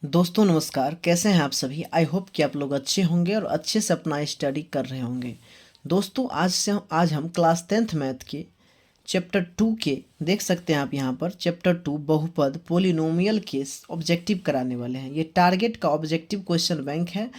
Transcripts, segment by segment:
दोस्तों नमस्कार, कैसे हैं आप सभी। आई होप कि आप लोग अच्छे होंगे और अच्छे से अपना स्टडी कर रहे होंगे। दोस्तों आज हम क्लास 10th मैथ के चैप्टर 2 के देख सकते हैं आप यहाँ पर चैप्टर 2 बहुपद पोलिनोमियल के ऑब्जेक्टिव कराने वाले हैं। ये टारगेट का ऑब्जेक्टिव क्वेश्चन बैंक है।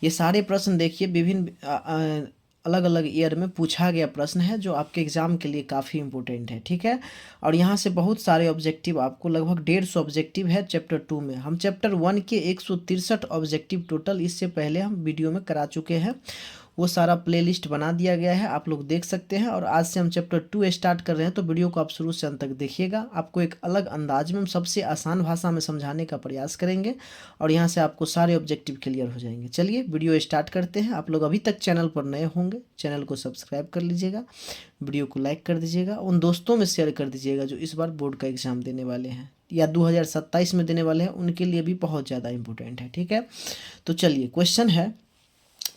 ये सारे प्रश्न देखिए विभिन्न अलग अलग ईयर में पूछा गया प्रश्न है जो आपके एग्ज़ाम के लिए काफ़ी इंपॉर्टेंट है, ठीक है। और यहाँ से बहुत सारे ऑब्जेक्टिव आपको लगभग 150 ऑब्जेक्टिव है चैप्टर 2 में। हम चैप्टर 1 के 163 ऑब्जेक्टिव टोटल इससे पहले हम वीडियो में करा चुके हैं। वो सारा प्लेलिस्ट बना दिया गया है, आप लोग देख सकते हैं। और आज से हम चैप्टर 2 स्टार्ट कर रहे हैं, तो वीडियो को आप शुरू से अंत तक देखिएगा। आपको एक अलग अंदाज में हम सबसे आसान भाषा में समझाने का प्रयास करेंगे और यहाँ से आपको सारे ऑब्जेक्टिव क्लियर हो जाएंगे। चलिए वीडियो स्टार्ट करते हैं। आप लोग अभी तक चैनल पर नए होंगे, चैनल को सब्सक्राइब कर लीजिएगा, वीडियो को लाइक कर दीजिएगा, उन दोस्तों में शेयर कर दीजिएगा जो इस बार बोर्ड का एग्ज़ाम देने वाले हैं या 2027 में देने वाले हैं, उनके लिए भी बहुत ज़्यादा इंपॉर्टेंट है, ठीक है। तो चलिए क्वेश्चन है,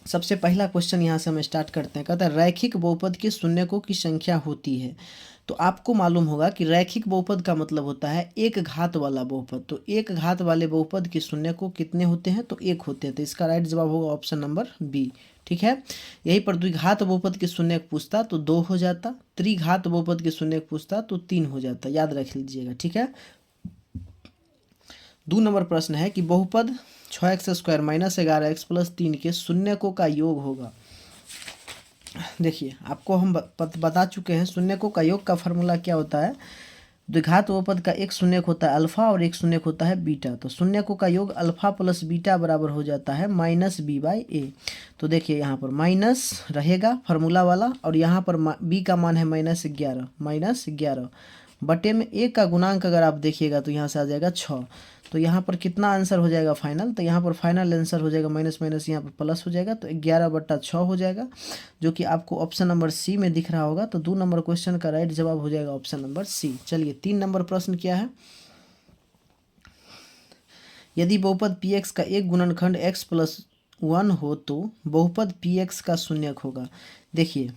सबसे पहला क्वेश्चन यहाँ से हम स्टार्ट करते हैं। कहता है रैखिक बहुपद के शून्यकों की संख्या होती है। तो आपको मालूम होगा कि रैखिक बहुपद का मतलब होता है एक घात वाला बहुपद। तो एक घात वाले बहुपद के शून्यकों कितने होते हैं? तो एक होते हैं। तो इसका राइट जवाब होगा ऑप्शन नंबर बी, ठीक है। यहीं पर द्विघात बहुपद के शून्यक पूछता तो 2 हो जाता, त्रिघात बहुपद के शून्यक पूछता तो 3 हो जाता, याद रख लीजिएगा, ठीक है। 2 नंबर प्रश्न है कि बहुपद 6x² - 11x + 3 के शून्यकों का योग होगा। देखिए आपको हम बता चुके हैं शून्यकों का योग का फॉर्मूला क्या होता है। द्विघात बहुपद का एक शून्यक होता है अल्फा और एक शून्यक होता है बीटा। तो शून्यकों का योग अल्फा प्लस बीटा बराबर हो जाता है -b/a। तो देखिए यहाँ पर माइनस रहेगा फार्मूला वाला और यहाँ पर b का मान है -11 बटे में a का गुणांक अगर आप देखिएगा तो यहाँ से आ जाएगा 6। तो यहाँ पर कितना आंसर हो जाएगा फाइनल? तो यहाँ पर फाइनल आंसर हो जाएगा माइनस माइनस यहाँ पर प्लस हो जाएगा, तो 11/6 हो जाएगा, जो कि आपको ऑप्शन नंबर सी में दिख रहा होगा। तो 2 नंबर क्वेश्चन का राइट जवाब हो जाएगा ऑप्शन नंबर सी। चलिए 3 नंबर प्रश्न क्या है। यदि बहुपद px का एक गुणनखंड x + 1 हो तो बहुपद px का शून्यक होगा। देखिए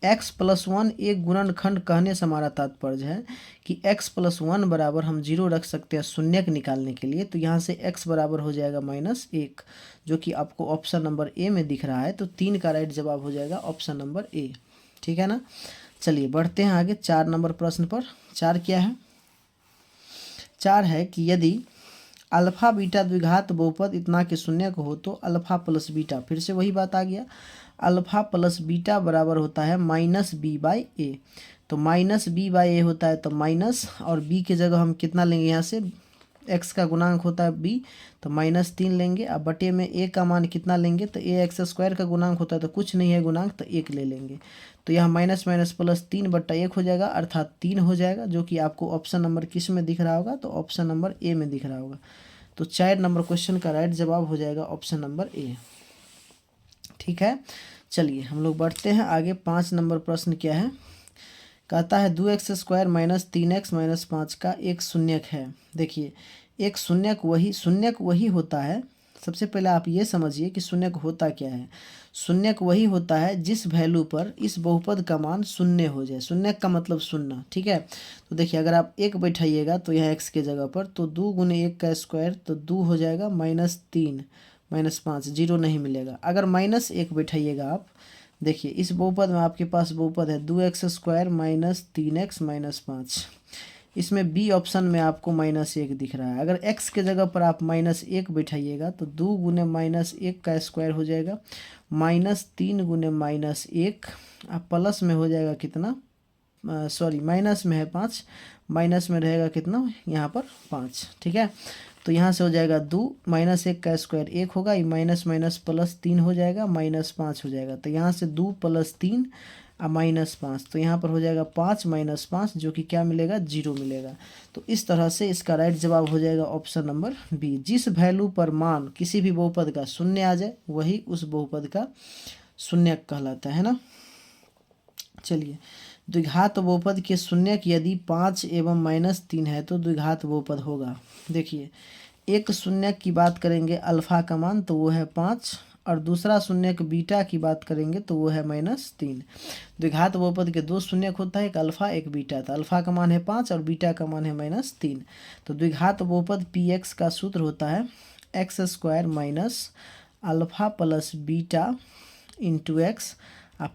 x + 1 एक गुणनखंड कहने से हमारा तात्पर्य है कि x + 1 बराबर हम 0 रख सकते हैं शून्यक निकालने के लिए। तो यहाँ से x बराबर हो जाएगा -1, जो कि आपको ऑप्शन नंबर ए में दिख रहा है। तो 3 का राइट जवाब हो जाएगा ऑप्शन नंबर ए, ठीक है ना। चलिए बढ़ते हैं आगे 4 नंबर प्रश्न पर। 4 क्या है? 4 है कि यदि अल्फा बीटा द्विघात बहुपद इतना के शून्यक हो तो अल्फा प्लस बीटा, फिर से वही बात आ गया, अल्फा प्लस बीटा बराबर होता है -b/a। तो -b/a होता है तो माइनस, और b की जगह हम कितना लेंगे? यहाँ से x का गुणांक होता है b, तो -3 लेंगे। अब बटे में a का मान कितना लेंगे? तो ax² का गुणांक होता है तो कुछ नहीं है गुणांक, तो 1 ले लेंगे। तो यहाँ माइनस माइनस प्लस 3/1 हो जाएगा, अर्थात 3 हो जाएगा, जो कि आपको ऑप्शन नंबर किस में दिख रहा होगा? तो ऑप्शन नंबर ए में दिख रहा होगा। तो 4 नंबर क्वेश्चन का राइट जवाब हो जाएगा ऑप्शन नंबर ए, ठीक है। चलिए हम लोग बढ़ते हैं आगे। 5 नंबर प्रश्न क्या है? कहता है 2x² - 3x - 5 का एक शून्यक है। देखिए एक शून्यक वही होता है। सबसे पहले आप ये समझिए कि शून्यक होता क्या है। शून्यक वही होता है जिस वैल्यू पर इस बहुपद का मान शून्य हो जाए। शून्यक का मतलब शून्य, ठीक है। तो देखिए अगर आप 1 बैठाइएगा तो यहाँ x के जगह पर, तो 2 × 1 का स्क्वायर, तो 2 हो जाएगा -3 -5, 0 नहीं मिलेगा। अगर -1 बैठाइएगा आप, देखिए इस बहुपद में आपके पास बहुपद है 2x² - 3x - 5। इसमें बी ऑप्शन में आपको -1 दिख रहा है। अगर x के जगह पर आप -1 बैठाइएगा तो 2 × -1 का स्क्वायर हो जाएगा -3 × -1, अब प्लस में हो जाएगा कितना? सॉरी माइनस में है 5, माइनस में रहेगा कितना? यहाँ पर 5, ठीक है। तो यहाँ से हो जाएगा 2 -1 का स्क्वायर 1 होगा, ये माइनस माइनस प्लस 3 हो जाएगा, -5 हो जाएगा। तो यहाँ से 2 + 3 -5, तो यहाँ पर हो जाएगा 5 - 5, जो कि क्या मिलेगा? 0 मिलेगा। तो इस तरह से इसका राइट जवाब हो जाएगा ऑप्शन नंबर बी। जिस वैल्यू पर मान किसी भी बहुपद का शून्य आ जाए वही उस बहुपद का शून्यक कहलाता है ना। चलिए द्विघात बहुपद के शून्यक यदि 5 एवं -3 है तो द्विघात बहुपद होगा। देखिए एक शून्यक की बात करेंगे अल्फा का मान, तो वो है 5, और दूसरा शून्यक बीटा की बात करेंगे तो वो है -3। द्विघात बहुपद के 2 शून्यक होता है, एक अल्फा एक बीटा। तो अल्फा का मान है 5 और बीटा का मान है -3। तो द्विघात बहुपद px का सूत्र होता है x square minus alpha plus beta into x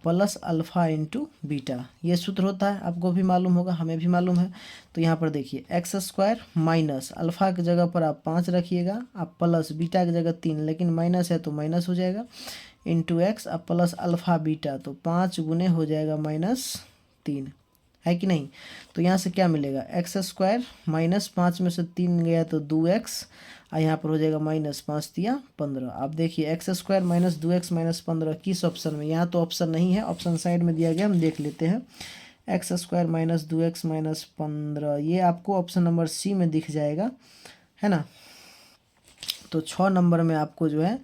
plus alpha into beta, ये सूत्र होता है, आपको भी मालूम होगा, हमें भी मालूम है। तो यहाँ पर देखिए एक्स स्क्वायर माइनस अल्फ़ा की जगह पर आप 5 रखिएगा, आप प्लस बीटा की जगह 3, लेकिन माइनस है तो माइनस हो जाएगा, इंटू एक्स अब प्लस अल्फ़ा बीटा, तो 5 गुने हो जाएगा -3, है कि नहीं। तो यहाँ से क्या मिलेगा, एक्स स्क्वायर माइनस 5 में से 3 गया तो 2x, और यहाँ पर हो जाएगा -5 तिया 15। आप देखिए x square minus 2x minus 15 किस ऑप्शन में, यहाँ तो ऑप्शन नहीं है, ऑप्शन साइड में दिया गया, हम देख लेते हैं। X square minus 2x minus 15, ये आपको ऑप्शन नंबर सी में दिख जाएगा, है ना। तो 6 नंबर में आपको जो है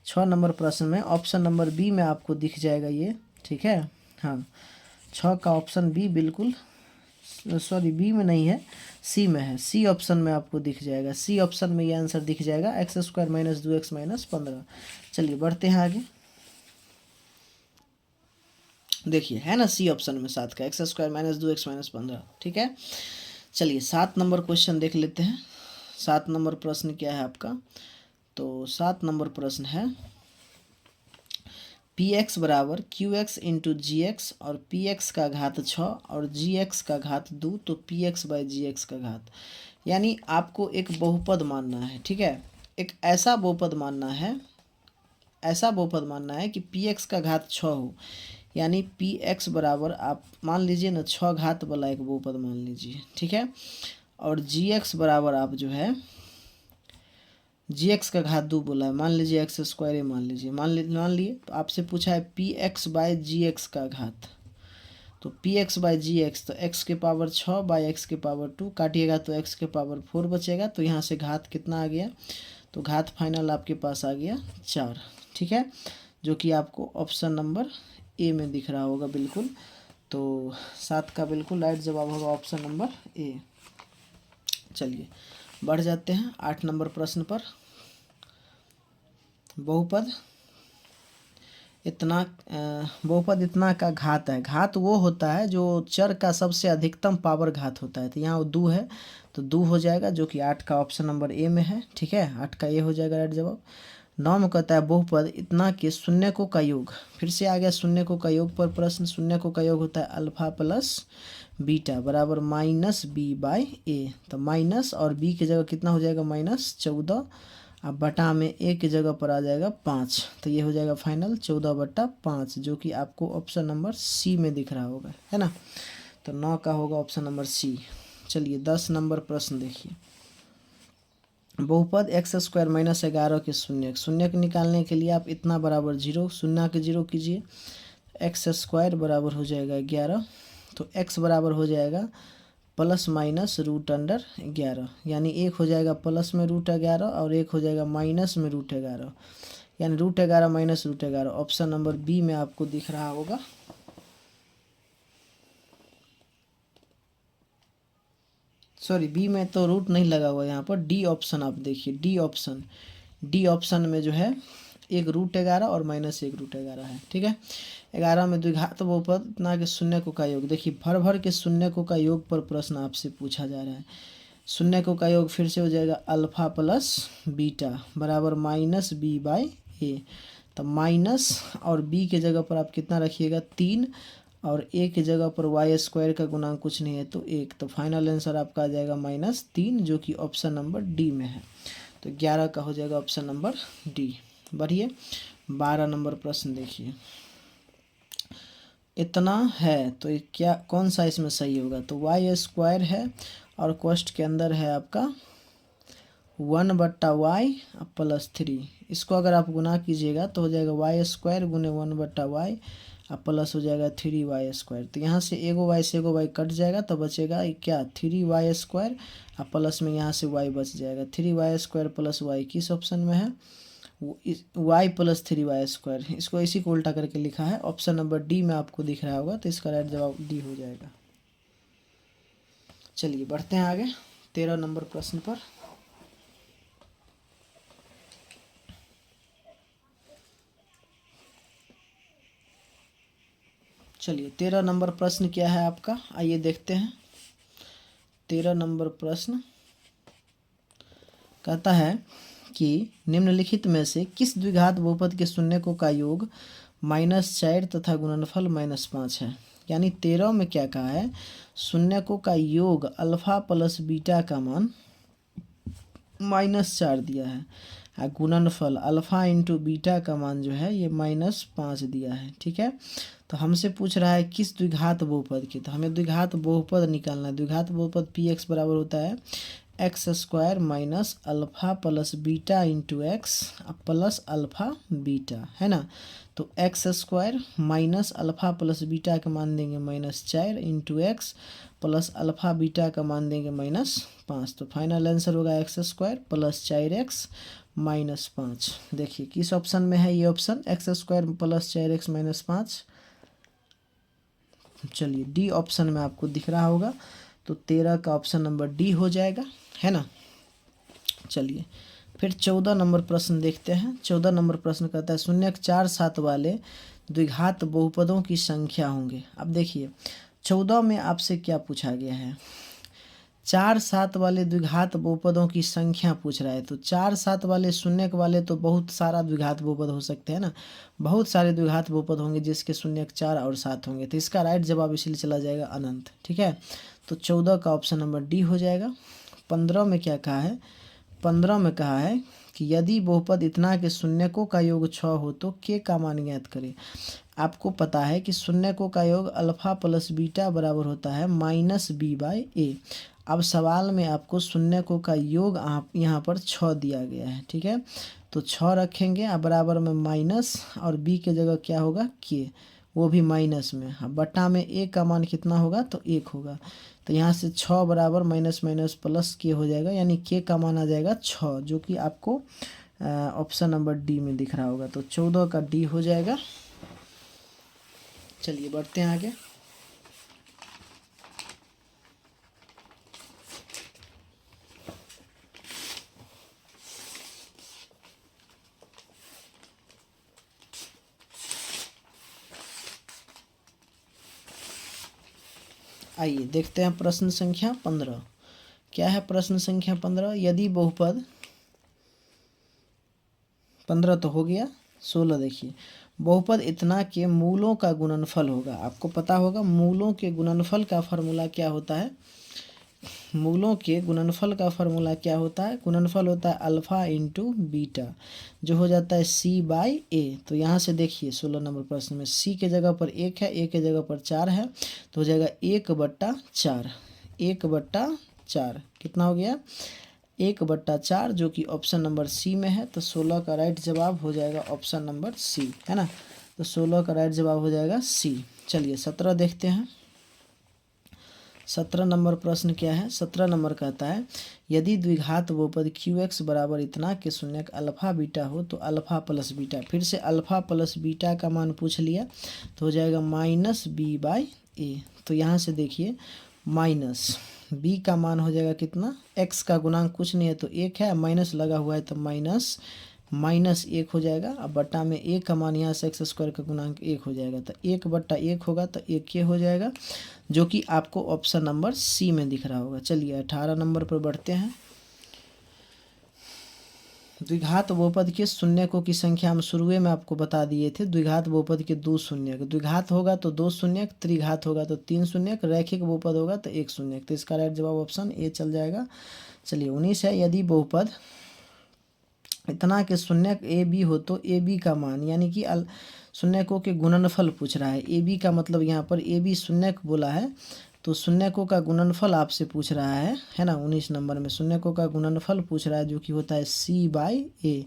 6 नंबर प्रश्न में ऑप्शन नंबर बी में आपको दिख जाएगा ये, ठीक है। हाँ, 6 का ऑप्शन बी बिल्कुल, सॉरी बी में नहीं है, सी में है, सी ऑप्शन में आपको दिख जाएगा, सी ऑप्शन में ये आंसर दिख जाएगा, x square minus 2x minus 15। चलिए बढ़ते हैं आगे, देखिए है ना सी ऑप्शन में 7 का, x square minus 2x minus 15, ठीक है। चलिए 7 नंबर क्वेश्चन देख लेते हैं। 7 नंबर प्रश्न क्या है आपका, तो 7 नंबर प्रश्न है पी एक्स बराबर क्यू एक्स इंटू जी एक्स और पी एक्स का घात 6 और जी एक्स का घात 2, तो p x by g x का घात, यानी आपको एक बहुपद मानना है, ठीक है। एक ऐसा बहुपद मानना है, ऐसा बहुपद मानना है कि पी एक्स का घात 6 हो, यानी पी एक्स बराबर आप मान लीजिए ना 6 घात वाला एक बहुपद मान लीजिए, ठीक है। और जी एक्स बराबर आप जो है जी एक्स का घात 2 बोला है, मान लीजिए एक्स स्क्वायर मान लीजिए, मान लिए, तो आपसे पूछा है p x by g x का घात, तो p x by g x, तो एक्स के पावर 6 बाई एक्स के पावर 2, काटिएगा तो एक्स के पावर 4 बचेगा, तो यहाँ से घात कितना आ गया, तो घात फाइनल आपके पास आ गया 4, ठीक है, जो कि आपको ऑप्शन नंबर ए में दिख रहा होगा बिल्कुल। तो 7 का बिल्कुल राइट जवाब होगा ऑप्शन नंबर ए। चलिए बढ़ जाते हैं 8 नंबर प्रश्न पर। बहुपद इतना का घात है, घात वो होता है जो चर का सबसे अधिकतम पावर घात होता है, तो यहाँ वो 2 है, तो 2 हो जाएगा, जो कि 8 का ऑप्शन नंबर ए में है, ठीक है, 8 का ए हो जाएगा राइट जवाब। 9 में कहता है बहुपद इतना के शून्यकों का योग, फिर से आ गया शून्यकों का योग पर प्रश्न। शून्यकों का योग होता है अल्फा प्लस बीटा बराबर माइनस बी बाई ए, तो माइनस और बी की जगह कितना हो जाएगा -14, अब बटा में ए की जगह पर आ जाएगा 5, तो ये हो जाएगा फाइनल 14/5, जो कि आपको ऑप्शन नंबर सी में दिख रहा होगा, है ना। तो 9 का होगा ऑप्शन नंबर सी। चलिए 10 नंबर प्रश्न देखिए, बहुपद एक्स स्क्वायर माइनस 11 के शून्य निकालने के लिए आप इतना बराबर 0, शून्य के 0 कीजिए, एक्स स्क्वायर बराबर हो जाएगा 11, तो एक्स बराबर हो जाएगा प्लस माइनस √11, यानी एक हो जाएगा प्लस में √11 और एक हो जाएगा माइनस में √11, यानी √11 माइनस √11, ऑप्शन नंबर बी में आपको दिख रहा होगा। सॉरी बी में तो रूट नहीं लगा हुआ, यहाँ पर डी ऑप्शन आप देखिए, डी ऑप्शन में जो है एक √11 और -1 √11 है, ठीक है। 11 में द्विघात बहुपद इतना के शून्यकों का योग, देखिए भर भर के शून्यकों का योग पर प्रश्न आपसे पूछा जा रहा है। शून्यकों का योग फिर से हो जाएगा अल्फा प्लस बीटा बराबर माइनस बी बाई ए, तो माइनस और बी के जगह पर आप कितना रखिएगा 3, और ए की जगह पर वाई स्क्वायर का गुणांक कुछ नहीं है तो 1, तो फाइनल आंसर आपका आ जाएगा -3, जो कि ऑप्शन नंबर डी में है। तो 11 का हो जाएगा ऑप्शन नंबर डी। बढ़िए 12 नंबर प्रश्न देखिए, इतना है तो ये क्या कौन सा इसमें सही होगा, तो वाई स्क्वायर है और क्वेश्चन के अंदर है आपका 1/y प्लस 3, इसको अगर आप गुना कीजिएगा तो हो जाएगा वाई स्क्वायर गुने 1/y प्लस हो जाएगा 3y स्क्वायर, तो यहाँ से एगो वाई से एगो वाई कट जाएगा, तो बचेगा क्या 3y स्क्वायर प्लस में यहाँ से y बच जाएगा, 3y स्क्वायर प्लस y किस ऑप्शन में है, y प्लस 3y स्क्वायर, इसको इसी को उल्टा करके लिखा है, ऑप्शन नंबर डी में आपको दिख रहा होगा, तो इसका राइट जवाब डी हो जाएगा। चलिए बढ़ते हैं आगे 13 नंबर प्रश्न पर। चलिए 13 नंबर प्रश्न क्या है आपका, आइए देखते हैं। 13 नंबर प्रश्न कहता है कि निम्नलिखित में से किस द्विघात बहुपद के शून्यकों का योग -4 तथा गुणनफल -5 है। यानी 13 में क्या कहा है, शून्यकों का योग अल्फा प्लस बीटा का मान -4 दिया है, और गुणनफल अल्फा इंटू बीटा का मान जो है ये -5 दिया है। ठीक है, तो हमसे पूछ रहा है किस द्विघात बहुपद की, तो हमें द्विघात बहुपद निकालना है। द्विघात बहुपद पी एक्स बराबर होता है x square minus alpha plus beta into x plus alpha beta, है ना। तो x square minus alpha plus beta का मान देंगे -4 into x plus alpha beta का मान देंगे -5। तो फाइनल आंसर होगा एक्स स्क्वायर प्लस 4x -5। देखिए किस ऑप्शन में है ये option, x square plus 4x -5। चलिए डी ऑप्शन में आपको दिख रहा होगा, तो 13 का ऑप्शन नंबर डी हो जाएगा, है ना। चलिए फिर 14 नंबर प्रश्न देखते हैं। 14 नंबर प्रश्न कहता है शून्यक 4 7 वाले द्विघात बहुपदों की संख्या होंगे। अब देखिए 14 में आपसे क्या पूछा गया है, 4 7 वाले द्विघात बहुपदों की संख्या पूछ रहा है। तो 4 7 वाले शून्यक वाले तो बहुत सारा द्विघात बहुपद हो सकते हैं ना, बहुत सारे द्विघात बहुपद होंगे जिसके शून्यक 4 और 7 होंगे। तो इसका राइट जवाब इसलिए चला जाएगा अनंत। ठीक है, तो 14 का ऑप्शन नंबर डी हो जाएगा। 15 में क्या कहा है, 15 में कहा है कि यदि बहुपद इतना के शून्यकों का योग 6 हो तो के का मान ज्ञात करें। आपको पता है कि शून्यकों का योग अल्फा प्लस बीटा बराबर होता है -b/a। अब सवाल में आपको शून्यकों का योग यहाँ पर 6 दिया गया है। ठीक है, तो 6 रखेंगे और बराबर में माइनस, और b के जगह क्या होगा k, वो भी माइनस में। अब बटा में a का मान कितना होगा, तो 1 होगा। तो यहाँ से 6 बराबर माइनस माइनस प्लस के हो जाएगा, यानी के का मान आ जाएगा 6, जो कि आपको ऑप्शन नंबर डी में दिख रहा होगा। तो 14 का डी हो जाएगा। चलिए बढ़ते हैं आगे। आइए देखते हैं प्रश्न संख्या 15। क्या है प्रश्न संख्या 15, यदि बहुपद 15 तो हो गया। 16 देखिए, बहुपद इतना के मूलों का गुणनफल होगा। आपको पता होगा मूलों के गुणनफल का फार्मूला क्या होता है, मूलों के गुणनफल का फार्मूला क्या होता है, गुणनफल होता है अल्फ़ा इंटू बीटा, जो हो जाता है c/a। तो यहाँ से देखिए 16 नंबर प्रश्न में c के जगह पर 1 है, a के जगह पर 4 है, तो हो जाएगा 1/4। 1/4 कितना हो गया, 1/4, जो कि ऑप्शन नंबर सी में है। तो 16 का राइट जवाब हो जाएगा ऑप्शन नंबर सी, है ना। तो 16 का राइट जवाब हो जाएगा सी। चलिए 17 देखते हैं। 17 नंबर प्रश्न क्या है, 17 नंबर कहता है यदि द्विघात बहुपद QX बराबर इतना के शून्यक अल्फ़ा बीटा हो तो अल्फ़ा प्लस बीटा, फिर से अल्फ़ा प्लस बीटा का मान पूछ लिया, तो हो जाएगा -b/a। तो यहाँ से देखिए माइनस b का मान हो जाएगा कितना, x का गुणांक कुछ नहीं है तो 1 है, माइनस लगा हुआ है तो -1 हो जाएगा। अब बटा में a का मान यहाँ से एक्स स्क्वायर का गुणांक 1 हो जाएगा, तो 1/1 होगा, तो 1 हो जाएगा, जो कि आपको ऑप्शन नंबर सी में दिख रहा होगा। चलिए 18 नंबर पर बढ़ते हैं। द्विघात बहुपद के शून्यकों की संख्या हम शुरुए में आपको बता दिए थे। द्विघात बहुपद के 2 शून्यक, द्विघात होगा तो 2 शून्यक, त्रिघात होगा तो 3 शून्यक, रैखिक बहुपद होगा तो 1 शून्यक। तो इसका राइट जवाब ऑप्शन ए चल जाएगा। चलिए 19 है, यदि बहुपद इतना के शून्यक ए बी हो तो ए बी का मान, यानी कि शून्यकों के गुणनफल पूछ रहा है। ए बी का मतलब यहाँ पर ए बी शून्यक बोला है, तो शून्यकों का गुणनफल आपसे पूछ रहा है ना। 19 नंबर में शून्यकों का गुणनफल पूछ रहा है, जो कि होता है c/a।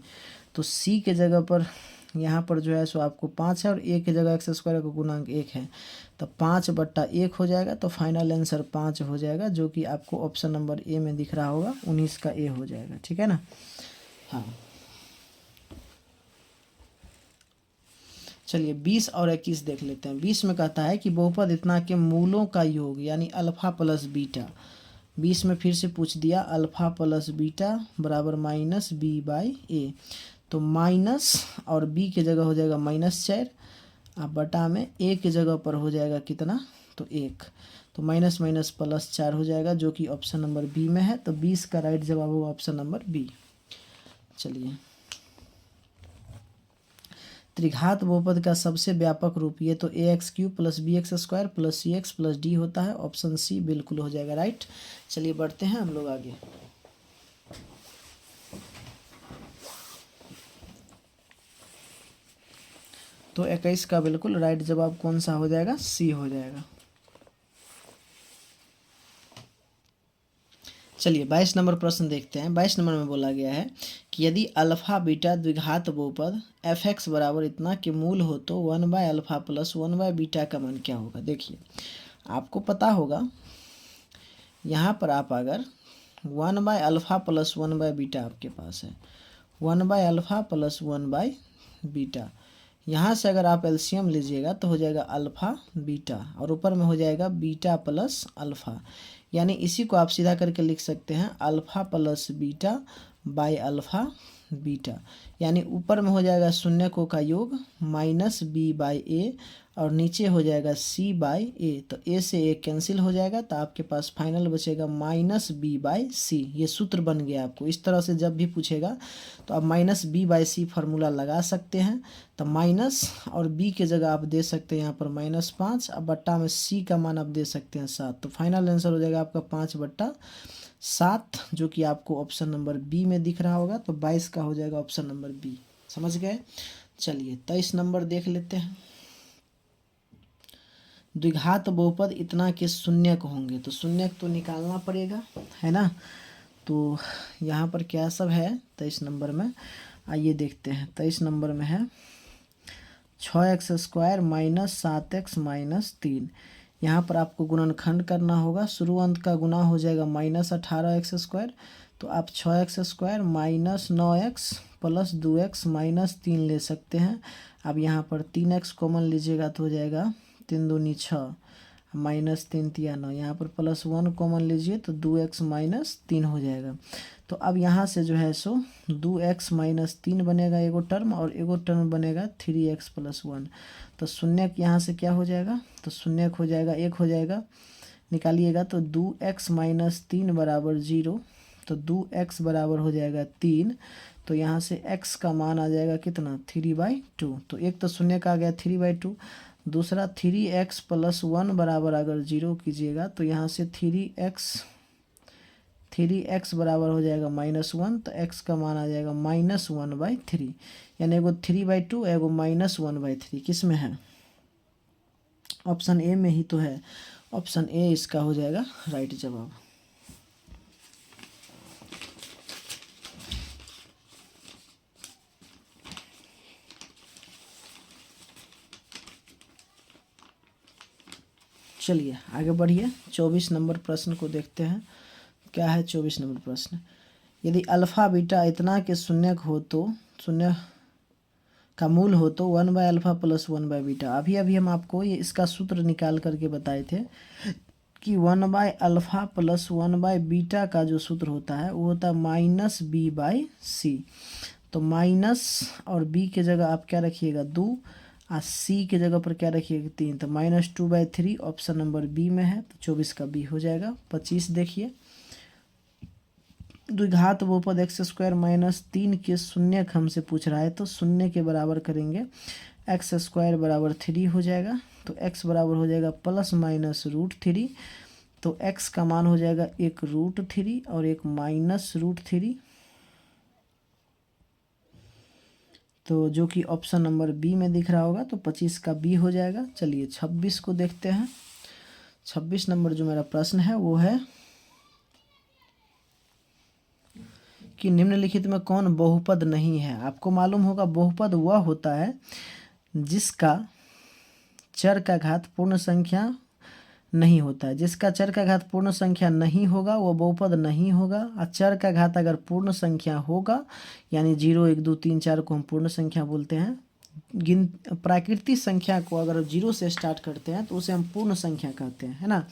तो c के जगह पर यहाँ पर जो है सो आपको 5 है, और a के जगह एक्स स्क्वायर का गुणांक 1 है, तो 5/1 हो जाएगा। तो फाइनल आंसर 5 हो जाएगा, जो कि आपको ऑप्शन नंबर ए में दिख रहा होगा। 19 का ए हो जाएगा, ठीक है ना। हाँ चलिए 20 और 21 देख लेते हैं। 20 में कहता है कि बहुपद इतना के मूलों का योग, यानी अल्फ़ा प्लस बीटा। 20 में फिर से पूछ दिया अल्फ़ा प्लस बीटा बराबर -b/a। तो माइनस और b के जगह हो जाएगा -4, अब बटा में a के जगह पर हो जाएगा कितना, तो 1। तो माइनस माइनस प्लस 4 हो जाएगा, जो कि ऑप्शन नंबर बी में है। तो 20 का राइट जवाब होगा ऑप्शन नंबर बी। चलिए, त्रिघात बहुपद का सबसे व्यापक रूप ये तो ax³ + bx² + cx + d होता है। ऑप्शन सी बिल्कुल हो जाएगा राइट। चलिए बढ़ते हैं हम लोग आगे। तो 21 का बिल्कुल राइट जवाब कौन सा हो जाएगा? सी हो जाएगा। चलिए 22 नंबर प्रश्न देखते हैं। 22 नंबर में बोला गया है कि यदि अल्फा बीटा द्विघात बहुपद f(x) बराबर इतना के मूल हो तो 1/α + 1/β का मान क्या होगा? देखिए आपको पता होगा, यहाँ पर आप अगर 1/α + 1/β आपके पास है, 1/α + 1/β, यहाँ से अगर आप एलसीएम लीजिएगा तो हो जाएगा अल्फ़ा बीटा और ऊपर में हो जाएगा बीटा प्लस अल्फ़ा, यानी इसी को आप सीधा करके लिख सकते हैं alpha plus beta by alpha beta, यानी ऊपर में हो जाएगा शून्य को का योग माइनस बी बाई ए और नीचे हो जाएगा सी बाई ए। तो ए से ए कैंसिल हो जाएगा तो आपके पास फाइनल बचेगा माइनस बी बाई सी। ये सूत्र बन गया। आपको इस तरह से जब भी पूछेगा तो आप minus b by c formula लगा सकते हैं। तो माइनस और बी के जगह आप दे सकते हैं यहाँ पर -5, अब बट्टा में सी का मान आप दे सकते हैं 7। तो फाइनल आंसर हो जाएगा आपका 5/7, जो कि आपको ऑप्शन नंबर बी में दिख रहा होगा। तो 22 का हो जाएगा ऑप्शन नंबर बी। समझ गए? चलिए 23 नंबर देख लेते हैं। द्विघात बहुपद इतना के शून्यक होंगे, तो शून्यक तो निकालना पड़ेगा, है ना। तो यहाँ पर क्या सब है 23 नंबर में, आइए देखते हैं। 23 नंबर में है 6x² - 7x - 3। यहाँ पर आपको गुणनखंड करना होगा। शुरू अंत का गुना हो जाएगा -18x²। तो आप 6x² - 9x + 2x - 3 ले सकते हैं। अब यहाँ पर 3x कॉमन लीजिएगा तो हो जाएगा 3 दूनी 6 -3 तिया 9। यहाँ पर +1 कॉमन लीजिए तो 2x - 3 हो जाएगा। तो अब यहाँ से जो है सो 2x - 3 बनेगा एगो टर्म, और एगो टर्म बनेगा 3x + 1। तो शून्य यहाँ से क्या हो जाएगा? तो शून्य हो जाएगा 1 हो जाएगा, निकालिएगा तो 2x - 3 = 0। तो 2x बराबर हो जाएगा 3। तो यहाँ से x का मान आ जाएगा कितना? 3/2। तो एक तो शून्य का आ गया 3/2, दूसरा 3x + 1 बराबर अगर 0 कीजिएगा तो यहाँ से 3x बराबर हो जाएगा -1। तो x का मान आ जाएगा -1/3, यानी एगो 3/2 एगो -1/3 किस में है? ऑप्शन ए में ही तो है। ऑप्शन ए इसका हो जाएगा राइट जवाब। चलिए आगे बढ़िए। 24 नंबर प्रश्न को देखते हैं। क्या है 24 नंबर प्रश्न? यदि अल्फ़ा बीटा इतना के शून्यक हो तो शून्य का मूल हो तो 1/α + 1/β। अभी हम आपको ये इसका सूत्र निकाल करके बताए थे कि 1/α + 1/β का जो सूत्र होता है वो होता है -b/c। तो माइनस और b के जगह आप क्या रखिएगा? 2, और c के जगह पर क्या रखिएगा? 3। तो -2/3 ऑप्शन नंबर बी में है। तो 24 का बी हो जाएगा। 25 देखिए, द्विघात बहुपद x² - 3 के शून्यक हमसे पूछ रहा है, तो शून्य के बराबर करेंगे x² = 3 हो जाएगा। तो x बराबर हो जाएगा ±√3। तो x का मान हो जाएगा एक √3 और एक -√3, तो जो कि ऑप्शन नंबर बी में दिख रहा होगा। तो 25 का बी हो जाएगा। चलिए 26 को देखते हैं। 26 नंबर जो मेरा प्रश्न है वो है कि निम्नलिखित में कौन बहुपद नहीं है? आपको मालूम होगा बहुपद वह होता है जिसका चर का घात पूर्ण संख्या नहीं होता है। जिसका चर का घात पूर्ण संख्या नहीं होगा वो बहुपद नहीं होगा। और चर का घात अगर पूर्ण संख्या होगा, यानी 0, 1, 2, 3, 4 को हम पूर्ण संख्या बोलते हैं। प्राकृतिक संख्या को अगर 0 से स्टार्ट करते हैं तो उसे हम पूर्ण संख्या कहते हैं, है ना।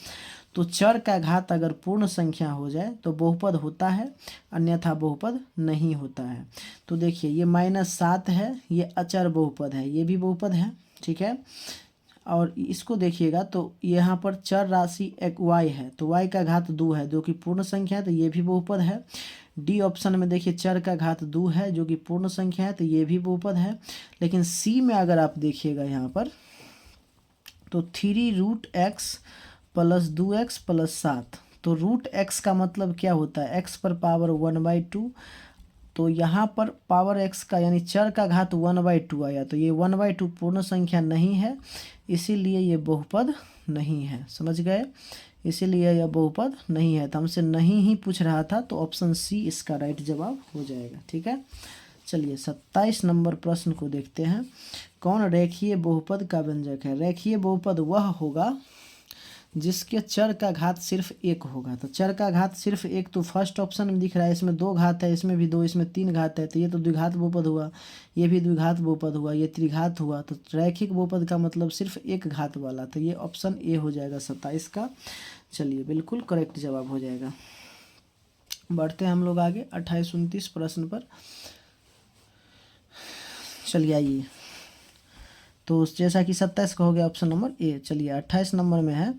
तो चर का घात अगर पूर्ण संख्या हो जाए तो बहुपद होता है, अन्यथा बहुपद नहीं होता है। तो देखिए ये -7 है, ये अचर बहुपद है, ये भी बहुपद है, ठीक है। और इसको देखिएगा तो यहाँ पर चर राशि एक y है, तो y का घात 2 है जो कि पूर्ण संख्या है, तो ये भी बहुपद है। डी ऑप्शन में देखिए चर का घात 2 है जो कि पूर्ण संख्या है, तो ये भी बहुपद है। लेकिन सी में अगर आप देखिएगा यहाँ पर तो 3√x प्लस 2x प्लस 7, तो √x का मतलब क्या होता है, x पर पावर 1/2, तो यहाँ पर पावर x का यानी चर का घात 1/2 आया, तो ये 1/2 पूर्ण संख्या नहीं है, इसीलिए ये बहुपद नहीं है। समझ गए, इसीलिए यह बहुपद नहीं है, तो हमसे नहीं ही पूछ रहा था, तो ऑप्शन सी इसका राइट जवाब हो जाएगा। ठीक है, चलिए 27 नंबर प्रश्न को देखते हैं। कौन रेखीय बहुपद का व्यंजक है? रेखीय बहुपद वह होगा जिसके चर का घात सिर्फ 1 होगा। तो चर का घात सिर्फ 1 तो फर्स्ट ऑप्शन में दिख रहा है, इसमें 2 घात है, इसमें भी 2, इसमें 3 घात है, तो ये तो द्विघात बहुपद हुआ, ये भी द्विघात बहुपद हुआ, ये त्रिघात हुआ। तो रैखिक बहुपद का मतलब सिर्फ 1 घात वाला, तो ये ऑप्शन ए हो जाएगा 27 का। चलिए बिल्कुल करेक्ट जवाब हो जाएगा। बढ़ते हैं हम लोग आगे 28-29 प्रश्न पर। चलिए आइए, तो जैसा कि 27 का हो गया ऑप्शन नंबर ए। चलिए 28 नंबर में है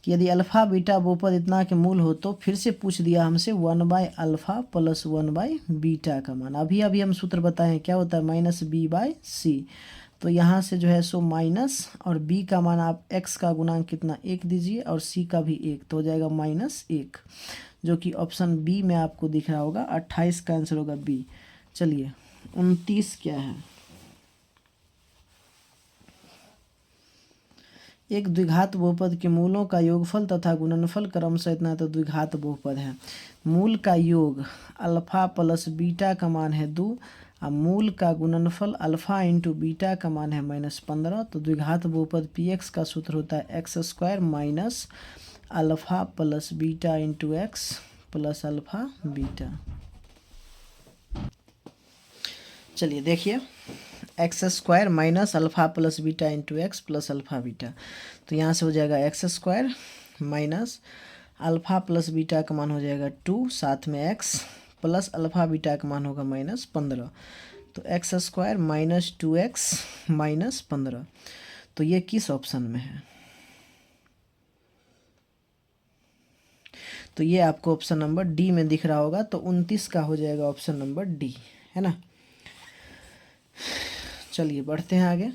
कि यदि अल्फ़ा बीटा बहुपद इतना के मूल हो, तो फिर से पूछ दिया हमसे 1/α प्लस 1/बीटा का मान। अभी हम सूत्र बताएं क्या होता है, -b/c। तो यहाँ से जो है सो माइनस और b का मान आप x का गुणांक कितना 1 दीजिए और c का भी 1, तो हो जाएगा -1, जो कि ऑप्शन बी में आपको दिख रहा होगा। 28 का आंसर होगा बी। चलिए 29 क्या है, एक द्विघात बहुपद के मूलों का योगफल तथा गुणनफल क्रमशः इतना है, तो द्विघात बहुपद है। मूल का योग अल्फा प्लस बीटा का मान है 2 और मूल का गुणनफल अल्फा इंटू बीटा का मान है -15। तो द्विघात बहुपद px का सूत्र होता है x² minus alpha plus beta into x plus alpha beta. चलिए देखिए x² minus alpha plus beta into x plus alpha beta, तो यहाँ से हो जाएगा x² minus alpha plus beta का मान हो जाएगा 2, साथ में x प्लस अल्फ़ा बीटा का मान होगा -15, तो x² माइनस 2x माइनस 15। तो ये किस ऑप्शन में है, तो ये आपको ऑप्शन नंबर डी में दिख रहा होगा, तो 29 का हो जाएगा ऑप्शन नंबर डी, है ना। चलिए बढ़ते हैं आगे।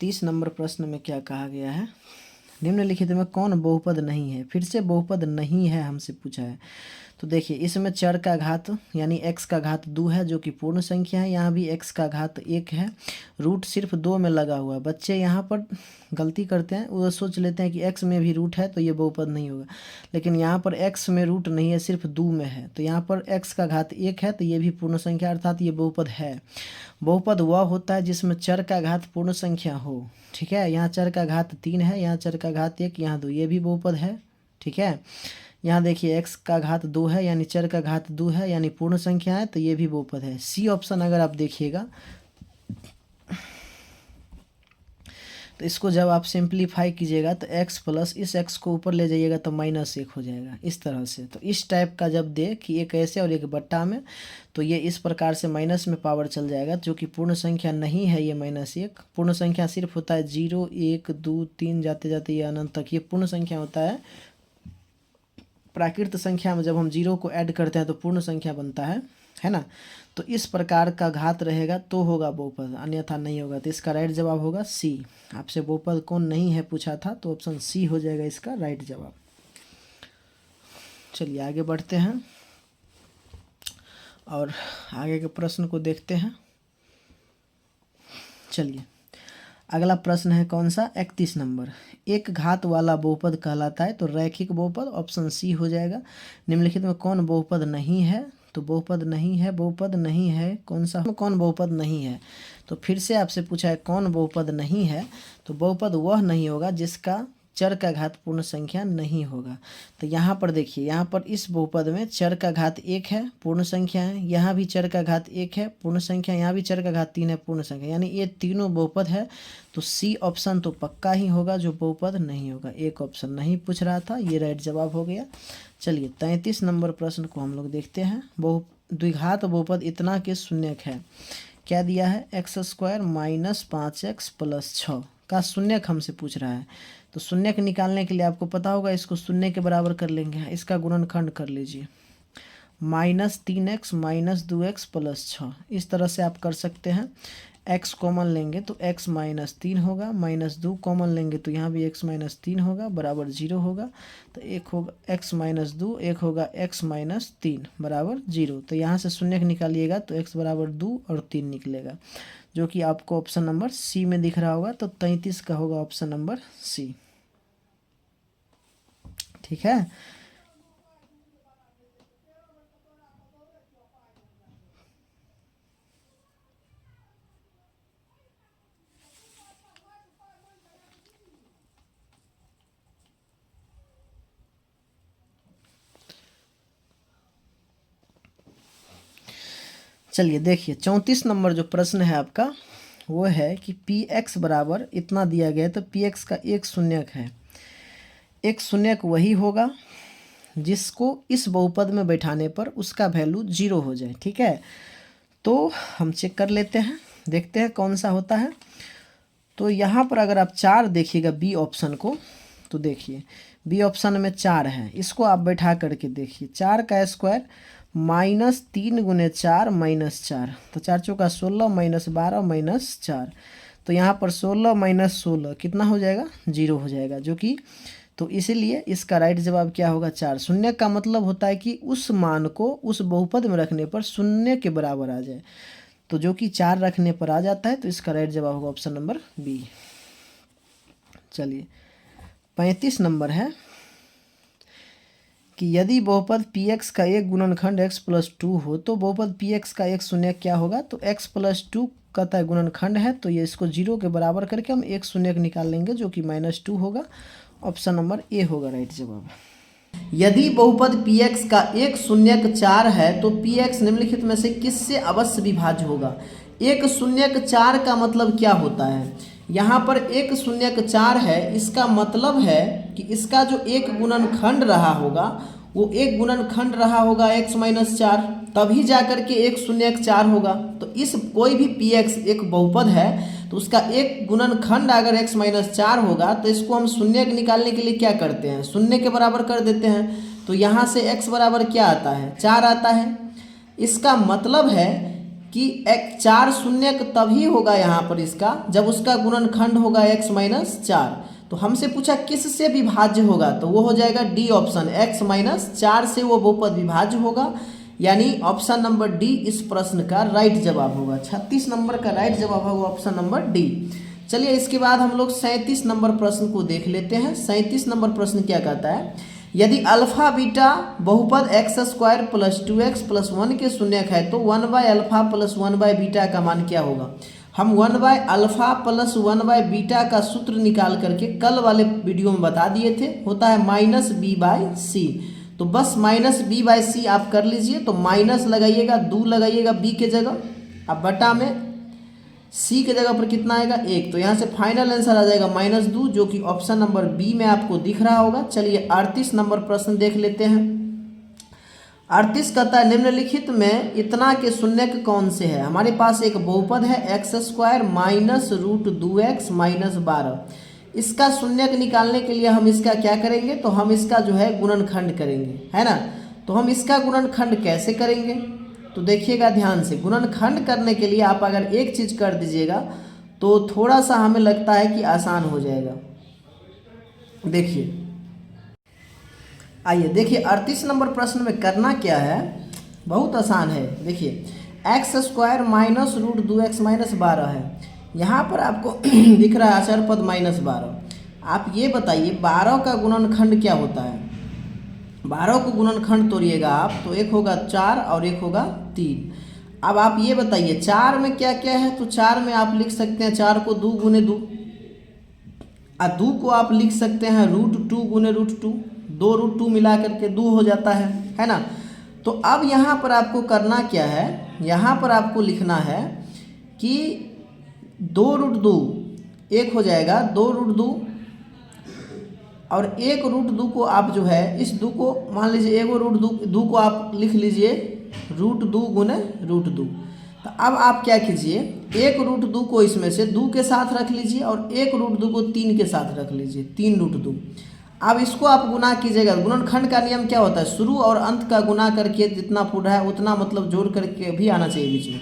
30 नंबर प्रश्न में क्या कहा गया है, निम्नलिखित में कौन बहुपद नहीं है? फिर से बहुपद नहीं है हमसे पूछा है। तो देखिए इसमें चर का घात यानी x का घात 2 है जो कि पूर्ण संख्या है, यहाँ भी x का घात 1 है, रूट सिर्फ 2 में लगा हुआ है। बच्चे यहाँ पर गलती करते हैं, वो सोच लेते हैं कि x में भी रूट है तो ये बहुपद नहीं होगा, लेकिन यहाँ पर x में रूट नहीं है, सिर्फ 2 में है, तो यहाँ पर x का घात 1 है, तो ये भी पूर्ण संख्या अर्थात ये बहुपद है। बहुपद वह होता है जिसमें चर का घात पूर्ण संख्या हो। ठीक है, यहाँ चर का घात 3 है, यहाँ चर का घात 1, यहाँ 2, ये भी बहुपद है। ठीक है, यहाँ देखिए x का घात 2 है यानी चर का घात 2 है यानी पूर्ण संख्या है, तो ये भी बहुपद है। सी ऑप्शन अगर आप देखिएगा तो इसको जब आप सिंप्लीफाई कीजिएगा तो x प्लस इस x को ऊपर ले जाइएगा तो -1 हो जाएगा इस तरह से। तो इस टाइप का जब दे कि एक ऐसे और एक बट्टा में, तो ये इस प्रकार से माइनस में पावर चल जाएगा, जो कि पूर्ण संख्या नहीं है ये -1। पूर्ण संख्या सिर्फ होता है 0, 1, 2, 3 जाते जाते ये अनंत तक ये पूर्ण संख्या होता है। प्राकृत संख्या में जब हम 0 को ऐड करते हैं तो पूर्ण संख्या बनता है ना। तो इस प्रकार का घात रहेगा तो होगा बहुपद, अन्यथा नहीं होगा। तो इसका राइट जवाब होगा सी। आपसे बहुपद कौन नहीं है पूछा था, तो ऑप्शन सी हो जाएगा इसका राइट जवाब। चलिए आगे बढ़ते हैं और आगे के प्रश्न को देखते हैं। चलिए अगला प्रश्न है कौन सा, 31 नंबर। एक घात वाला बहुपद कहलाता है, तो रैखिक बहुपद ऑप्शन सी हो जाएगा। निम्नलिखित में कौन बहुपद नहीं है, तो बहुपद नहीं है, बहुपद नहीं है कौन सा, कौन बहुपद नहीं है। तो फिर से आपसे पूछा है कौन बहुपद नहीं है, तो बहुपद वह नहीं होगा जिसका चर का घात पूर्ण संख्या नहीं होगा। तो यहाँ पर देखिए, यहाँ पर इस बहुपद में चर का घात 1 है, पूर्ण संख्या है, यहाँ भी चर का घात 1 है, पूर्ण संख्या, यहाँ भी चर का घात 3 है, पूर्ण संख्या, यानी ये तीनों बहुपद है। तो सी ऑप्शन तो पक्का ही होगा जो बहुपद नहीं होगा। एक ऑप्शन नहीं पूछ रहा था, ये राइट जवाब हो गया। चलिए 33 नंबर प्रश्न को हम लोग देखते हैं। द्विघात बहुपद इतना के शून्यक है, क्या दिया है, x² माइनस 5x प्लस 6 का शून्यक हमसे पूछ रहा है। तो शून्य निकालने के लिए आपको पता होगा, इसको शून्य के बराबर कर लेंगे, इसका गुणनखंड कर लीजिए। -3x -2x + 6, इस तरह से आप कर सकते हैं। x कॉमन लेंगे तो x -3 होगा, -2 कॉमन लेंगे तो यहाँ भी x -3 होगा, बराबर 0 होगा। तो एक होगा x -2, एक होगा x -3 बराबर 0। तो यहाँ से शून्य निकालिएगा तो x बराबर 2 और 3 निकलेगा, जो कि आपको ऑप्शन नंबर सी में दिख रहा होगा। तो 33 का होगा ऑप्शन नंबर सी। ठीक है। चलिए देखिए 34 नंबर जो प्रश्न है आपका वो है कि px बराबर इतना दिया गया है, तो px का एक शून्यक है। एक शून्यक वही होगा जिसको इस बहुपद में बैठाने पर उसका वैल्यू 0 हो जाए। ठीक है, तो हम चेक कर लेते हैं, देखते हैं कौन सा होता है। तो यहाँ पर अगर आप 4 देखिएगा बी ऑप्शन को, तो देखिए बी ऑप्शन में 4 है, इसको आप बैठा करके देखिए। 4 का स्क्वायर -3 × 4 -4, तो 4 चौका 16 -12 -4, तो यहाँ पर 16 - 16 कितना हो जाएगा, 0 हो जाएगा, जो कि तो इसीलिए इसका राइट जवाब क्या होगा, 4। शून्य का मतलब होता है कि उस मान को उस बहुपद में रखने पर शून्य के बराबर आ जाए, तो जो कि 4 रखने पर आ जाता है, तो इसका राइट जवाब होगा ऑप्शन नंबर बी। चलिए 35 नंबर है कि यदि बहुपद px का एक गुणनखंड x + 2 हो तो बहुपद px का एक शून्यक क्या होगा। तो x + 2 का तय गुणनखंड है, तो ये इसको 0 के बराबर करके हम एक शून्यक निकाल लेंगे, जो कि -2 होगा। ऑप्शन नंबर ए होगा राइट जवाब। यदि बहुपद px का एक शून्यक 4 है तो px निम्नलिखित में से किससे अवश्य विभाज्य होगा। एक शून्यक 4 का मतलब क्या होता है, यहाँ पर एक शून्यक 4 है, इसका मतलब है कि इसका जो एक गुणनखंड रहा होगा वो एक गुणनखंड रहा होगा x - 4, तभी जाकर के एक शून्यक 4 होगा। तो इस कोई भी px एक बहुपद है तो उसका एक गुणनखंड अगर x - 4 होगा तो इसको हम शून्यक निकालने के लिए क्या करते हैं, शून्य के बराबर कर देते हैं। तो यहाँ से x बराबर क्या आता है, 4 आता है। इसका मतलब है कि 4 शून्यक तभी होगा यहाँ पर इसका जब उसका गुणनखंड होगा x - 4। तो हमसे पूछा किस से विभाज्य होगा, तो वो हो जाएगा डी ऑप्शन, x - 4 से वो बहुपद विभाज्य होगा, यानी ऑप्शन नंबर डी इस प्रश्न का राइट जवाब होगा। 36 नंबर का राइट जवाब होगा ऑप्शन नंबर डी। चलिए इसके बाद हम लोग 37 नंबर प्रश्न को देख लेते हैं। 37 नंबर प्रश्न क्या कहता है, यदि अल्फा बीटा बहुपद x² + 2x + 1 के शून्यक है तो 1/α + 1/β का मान क्या होगा। हम 1/α + 1/β का सूत्र निकाल करके कल वाले वीडियो में बता दिए थे, होता है -b/c। तो बस -b/c आप कर लीजिए। तो माइनस लगाइएगा, 2 लगाइएगा b के जगह, अब बटा में c के जगह पर कितना आएगा, 1। तो यहाँ से फाइनल आंसर आ जाएगा -2, जो कि ऑप्शन नंबर बी में आपको दिख रहा होगा। चलिए 38 नंबर प्रश्न देख लेते हैं। 38 कहता है निम्नलिखित में इतना के शून्यक कौन से है। हमारे पास एक बहुपद है x² -√2x - 12। इसका शून्यक निकालने के लिए हम इसका क्या करेंगे, तो हम इसका जो है गुणनखंड करेंगे, है ना। तो हम इसका गुणनखंड कैसे करेंगे, तो देखिएगा ध्यान से। गुणनखंड करने के लिए आप अगर एक चीज़ कर दीजिएगा तो थोड़ा सा हमें लगता है कि आसान हो जाएगा। देखिए आइए देखिए 38 नंबर प्रश्न में करना क्या है, बहुत आसान है। देखिए x² -√2x - 12 है, यहाँ पर आपको दिख रहा है अचर पद -12। आप ये बताइए 12 का गुणनखंड क्या होता है। 12 को गुणनखंड तोड़िएगा आप तो एक होगा 4 और एक होगा 3। अब आप ये बताइए 4 में क्या क्या है, तो 4 में आप लिख सकते हैं 4 को 2 × 2 और 2 को आप लिख सकते हैं √2 × √2, 2 √2 मिला करके 2 हो जाता है ना। तो अब यहाँ पर आपको करना क्या है, यहाँ पर आपको लिखना है कि 2 √2 1 हो जाएगा, 2 √2 और 1 √2 को आप जो है इस 2 को मान लीजिए 1 √2 को आप लिख लीजिए √2 × √2। तो अब आप क्या कीजिए, 1√2 को इसमें से 2 के साथ रख लीजिए और 1√2 को 3 के साथ रख लीजिए, 3√2। अब इसको आप गुना कीजिएगा। गुणनखंड का नियम क्या होता है, शुरू और अंत का गुना करके जितना पूरा है उतना मतलब जोड़ करके भी आना चाहिए बीच में।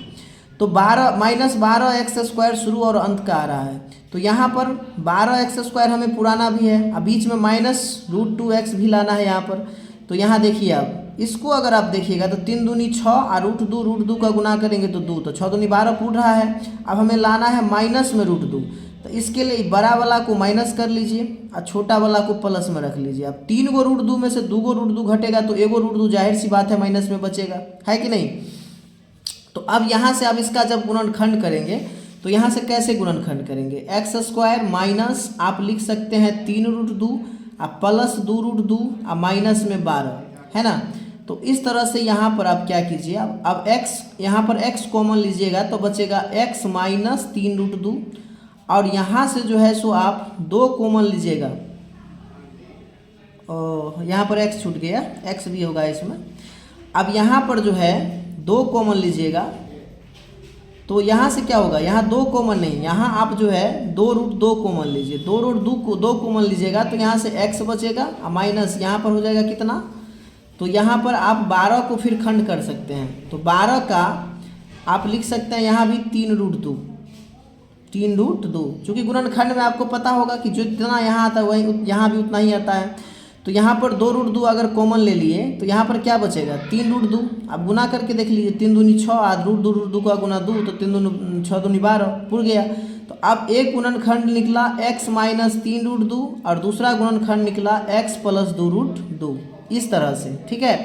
तो 12 -12x² शुरू और अंत का आ रहा है, तो यहाँ पर 12x² हमें पुराना भी है, अब बीच में -√2x भी लाना है यहाँ पर। तो यहाँ देखिए आप इसको अगर आप देखिएगा तो 3 दूनी 6 और √2 का गुना करेंगे तो 2, तो 6 दूनी 12 पूर रहा है। अब हमें लाना है माइनस में √2, तो इसके लिए बड़ा वाला को माइनस कर लीजिए और छोटा वाला को प्लस में रख लीजिए। अब 3 गो √2 में से 2 गो √2 घटेगा तो 1 गो √2 जाहिर सी बात है माइनस में बचेगा, है कि नहीं। तो अब यहाँ से आप इसका जब गुणनखंड करेंगे तो यहाँ से कैसे गुणनखंड करेंगे, x² माइनस आप लिख सकते हैं 3√2 और प्लस 2√2 और माइनस में 12, है ना। तो इस तरह से यहाँ पर आप क्या कीजिए, अब x यहाँ पर x कॉमन लीजिएगा तो बचेगा x माइनस 3√2 और यहाँ से जो है सो आप 2 कॉमन लीजिएगा, यहाँ पर x छूट गया, x भी होगा इसमें। अब यहाँ पर जो है 2 कॉमन लीजिएगा तो यहाँ से क्या होगा, यहाँ 2 कॉमन नहीं, यहाँ आप जो है 2√2 कॉमन लीजिए, 2 कॉमन लीजिएगा तो यहाँ से x बचेगा और माइनस यहाँ पर हो जाएगा कितना, तो यहाँ पर आप 12 को फिर खंड कर सकते हैं, तो 12 का आप लिख सकते हैं यहाँ भी 3√2, चूँकि गुणनखंड में आपको पता होगा कि जो जितना यहाँ आता है वही यहाँ भी उतना ही आता है। तो यहाँ पर 2√2 अगर कॉमन ले लिए तो यहाँ पर क्या बचेगा, 3√2। अब गुना करके देख लीजिए, 3 दूनी 6 और √2 का गुना 2, तो 3 दूनी 6 दूनी 12 पूर गया। तो अब एक गुणनखंड निकला x माइनस 3√2 और दूसरा गुणनखंड निकला x प्लस 2√2, इस तरह से, ठीक है।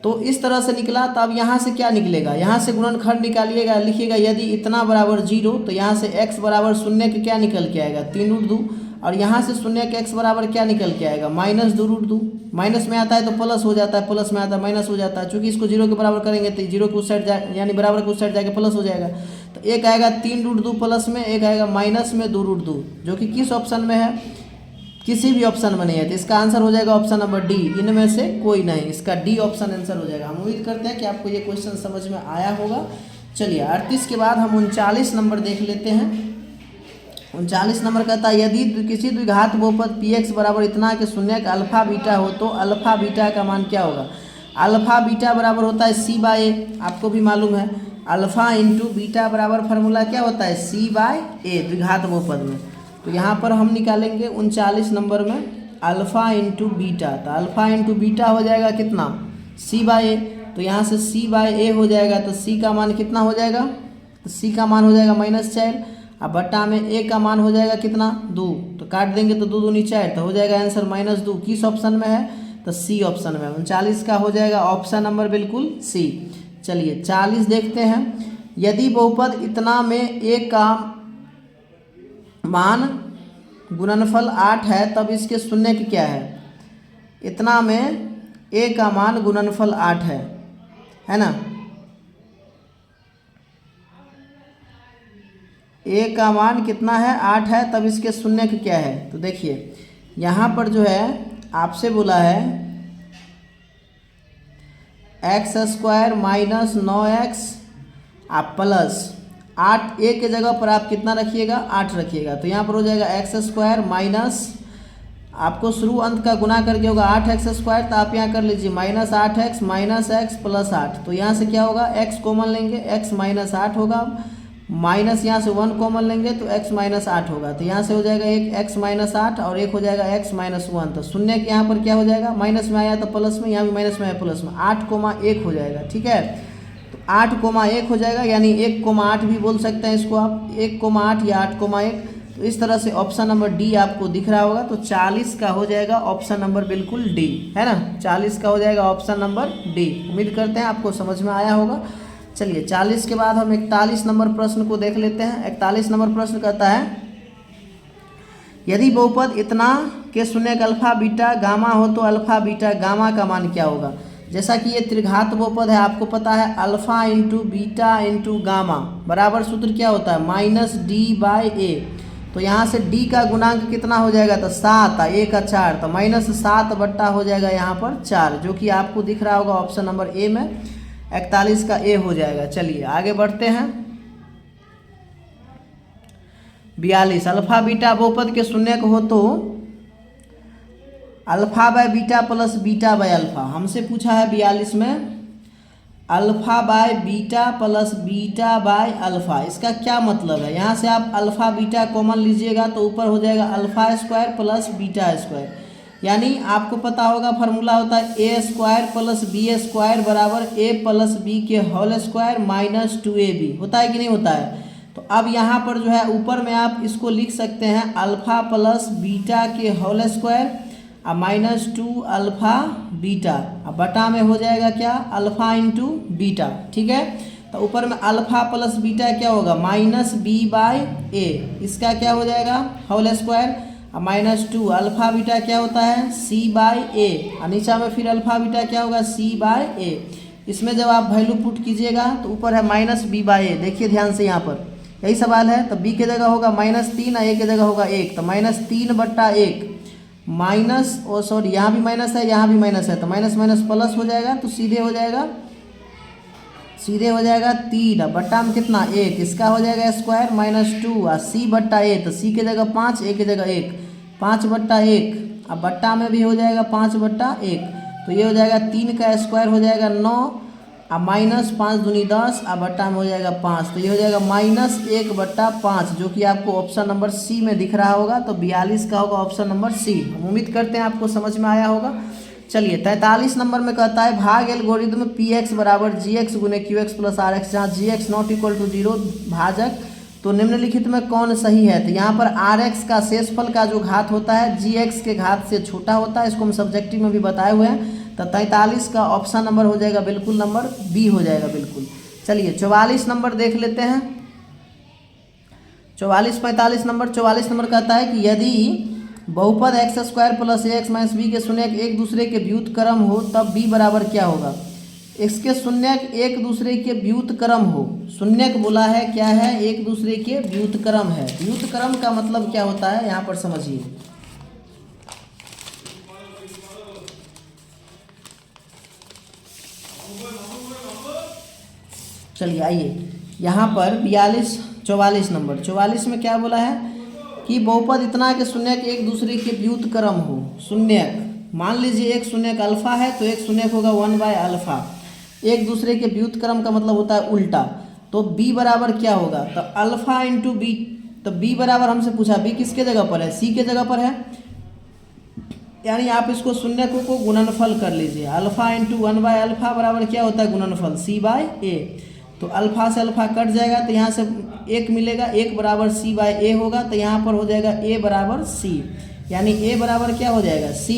तो इस तरह से निकला। तो अब यहाँ से क्या निकलेगा, यहाँ से गुणनखंड निकालिएगा, लिखिएगा यदि इतना बराबर 0 तो यहाँ से x बराबर 0 के क्या निकल के आएगा, 3√2, और यहाँ से 0 के x बराबर क्या निकल के आएगा, -2√2। माइनस में आता है तो प्लस हो जाता है, प्लस में आता है माइनस हो जाता है। चूँकि इसको 0 के बराबर करेंगे तो 0 के उस साइड यानी बराबर के उस साइड जाके प्लस हो जाएगा। तो एक आएगा 3√2 प्लस में, एक आएगा माइनस में 2√2, जो कि किस ऑप्शन में है, किसी भी ऑप्शन में नहीं है। तो इसका आंसर हो जाएगा ऑप्शन नंबर डी, इनमें से कोई नहीं, इसका डी ऑप्शन आंसर हो जाएगा। हम उम्मीद करते हैं कि आपको ये क्वेश्चन समझ में आया होगा। चलिए 38 के बाद हम 39 नंबर देख लेते हैं। 39 नंबर कहता है यदि किसी द्विघात बहुपद px बराबर इतना के शून्य का अल्फा बीटा हो तो अल्फा बीटा का मान क्या होगा। अल्फा बीटा बराबर होता है c/a, आपको भी मालूम है अल्फा इंटू बीटा बराबर फार्मूला क्या होता है c/a द्विघात बहुपद में। तो यहाँ पर हम निकालेंगे 39 नंबर में अल्फा इंटू बीटा, तो अल्फा इंटू बीटा हो जाएगा कितना c/a, तो यहाँ से c/a हो जाएगा, तो c का मान कितना हो जाएगा, तो c का मान हो जाएगा -4, अब बट्टा में a का मान हो जाएगा कितना 2, तो काट देंगे तो 2 दूनी 4, तो हो जाएगा आंसर -2। किस ऑप्शन में है, तो सी ऑप्शन में। 39 का हो जाएगा ऑप्शन नंबर बिल्कुल सी। चलिए 40 देखते हैं। यदि बहुपद इतना में a का मान गुणनफल 8 है तब इसके शून्य की क्या है। इतना में a का मान गुणनफल 8 है ना। a का मान कितना है 8 है, तब इसके शून्य की क्या है। तो देखिए यहाँ पर जो है आपसे बोला है x² माइनस 9x आप प्लस 8, a के जगह पर आप कितना रखिएगा 8 रखिएगा। तो यहाँ पर हो जाएगा x² माइनस, आपको शुरू अंत का गुना करके होगा 8x², तो आप यहाँ कर लीजिए -8x माइनस x प्लस 8। तो यहाँ से क्या होगा x कॉमन लेंगे, x माइनस 8 होगा, माइनस यहाँ से 1 कॉमन लेंगे तो x माइनस 8 होगा। तो यहाँ से हो जाएगा एक x माइनस 8 और एक हो जाएगा x माइनस 1। तो शून्य के यहाँ पर क्या हो जाएगा, माइनस में आया तो प्लस में, यहाँ भी माइनस में आया प्लस में, 8,1 हो जाएगा। ठीक है, तो 8,1 हो जाएगा, यानी 1,8 भी बोल सकते हैं इसको आप, 1,8 या 8,1। तो इस तरह से ऑप्शन नंबर डी आपको दिख रहा होगा। तो 40 का हो जाएगा ऑप्शन नंबर बिल्कुल डी, है ना। 40 का हो जाएगा ऑप्शन नंबर डी। उम्मीद करते हैं आपको समझ में आया होगा। चलिए 40 के बाद हम 41 नंबर प्रश्न को देख लेते हैं। 41 नंबर प्रश्न कहता है यदि बहुपद इतना के शून्य का अल्फा बीटा गामा हो तो अल्फा बीटा गामा का मान क्या होगा। जैसा कि ये त्रिघात बहुपद है, आपको पता है alpha into beta into gamma बराबर सूत्र क्या होता है -d/a। तो यहाँ से d का गुणांक कितना हो जाएगा, तो 7, a का 4, तो -7 बट्टा हो जाएगा यहाँ पर 4, जो कि आपको दिख रहा होगा ऑप्शन नंबर ए में। 41 का ए हो जाएगा। चलिए आगे बढ़ते हैं। 42 अल्फा बीटा बहुपद के शून्य हो तो alpha by beta plus beta by alpha. हमसे पूछा है 42 में alpha by beta plus beta by alpha. इसका क्या मतलब है? यहाँ से आप अल्फा बीटा कॉमन लीजिएगा तो ऊपर हो जाएगा alpha square plus beta square, यानी आपको पता होगा फार्मूला होता है ए स्क्वायर प्लस बी स्क्वायर बराबर ए प्लस बी के होल स्क्वायर माइनस 2ab। होता है कि नहीं होता है? तो अब यहाँ पर जो है ऊपर में आप इसको लिख सकते हैं अल्फा प्लस बीटा के होल स्क्वायर और माइनस 2 अल्फा बीटा, अब बटा में हो जाएगा क्या? Alpha into beta. ठीक है, तो ऊपर में अल्फा प्लस बीटा क्या होगा? माइनस बी बाय ए, इसका क्या हो जाएगा? होल स्क्वायर और माइनस 2 अल्फा बीटा क्या होता है? सी बाय ए, और नीचा में फिर अल्फा बीटा क्या होगा? सी बाय ए। इसमें जब आप वैल्यू पुट कीजिएगा तो ऊपर है माइनस बी बाय ए। देखिए ध्यान से यहाँ पर यही सवाल है, तो बी के जगह होगा -3 और ए के जगह होगा 1, तो -3/1 माइनस, ओ सॉरी यहाँ भी माइनस है यहाँ भी माइनस है, तो माइनस माइनस प्लस हो जाएगा, तो सीधे हो जाएगा 3 और बट्टा में कितना? 1, इसका हो जाएगा स्क्वायर -2 और c/a, तो c के जगह 5 a के जगह 1, 5/1, अब बट्टा में भी हो जाएगा 5/1, तो ये हो जाएगा 3 का स्क्वायर हो जाएगा 9 और माइनस 5 दूनी 10 और बट्टा में हो जाएगा 5, तो ये हो जाएगा -1/5, जो कि आपको ऑप्शन नंबर सी में दिख रहा होगा। तो 42 का होगा ऑप्शन नंबर सी। हम उम्मीद करते हैं आपको समझ में आया होगा। चलिए 43 नंबर में कहता है भाग एल्गोरिथम px बराबर gx गुने qx प्लस rx, जहाँ gx नॉट इक्वल टू 0 भाजक, तो निम्नलिखित में कौन सही है? तो यहाँ पर rx का शेषफल का जो घात होता है gx के घात से छोटा होता है, इसको हम सब्जेक्टिव में भी बताए हुए हैं। तो 43 का ऑप्शन नंबर हो जाएगा बिल्कुल नंबर बी हो जाएगा बिल्कुल। चलिए 44 नंबर देख लेते हैं। 44 नंबर कहता है कि यदि बहुपद x² plus ax minus B के शून्यक एक दूसरे के व्युत्क्रम हो तब b बराबर क्या होगा? इसके शून्यक एक दूसरे के व्युत्क्रम हो, शून्यक बोला है क्या है? एक दूसरे के व्युत्क्रम है। व्युत्क्रम का मतलब क्या होता है यहाँ पर समझिए। चलिए आइए यहाँ पर 44 नंबर में क्या बोला है कि बहुपद इतना के शून्यक एक दूसरे के व्युत्क्रम हो। शून्यक मान लीजिए एक शून्यक अल्फा है तो एक शून्यक होगा 1/अल्फा। एक दूसरे के व्युत्क्रम का मतलब होता है उल्टा। तो b बराबर क्या होगा? तो अल्फा इंटू बी, तो b बराबर हमसे पूछा b किसके जगह पर है? c के जगह पर है, यानी आप इसको शून्यकों को गुणनफल कर लीजिए। अल्फा इंटू 1/अल्फा बराबर क्या होता है? गुणनफल c/a। तो अल्फा से अल्फा कट जाएगा तो यहाँ से 1 मिलेगा, 1 बराबर c/a होगा, तो यहाँ पर हो जाएगा a बराबर c, यानी a बराबर क्या हो जाएगा? c।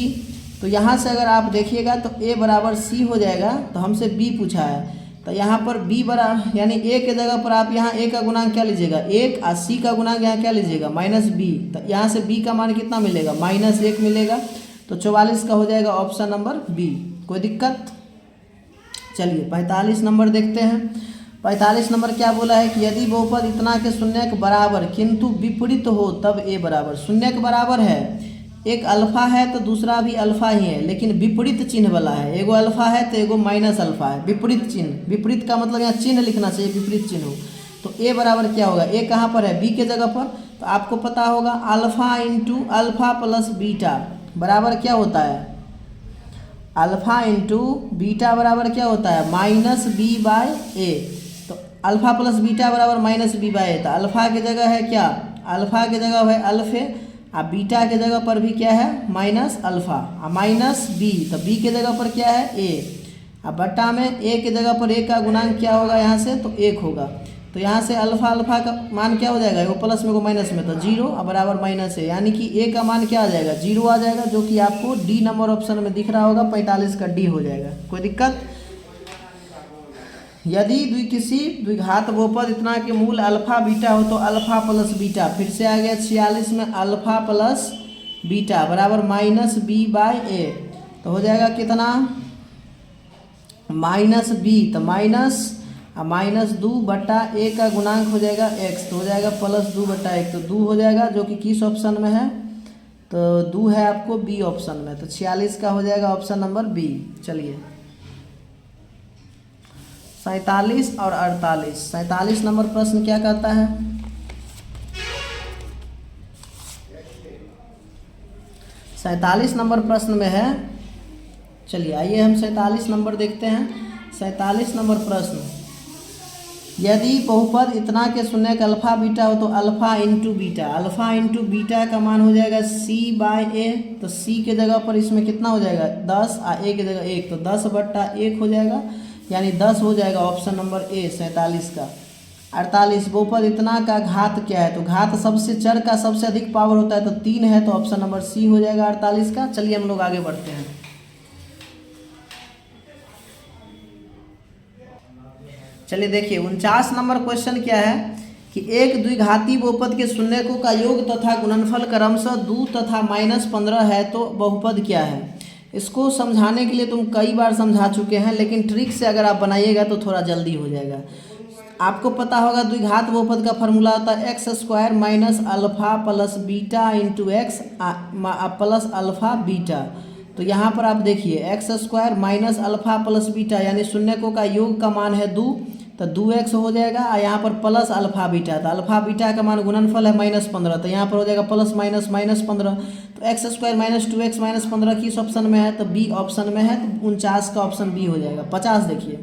तो यहाँ से अगर आप देखिएगा तो a बराबर c हो जाएगा। तो हमसे b पूछा है, तो यहाँ पर b बराबर यानी a के जगह पर आप यहाँ a का गुणांक क्या लीजिएगा? 1 और c का गुणांक यहाँ क्या लीजिएगा? -b। तो यहाँ से b का मान कितना मिलेगा? -1 मिलेगा। तो 44 का हो जाएगा ऑप्शन नंबर बी। कोई दिक्कत? चलिए 45 नंबर देखते हैं। 45 नंबर क्या बोला है कि यदि बहुपद इतना के शून्यक बराबर किंतु विपरीत हो तब a बराबर। शून्यक बराबर है, एक अल्फा है तो दूसरा भी अल्फा ही है, लेकिन विपरीत चिन्ह वाला है। एगो अल्फा है तो एगो माइनस अल्फा है, विपरीत चिन्ह। विपरीत का मतलब यहाँ चिन्ह लिखना चाहिए, विपरीत चिन्ह हो। तो a बराबर क्या होगा? a कहाँ पर है? b के जगह पर। तो आपको पता होगा alpha into alpha plus beta बराबर क्या होता है? अल्फा इंटू बीटा बराबर क्या होता है? -b/a। तो अल्फा प्लस बीटा बराबर -b/a। तो अल्फा की जगह है क्या? अल्फा की जगह है अल्फे, और बीटा के जगह पर भी क्या है? -अल्फा और -b। तो b के जगह पर क्या है? a। अब बट्टा में a के जगह पर a का गुणांक क्या होगा यहाँ से? तो 1 होगा। तो यहाँ से अल्फा का मान क्या हो जाएगा? एगो प्लस में एगो माइनस में, तो 0 और बराबर माइनस है, यानी कि a का मान क्या आ जाएगा? 0 आ जाएगा, जो कि आपको डी नंबर ऑप्शन में दिख रहा होगा। 45 का डी हो जाएगा। कोई दिक्कत? यदि किसी द्विघात बहुपद इतना के मूल अल्फा बीटा हो तो अल्फा प्लस बीटा, फिर से आ गया 46 में अल्फा प्लस बीटा बराबर -b/a। तो हो जाएगा कितना? -b, तो -2/a का गुणांक हो जाएगा x, तो हो जाएगा +2/1। तो 2 हो जाएगा, जो कि किस ऑप्शन में है? तो 2 है आपको बी ऑप्शन में। तो 46 का हो जाएगा ऑप्शन नंबर बी। चलिए 47 और 48। 47 नंबर प्रश्न क्या कहता है? 47 नंबर प्रश्न में है, चलिए आइए हम 47 नंबर देखते हैं। 47 नंबर प्रश्न, यदि बहुपद इतना के शून्य का अल्फा बीटा हो तो alpha into beta, alpha into beta का मान हो जाएगा c/a। तो c के जगह पर इसमें कितना हो जाएगा 10, a की जगह 1, तो 10/1 हो जाएगा, यानी 10 हो जाएगा ऑप्शन नंबर ए 47 का। 48, बहुपद इतना का घात क्या है? तो घात सबसे चर का सबसे अधिक पावर होता है, तो 3 है, तो ऑप्शन नंबर सी हो जाएगा 48 का। चलिए हम लोग आगे बढ़ते हैं। चलिए देखिए 49 नंबर क्वेश्चन क्या है कि एक द्विघाती बहुपद के शून्यकों का योग तथा गुणनफल क्रमशः 2 तथा -15 है, तो बहुपद क्या है? इसको समझाने के लिए तुम कई बार समझा चुके हैं, लेकिन ट्रिक से अगर आप बनाइएगा तो थोड़ा जल्दी हो जाएगा। आपको पता होगा द्विघात बहुपद का फॉर्मूला होता है x² minus alpha plus beta into x plus alpha beta. तो यहाँ पर आप देखिए x² minus alpha plus beta यानी शून्यकों का योग का मान है 2, तो 2x हो जाएगा, और यहाँ पर प्लस अल्फा बीटा, तो अल्फा बीटा का मान गुणनफल है -15, तो यहाँ पर हो जाएगा प्लस माइनस -15। तो x² माइनस 2x माइनस 15 किस ऑप्शन में है? तो बी ऑप्शन में है, तो 49 का ऑप्शन बी हो जाएगा। 50 देखिए,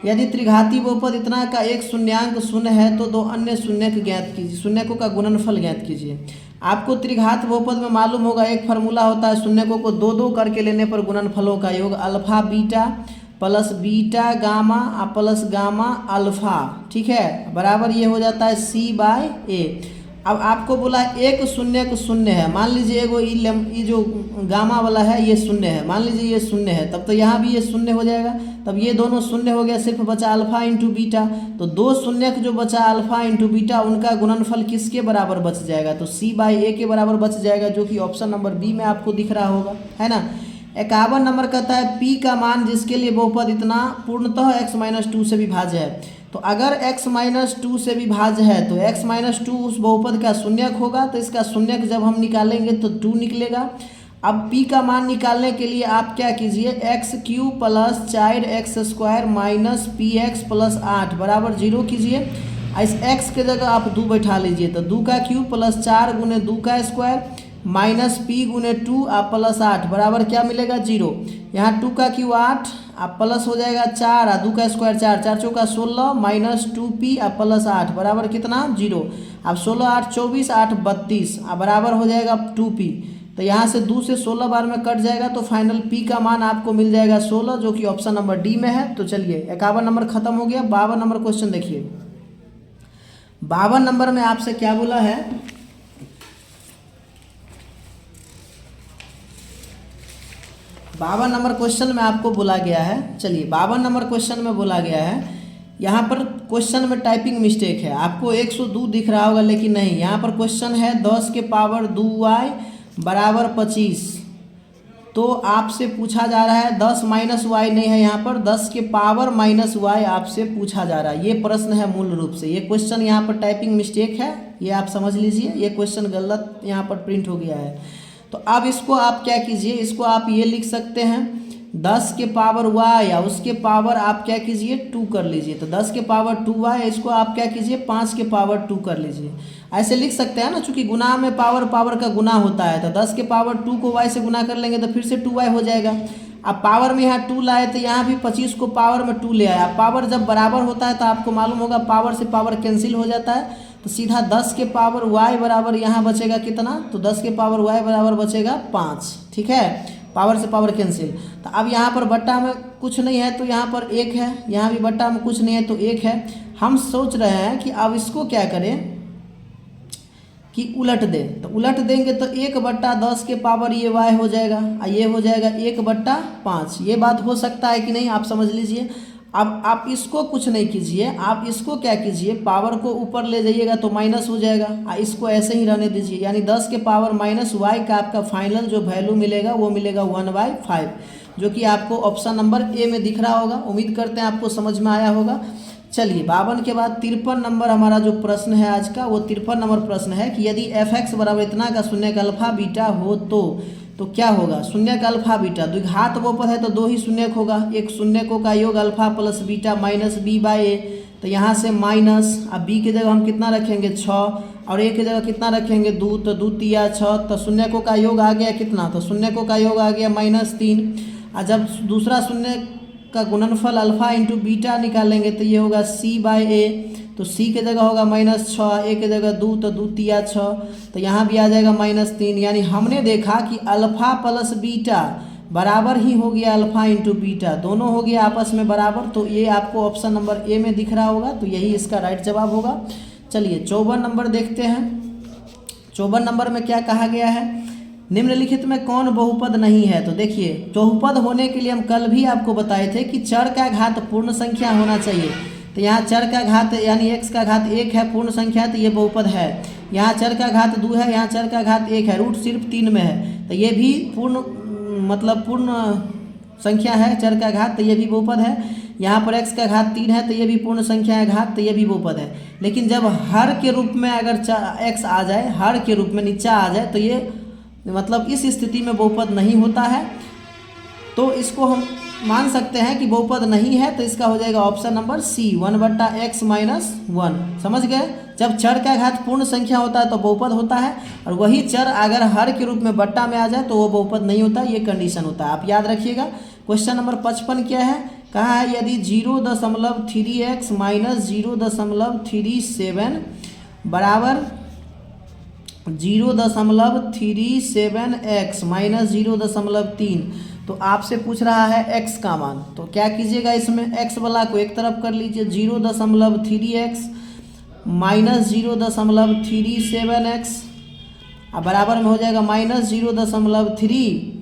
यदि त्रिघाती बहुपद इतना का एक शून्यांक शून्य है तो दो अन्य शून्यक ज्ञात कीजिए, शून्यकों का गुणनफल ज्ञात कीजिए। आपको त्रिघात बहुपद में मालूम होगा एक फार्मूला होता है, शून्यकों को 2-2 करके लेने पर गुणनफलों का योग alpha beta plus beta gamma plus gamma alpha, ठीक है, बराबर ये हो जाता है c/a। अब आपको बोला एक शून्यक शून्य है, मान लीजिए एगो ये जो गामा वाला है ये शून्य है, मान लीजिए ये शून्य है, तब तो यहाँ भी ये शून्य हो जाएगा, तब ये दोनों शून्य हो गया, सिर्फ बचा अल्फा इंटू बीटा। तो दो शून्यक जो बचा अल्फा इंटू बीटा उनका गुणनफल किसके बराबर बच जाएगा? तो c/a के बराबर बच जाएगा, जो कि ऑप्शन नंबर बी में आपको दिख रहा होगा, है ना। 51 नंबर कहता है p का मान जिसके लिए बहुपद इतना पूर्णतः x-2 से विभाज्य है। तो अगर x-2 से विभाज्य है तो x-2 उस बहुपद का शून्यक होगा, तो इसका शून्यक जब हम निकालेंगे तो 2 निकलेगा। अब p का मान निकालने के लिए आप क्या कीजिए, x³ plus 4x² minus px plus 8 बराबर 0 कीजिए। इस x के जगह आप 2 बैठा लीजिए, तो 2 का क्यूब प्लस 4 गुने 2 का स्क्वायर माइनस p गुने 2 प्लस 8 बराबर क्या मिलेगा 0। यहाँ 2 का क्यूब 8 प्लस हो जाएगा 4 2 का स्क्वायर 4 4 चौका 16 माइनस 2p प्लस 8 बराबर कितना 0। अब 16 8 24 8 32 बराबर हो जाएगा 2p। तो यहाँ से 2 से 16 बार में कट जाएगा, तो फाइनल p का मान आपको मिल जाएगा 16, जो कि ऑप्शन नंबर डी में है। तो चलिए 51 नंबर खत्म हो गया। 52 नंबर क्वेश्चन देखिए। 52 नंबर में आपसे क्या बोला है, 52 नंबर क्वेश्चन में आपको बोला गया है, चलिए 52 नंबर क्वेश्चन में बोला गया है, यहाँ पर क्वेश्चन में टाइपिंग मिस्टेक है, आपको 102 दिख रहा होगा, लेकिन नहीं, यहाँ पर क्वेश्चन है 10 के पावर 2y बराबर 25। तो आपसे पूछा जा रहा है 10 माइनस वाई नहीं है, यहाँ पर 10 के पावर माइनस वाई आपसे पूछा जा रहा है। ये प्रश्न है मूल रूप से, ये क्वेश्चन यहाँ पर टाइपिंग मिस्टेक है, ये आप समझ लीजिए, ये क्वेश्चन गलत यहाँ पर प्रिंट हो गया है। तो अब इसको आप क्या कीजिए, इसको आप ये लिख सकते हैं 10 के पावर y या उसके पावर आप क्या कीजिए 2 कर लीजिए। तो 10 के पावर 2y, इसको आप क्या कीजिए 5 के पावर 2 कर लीजिए, ऐसे लिख सकते हैं ना, चूंकि गुना में पावर पावर का गुना होता है। तो 10 के पावर 2 को y से गुना कर लेंगे तो फिर से 2y हो जाएगा। अब पावर में यहाँ 2 लाए तो यहाँ भी 25 को पावर में 2 ले आया। पावर जब बराबर होता है तो आपको मालूम होगा पावर से पावर कैंसिल हो जाता है, तो सीधा 10 के पावर y बराबर यहाँ बचेगा कितना, तो 10 के पावर y बराबर बचेगा 5, ठीक है, पावर से पावर कैंसिल। तो अब यहाँ पर बट्टा में कुछ नहीं है तो यहाँ पर 1 है, यहाँ भी बट्टा में कुछ नहीं है तो 1 है। हम सोच रहे हैं कि अब इसको क्या करें कि उलट दें, तो उलट देंगे तो 1/10 के पावर ये y हो जाएगा, और ये हो जाएगा 1/5। ये बात हो सकता है कि नहीं, आप समझ लीजिए। अब आप इसको कुछ नहीं कीजिए, आप इसको क्या कीजिए, पावर को ऊपर ले जाइएगा तो माइनस हो जाएगा, और इसको ऐसे ही रहने दीजिए, यानी 10 के पावर माइनस वाई का आपका फाइनल जो वैल्यू मिलेगा वो मिलेगा 1/5, जो कि आपको ऑप्शन नंबर ए में दिख रहा होगा। उम्मीद करते हैं आपको समझ में आया होगा। चलिए 52 के बाद 53 नंबर हमारा जो प्रश्न है आज का, वो 53 नंबर प्रश्न है कि यदि f(x) बराबर इतना का शून्य का अल्फा बीटा हो तो तो क्या होगा, शून्य का अल्फा बीटा, द्विघात बहुपद है तो दो ही शून्य होगा, एक शून्य को का योग alpha plus beta minus b by a, तो यहाँ से माइनस, अब बी की जगह हम कितना रखेंगे 6 और ए की जगह कितना रखेंगे 2, तो 2 तिया 6, तो शून्य को का योग आ गया कितना, तो शून्य को का योग आ गया -3। और जब दूसरा शून्य का गुणनफल अल्फा इंटू बीटा निकालेंगे तो ये होगा सी बाय ए, तो सी के जगह होगा -6, ए के जगह 2, तो 2 तिया 6, तो यहाँ भी आ जाएगा -3। यानी हमने देखा कि अल्फा प्लस बीटा बराबर ही हो गया अल्फा इंटू बीटा, दोनों हो गया आपस में बराबर, तो ये आपको ऑप्शन नंबर ए में दिख रहा होगा, तो यही इसका राइट जवाब होगा। चलिए 54 नंबर देखते हैं। 54 नंबर में क्या कहा गया है, निम्नलिखित में कौन बहुपद नहीं है। तो देखिए बहुपद होने के लिए हम कल भी आपको बताए थे कि चर का घात पूर्ण संख्या होना चाहिए, तो यहाँ चर का घात यानी x का घात 1 है, पूर्ण संख्या है, तो ये बहुपद है। यहाँ चर का घात 2 है, यहाँ चर का घात 1 है, रूट सिर्फ 3 में है, तो ये भी पूर्ण मतलब पूर्ण संख्या है, चर का घात, तो ये भी बहुपद है। यहाँ पर x का घात 3 है, तो ये भी पूर्ण संख्या है घात, तो ये भी बहुपद है। लेकिन जब हर के रूप में अगर x आ जाए, हर के रूप में नीचा आ जाए, तो ये मतलब इस स्थिति में बहुपद नहीं होता है, तो इसको हम मान सकते हैं कि बहुपद नहीं है, तो इसका हो जाएगा ऑप्शन नंबर सी 1/x - 1। समझ गए, जब चर का घात पूर्ण संख्या होता है तो बहुपद होता है, और वही चर अगर हर के रूप में बट्टा में आ जाए तो वो बहुपद नहीं होता, ये कंडीशन होता है, आप याद रखिएगा। क्वेश्चन नंबर 55 क्या है, कहा है यदि 0.3x - 0.37 बराबर 0.37x - 0.3, तो आपसे पूछ रहा है x का मान, तो क्या कीजिएगा, इसमें x वाला को एक तरफ कर लीजिए, 0.3x - 0.37x अब बराबर में हो जाएगा -0.3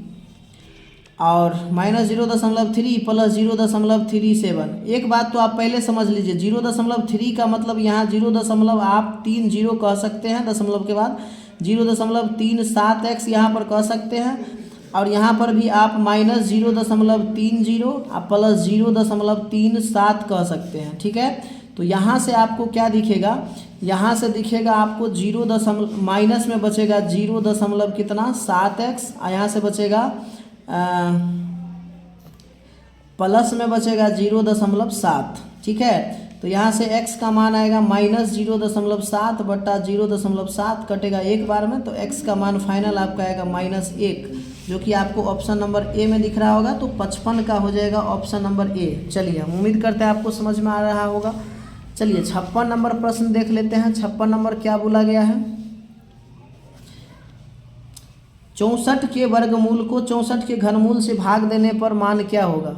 और -0.3 प्लस 0.37। एक बात तो आप पहले समझ लीजिए, 0.3 का मतलब यहाँ 0. आप 3 0 कह सकते हैं दशमलव के बाद, 0.37x यहाँ पर कह सकते हैं, और यहाँ पर भी आप -0.30 और प्लस 0.37 कह सकते हैं, ठीक है। तो यहाँ से आपको क्या दिखेगा, यहाँ से दिखेगा आपको माइनस में बचेगा 0.7x, और यहाँ से बचेगा प्लस में बचेगा 0.7, ठीक है। तो यहाँ से x का मान आएगा -0.7 बट्टा 0.7 कटेगा एक बार में, तो x का मान फाइनल आपका आएगा -1, जो कि आपको ऑप्शन नंबर ए में दिख रहा होगा, तो 55 का हो जाएगा ऑप्शन नंबर ए। चलिए हम उम्मीद करते हैं आपको समझ में आ रहा होगा। चलिए 56 नंबर प्रश्न देख लेते हैं। 56 नंबर क्या बोला गया है, 64 के वर्गमूल को 64 के घनमूल से भाग देने पर मान क्या होगा।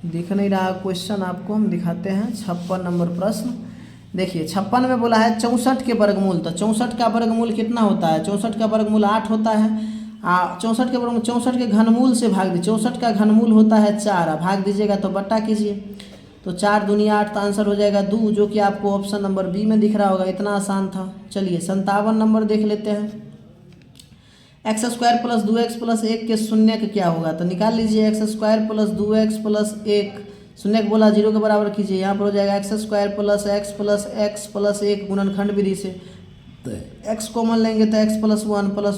दिख नहीं रहा क्वेश्चन आपको, हम दिखाते हैं 56 नंबर प्रश्न। देखिए 56 में बोला है 64 के वर्गमूल, तो 64 का वर्गमूल कितना होता है, 64 का वर्गमूल 8 होता है। 64 के वर्गमूल 64 के घनमूल से भाग दीजिए, 64 का घनमूल होता है 4, भाग दीजिएगा तो बट्टा कीजिए, तो 4 दूनिया 8, तो आंसर हो जाएगा 2, जो कि आपको ऑप्शन नंबर बी में दिख रहा होगा। इतना आसान था। चलिए 57 नंबर देख लेते हैं। x² + 2x + 1 के शून्य का क्या होगा, तो निकाल लीजिए x² + 2x + 1, शून्य को बोला 0 के बराबर कीजिए, यहाँ पर हो जाएगा x² + x + x + 1 गुणनखंड विधि से, तो x कॉमन लेंगे तो x +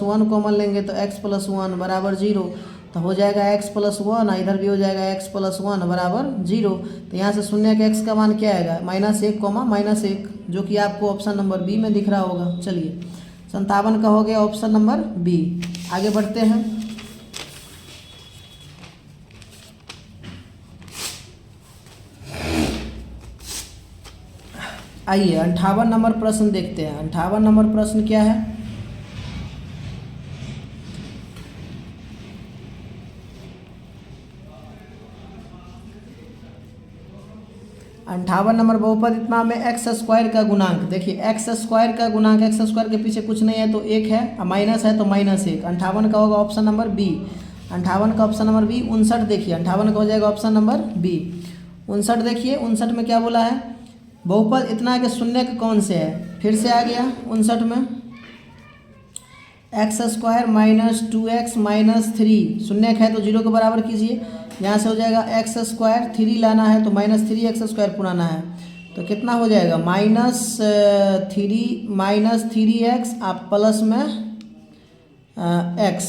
1 कॉमन लेंगे तो x + 1 बराबर 0, तो हो जाएगा x + 1, इधर भी हो जाएगा x + 1 बराबर 0। तो यहाँ से शून्य के x का मान क्या आएगा, -1, -1, जो कि आपको ऑप्शन नंबर बी में दिख रहा होगा। चलिए 57 का हो गया ऑप्शन नंबर बी। आगे बढ़ते हैं। आइए 58 नंबर प्रश्न देखते हैं। 58 नंबर प्रश्न क्या है, अंठावन नंबर बहुपद इतना में x² का गुणांक, देखिए x² का गुणांक, x² के पीछे कुछ नहीं है तो 1 है, माइनस है तो -1, 58 का होगा ऑप्शन नंबर बी। 58 का ऑप्शन नंबर बी। 59 देखिए 58 का हो जाएगा ऑप्शन नंबर बी। 59 देखिए 59 में क्या बोला है, बहुपद इतना के शून्य के कौन से है, फिर से आ गया 59 में x² - 2x - 3, शून्य है तो 0 के बराबर कीजिए, यहाँ से हो जाएगा x² 3 लाना है तो -3x² पुराना है, तो कितना हो जाएगा -3 आप प्लस में x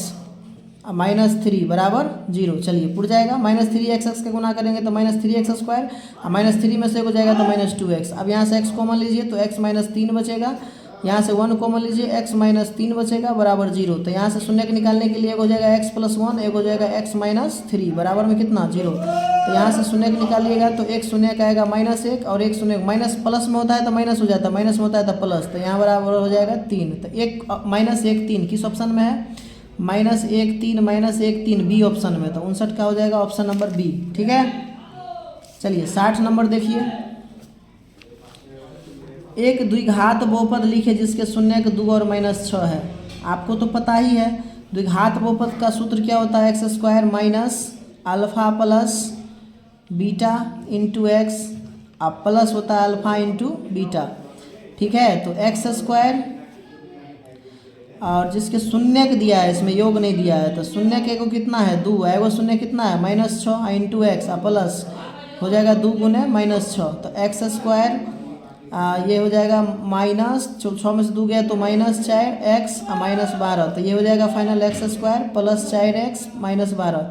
-3 बराबर 0। चलिए पुर जाएगा, -3x का गुना करेंगे तो -3x² और -3 में से हो जाएगा तो -2x। अब यहाँ से x कॉमन लीजिए तो x -3 बचेगा, यहाँ से 1 कॉमन लीजिए x -3 बचेगा बराबर 0। तो यहाँ से शून्य के निकालने के लिए एक हो जाएगा x + 1, एक हो जाएगा x -3 बराबर में कितना 0। तो यहाँ से शून्य के निकालिएगा तो एक शून्य का आएगा -1 और एक शून्य माइनस प्लस में होता है तो माइनस हो जाता है, माइनस में होता है तो प्लस। तो यहाँ बराबर हो जाएगा 3। तो एक -1 3 किस ऑप्शन में है? -1 3 बी ऑप्शन में। तो 59 का हो जाएगा ऑप्शन नंबर बी। ठीक है, चलिए 60 नंबर देखिए। एक द्विघात बहुपद लिखे जिसके शून्य के 2 और -6 है। आपको तो पता ही है द्विघात बहुपद का सूत्र क्या होता है, x² alpha plus beta into x अब प्लस होता है अल्फा इंटू बीटा। ठीक है, तो x² और जिसके शून्य के दिया है इसमें योग नहीं दिया है तो शून्य के को कितना है 2, एगो शून्य कितना है -6 इंटू एक्स प्लस हो जाएगा 2 गुने -6। तो x² ये हो जाएगा -6 में से 2 गया तो -4x -12। तो ये हो जाएगा final x² + 4x -12।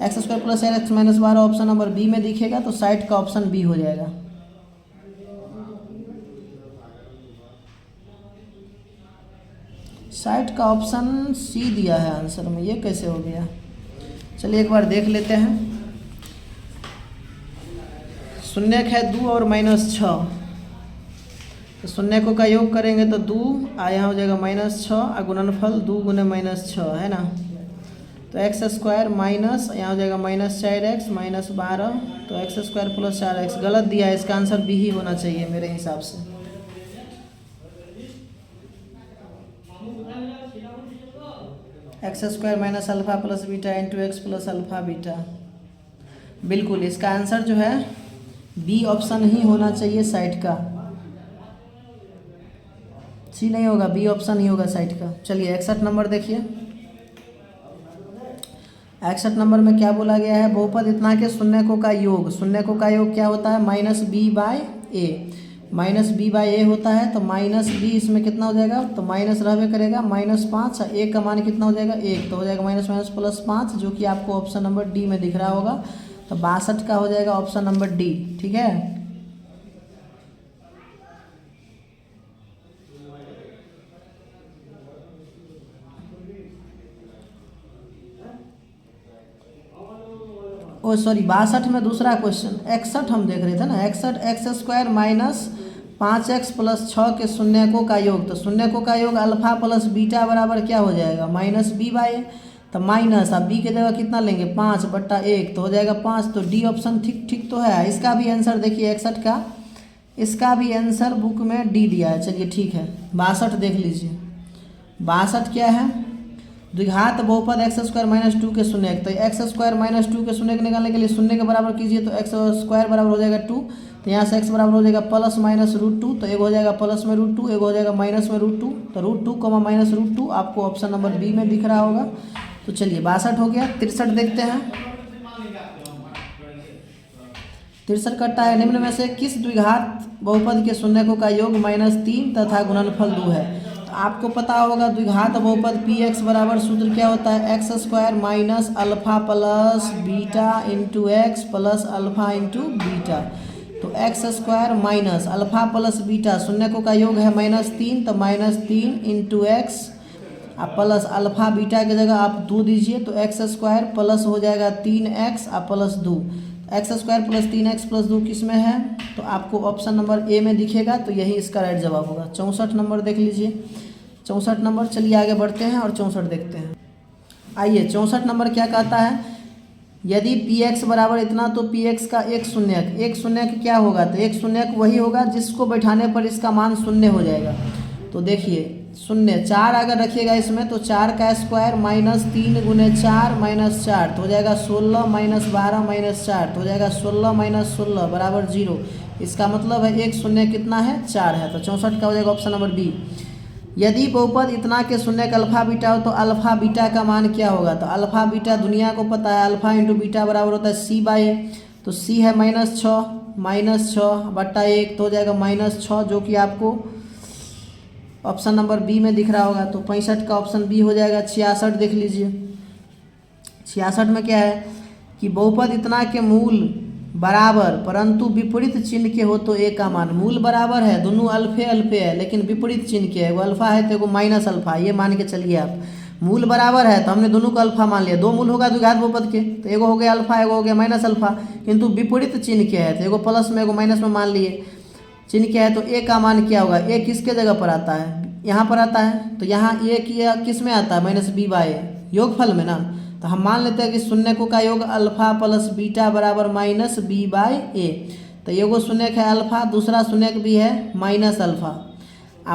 x² + 4x -12 option number B में दिखेगा तो साइड का ऑप्शन बी हो जाएगा। साइड का ऑप्शन सी दिया है आंसर में, ये कैसे हो गया? चलिए एक बार देख लेते हैं। शून्य है 2 और -6, तो शून्य को का योग करेंगे तो 2 यहाँ हो जाएगा -6 और गुणनफल 2 गुने -6 है ना। तो x² माइनस यहाँ हो जाएगा -4x -12। तो x² + 4x गलत दिया है, इसका आंसर बी ही होना चाहिए मेरे हिसाब से। x² alpha plus beta into x plus alpha beta, बिल्कुल इसका आंसर जो है बी ऑप्शन ही होना चाहिए साइड का, सी नहीं होगा, बी ऑप्शन ही होगा साइड का। चलिए 61 नंबर देखिए। 61 नंबर में क्या बोला गया है, बहुपद इतना के शून्यकों का योग। शून्यकों का योग क्या होता है -b/a, -b/a होता है। तो -b इसमें कितना हो जाएगा, तो माइनस रहबे करेगा -5 और a का मान कितना हो जाएगा 1, तो हो जाएगा -5 जो कि आपको ऑप्शन नंबर डी में दिख रहा होगा। तो 62 का हो जाएगा ऑप्शन नंबर डी। ठीक है, ओ सॉरी 62 में दूसरा क्वेश्चन 61 हम देख रहे थे ना। 61 x² - 5x + 6 के शून्यकों का योग। तो शून्यकों का योग अल्फा प्लस बीटा बराबर क्या हो जाएगा -b/a। तो माइनस अब b के जगह कितना लेंगे 5/1 तो हो जाएगा 5। तो डी ऑप्शन ठीक ठीक तो है। इसका भी आंसर देखिए 61 का, इसका भी आंसर बुक में डी दिया है। चलिए ठीक है, 62 देख लीजिए। 62 क्या है, द्विघात बहुपद x² - 2 के शून्य। तो x² - 2 के शून्य निकालने के लिए शून्य के बराबर कीजिए तो x² बराबर हो जाएगा 2। तो यहाँ से x बराबर हो जाएगा +-√2। तो एक हो जाएगा प्लस में √2, एक हो जाएगा माइनस में √2। तो √2, -√2 आपको ऑप्शन नंबर बी में दिख रहा होगा। तो चलिए 62 हो गया। 63 देखते हैं। 63 कट्टा है, निम्न में से किस द्विघात बहुपद के शून्यकों का योग -3 तथा गुणनफल 2 है। आपको पता होगा द्विघात बहुपद px बराबर सूत्र क्या होता है, x² - alpha plus beta into x plus alpha into beta. तो x² - अल्फा प्लस बीटा शून्यकों का योग है -3, तो -3 into x plus alpha beta की जगह आप 2 दीजिए तो x² प्लस हो जाएगा 3x प्लस 2। x² + 3x + 2 किस में है, तो आपको ऑप्शन नंबर ए में दिखेगा। तो यही इसका राइट जवाब होगा। 64 नंबर देख लीजिए। 64 नंबर, चलिए आगे बढ़ते हैं और 64 देखते हैं। आइए 64 नंबर क्या कहता है, यदि px बराबर इतना तो px का एक शून्यक क्या होगा, तो एक शून्यक वही होगा जिसको बैठाने पर इसका मान 0 हो जाएगा। तो देखिए 0 4 अगर रखिएगा इसमें तो 4 का स्क्वायर -3 गुने 4 -4 तो हो जाएगा 16 -12 -4 तो हो जाएगा 16 - 16 बराबर 0। इसका मतलब है एक शून्य कितना है 4 है। तो 64 का हो जाएगा ऑप्शन नंबर बी। यदि बहुपद इतना के शून्य का अल्फा बीटा हो तो अल्फा बीटा का मान क्या होगा, तो अल्फा बीटा दुनिया को पता है अल्फा इंटू बीटा बराबर होता है c/a। तो c है -6 -6/1 तो हो जाएगा -6, जो कि आपको ऑप्शन नंबर बी में दिख रहा होगा। तो 65 का ऑप्शन बी हो जाएगा। 66 देख लीजिए। 66 में क्या है कि बहुपद इतना के मूल बराबर परंतु विपरीत चिन्ह के हो तो ए का मान। मूल बराबर है, दोनों अल्फे अल्फे है, लेकिन विपरीत चिन्ह के है। एगो अल्फा है तो एगो माइनस अल्फा, ये मान के चलिए आप। मूल बराबर है तो हमने दोनों को अल्फा मान लिया। दो मूल होगा द्विघात बहुपद के, तो एगो हो गया अल्फा, एगो हो गया माइनस अल्फा। किंतु विपरीत चिन्ह के है तो एगो प्लस में एगो माइनस में मान लिए। चिन्ह क्या है तो ए का मान क्या होगा। ए किसके जगह पर आता है, यहाँ पर आता है। तो यहाँ ए किस में आता है, -b/a, योगफल में ना। तो हम मान लेते हैं कि शून्यकों का योग अल्फा प्लस बीटा बराबर -b/a। तो एगो शून्यक है अल्फा, दूसरा शून्यक भी है माइनस अल्फा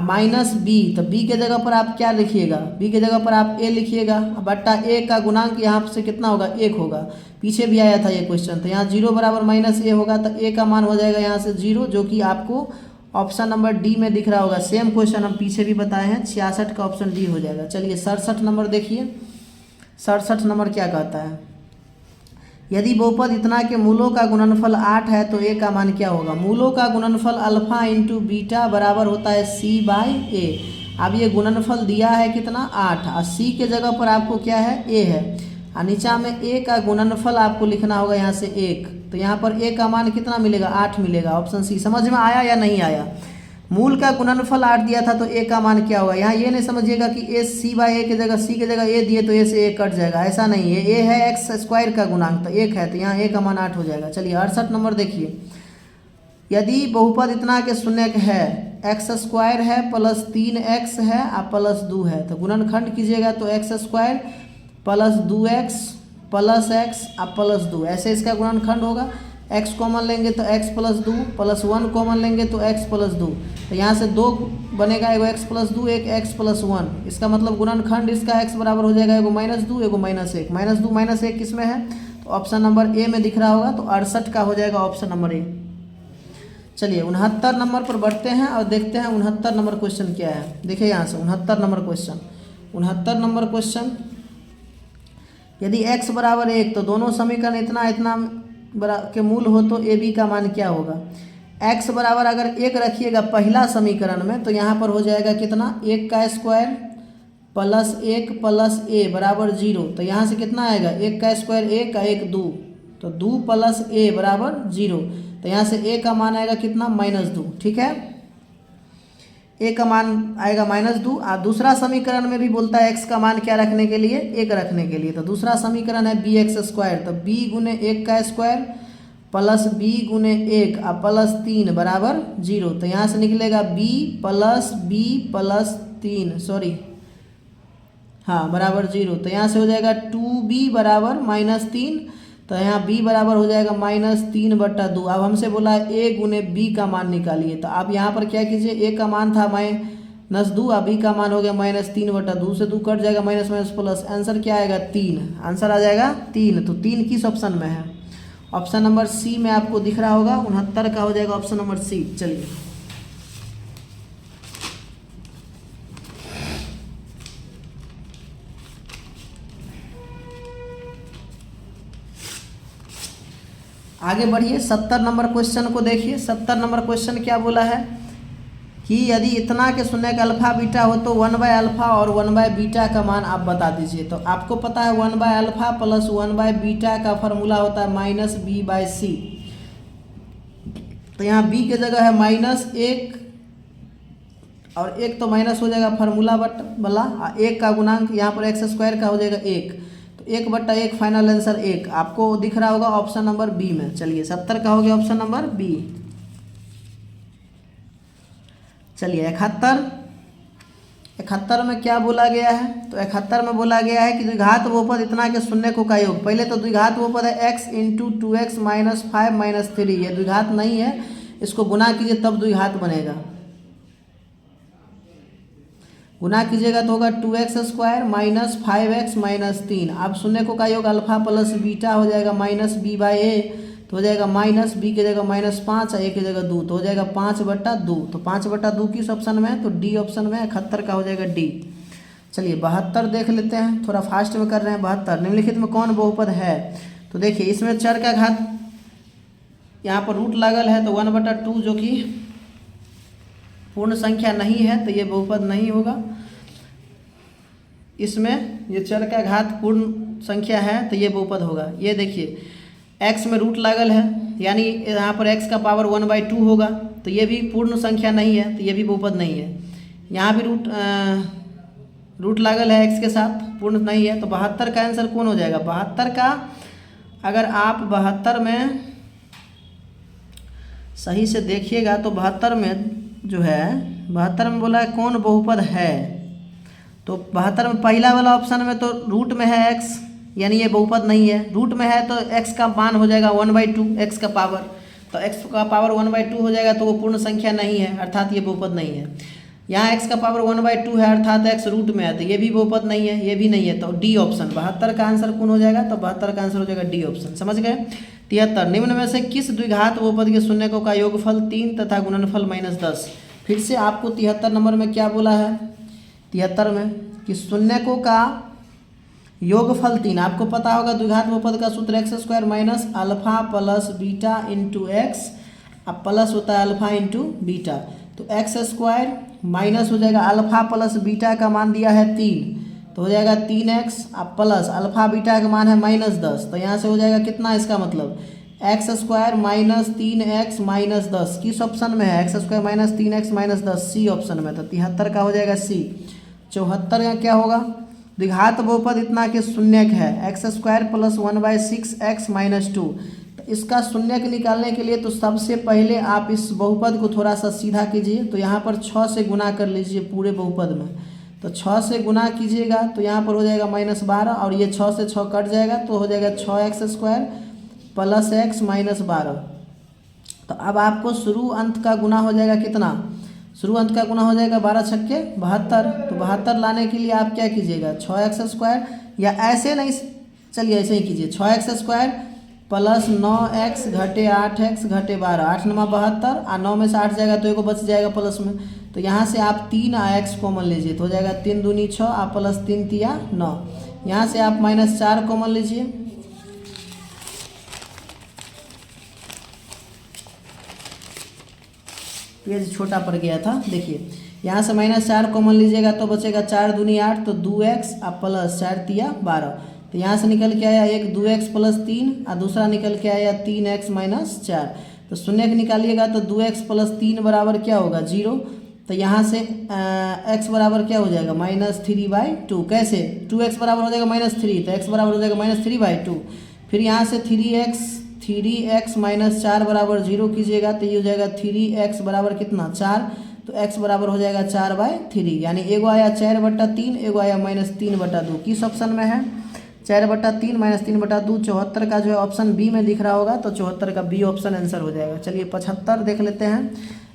माइनस बी। तो बी के जगह पर आप क्या लिखिएगा, बी के जगह पर आप ए लिखिएगा। बट्टा ए का गुणांक यहाँ से कितना होगा, 1 होगा। पीछे भी आया था ये क्वेश्चन। तो यहाँ 0 बराबर -a होगा, तो ए का मान हो जाएगा यहाँ से 0, जो कि आपको ऑप्शन नंबर डी में दिख रहा होगा। सेम क्वेश्चन हम पीछे भी बताए हैं। 66 का ऑप्शन डी हो जाएगा। चलिए 67 नंबर देखिए। 67 नंबर क्या कहता है, यदि बहुपद इतना के मूलों का गुणनफल 8 है तो ए का मान क्या होगा। मूलों का गुणनफल अल्फा इंटू बीटा बराबर होता है c/a। अब ये गुणनफल दिया है कितना, 8, और c के जगह पर आपको क्या है, a है, और नीचा में a का गुणनफल आपको लिखना होगा यहाँ से 1। तो यहाँ पर a का मान कितना मिलेगा, 8 मिलेगा। ऑप्शन सी समझ में आया या नहीं आया। मूल का गुणनफल 8 दिया था तो a का मान क्या होगा। यहाँ ये नहीं समझिएगा कि a c/a के जगह c के जगह a दिए तो a से a कट जाएगा, ऐसा नहीं है। a है x² का गुणांक, तो 1 है, तो यहाँ a का मान 8 हो जाएगा। चलिए 68 नंबर देखिए। यदि बहुपद इतना के शून्यक है, x² है प्लस 3x है और प्लस 2 है, तो गुणनखंड कीजिएगा तो x² plus 2x plus x और प्लस 2, ऐसे इसका गुणनखंड होगा। x कॉमन लेंगे तो x प्लस 2 प्लस 1 कॉमन लेंगे तो x प्लस 2। तो यहाँ से 2 बनेगा, एगो x प्लस 2 एक x प्लस 1। इसका मतलब गुणनखंड इसका x बराबर हो जाएगा एगो -2 एगो -1। -2 -1 किस में है, तो ऑप्शन नंबर ए में दिख रहा होगा। तो 68 का हो जाएगा ऑप्शन नंबर ए। चलिए 69 नंबर पर बढ़ते हैं और देखते हैं 69 नंबर क्वेश्चन क्या है। देखिए यहाँ से 69 नंबर क्वेश्चन। 69 नंबर क्वेश्चन, यदि x बराबर 1 तो दोनों समीकरण इतना इतना के मूल हो तो ए बी का मान क्या होगा। x बराबर अगर 1 रखिएगा पहला समीकरण में, तो यहाँ पर हो जाएगा कितना, 1 का स्क्वायर प्लस 1 प्लस a बराबर 0। तो यहाँ से कितना आएगा, 1 का स्क्वायर 1 का 1 2, तो 2 प्लस a बराबर 0। तो यहाँ से a का मान आएगा कितना, -2। ठीक है, a का मान आएगा -2। और दूसरा समीकरण में भी बोलता है x का मान क्या रखने के लिए, 1 रखने के लिए। तो दूसरा समीकरण है bx²। तो b गुने 1 का स्क्वायर प्लस b गुने 1 और प्लस 3 बराबर 0। तो यहाँ से निकलेगा b प्लस 3 बराबर 0। तो यहाँ से हो जाएगा 2b बराबर -3। तो यहाँ b बराबर हो जाएगा -3/2। अब हमसे बोला है a गुने b का मान निकालिए। तो आप यहाँ पर क्या कीजिए, a का मान था -2 और b का मान हो गया -3/2। से 2 कट जाएगा, माइनस माइनस प्लस, आंसर क्या आएगा, 3। आंसर आ जाएगा 3। तो 3 किस ऑप्शन में है, ऑप्शन नंबर सी में आपको दिख रहा होगा। 69 का हो जाएगा ऑप्शन नंबर सी। चलिए आगे बढ़िए। 70 नंबर क्वेश्चन को देखिए। 70 नंबर क्वेश्चन क्या बोला है कि यदि इतना के शून्य का अल्फा बीटा हो तो 1/α और 1/बीटा का मान आप बता दीजिए। तो आपको पता है 1/α प्लस 1/बीटा का फार्मूला होता है -b/c। तो यहाँ b के जगह है -1 और 1 तो माइनस हो जाएगा फार्मूला वाला, 1 का गुणांक यहाँ पर x² का हो जाएगा 1। 1/1 फाइनल आंसर 1 आपको दिख रहा होगा ऑप्शन नंबर बी में। चलिए 70 का हो गया ऑप्शन नंबर बी। चलिए 71 में क्या बोला गया है, तो 71 में बोला गया है कि द्विघात बहुपद इतना के शून्यकों का योग। पहले तो द्विघात बहुपद है x into 2x minus 5 minus 3। ये द्विघात नहीं है, इसको गुना कीजिए तब द्विघात बनेगा। गुना कीजिएगा तो होगा 2x² माइनस 5x माइनस 3। अब शून्यकों का योग अल्फा प्लस बीटा हो जाएगा -b/a। तो हो जाएगा -b की जगह -5 और a की जगह 2, तो हो जाएगा 5/2। तो 5/2 किस ऑप्शन में है, तो डी ऑप्शन में। 71 का हो जाएगा डी। चलिए 72 देख लेते हैं, थोड़ा फास्ट में कर रहे हैं। 72 निम्नलिखित में कौन बहुपद है, तो देखिए इसमें चर का घात यहाँ पर रूट लागल है तो 1/2 जो कि पूर्ण संख्या नहीं है तो ये बहुपद नहीं होगा। इसमें ये चर का घात पूर्ण संख्या है तो ये बहुपद होगा। ये देखिए x में रूट लागल है यानी यहाँ पर x का पावर 1/2 होगा तो ये भी पूर्ण संख्या नहीं है तो ये भी बहुपद नहीं है। यहाँ भी रूट लागल है x के साथ, पूर्ण नहीं है, तो 72 का आंसर कौन हो जाएगा? 72 का अगर आप 72 में सही से देखिएगा तो 72 में जो है 72 में बोला है कौन बहुपद है, तो 72 में पहला वाला ऑप्शन में तो रूट में है x यानी ये बहुपद नहीं है। रूट में है तो x का मान हो जाएगा 1/2 x का पावर, तो x का पावर 1/2 हो जाएगा तो वो पूर्ण संख्या नहीं है अर्थात ये बहुपद नहीं है। यहाँ x का पावर 1/2 है अर्थात x रूट में है तो ये भी बहुपद नहीं है, ये भी नहीं है, तो डी ऑप्शन 72 का आंसर कौन हो जाएगा? तो 72 का आंसर हो जाएगा डी ऑप्शन। समझ गए? 73 निम्न में से किस द्विघात बहुपद के शून्यकों का योगफल 3 तथा गुणनफल -10। फिर से आपको 73 नंबर में क्या बोला है? 73 में कि शून्यकों का योगफल 3, आपको पता होगा द्विघात बहुपद का सूत्र x² minus alpha plus beta into x, अब प्लस होता है अल्फा इंटू बीटा, तो x² माइनस हो जाएगा अल्फा प्लस बीटा का मान दिया है 3 तो हो जाएगा 3x, अब प्लस अल्फा बीटा का मान है -10, तो यहाँ से हो जाएगा कितना? इसका मतलब x² माइनस 3x माइनस 10 किस ऑप्शन में है? x² minus 3x minus 10 C option में, तो 73 का हो जाएगा सी। 74 का क्या होगा? द्विघात बहुपद इतना के शून्यक है x² प्लस 1/6x माइनस 2, इसका शून्यक निकालने के लिए तो सबसे पहले आप इस बहुपद को थोड़ा सा सीधा कीजिए, तो यहाँ पर 6 से गुना कर लीजिए पूरे बहुपद में, तो 6 से गुना कीजिएगा तो यहाँ पर हो जाएगा -12 और ये 6 से 6 कट जाएगा तो हो जाएगा 6x² प्लस x माइनस 12। तो अब आपको शुरू अंत का गुना हो जाएगा कितना? शुरू अंत का गुना हो जाएगा 12 छक्के 72, तो 72 लाने के लिए आप क्या कीजिएगा? 6x² या ऐसे नहीं, चलिए ऐसे ही कीजिए 6x² प्लस 9x घटे 8x घटे 12, 8 9 72 और 9 में से 8 जाएगा तो एगो बच जाएगा प्लस में, तो यहाँ से आप 3x कॉमन लीजिए तो हो जाएगा 3 दूनी 6 और प्लस 3 तिया 9, यहाँ से आप -4 कॉमन लीजिए, पेज छोटा पड़ गया था, देखिए यहाँ से -4 कॉमन लीजिएगा तो बचेगा 4 दूनी 8 तो 2x और प्लस 4 तिया 12, तो यहाँ से निकल के आया एक 2x प्लस 3 और दूसरा निकल के आया 3x माइनस 4, तो शून्य निकालिएगा तो 2x प्लस 3 बराबर क्या होगा? 0, तो यहाँ से x बराबर क्या हो जाएगा? -3/2। कैसे? 2x बराबर हो जाएगा -3 तो x बराबर हो जाएगा -3/2, फिर यहाँ से 3x माइनस 4 बराबर 0 कीजिएगा तो ये हो जाएगा 3x बराबर कितना? 4, तो x बराबर हो जाएगा 4/3, यानी एगो आया 4/3 एगो आया -3/2, किस ऑप्शन में है? 4/3 -3/2। 74 का जो है ऑप्शन बी में दिख रहा होगा तो 74 का बी ऑप्शन आंसर हो जाएगा। चलिए 75 देख लेते हैं।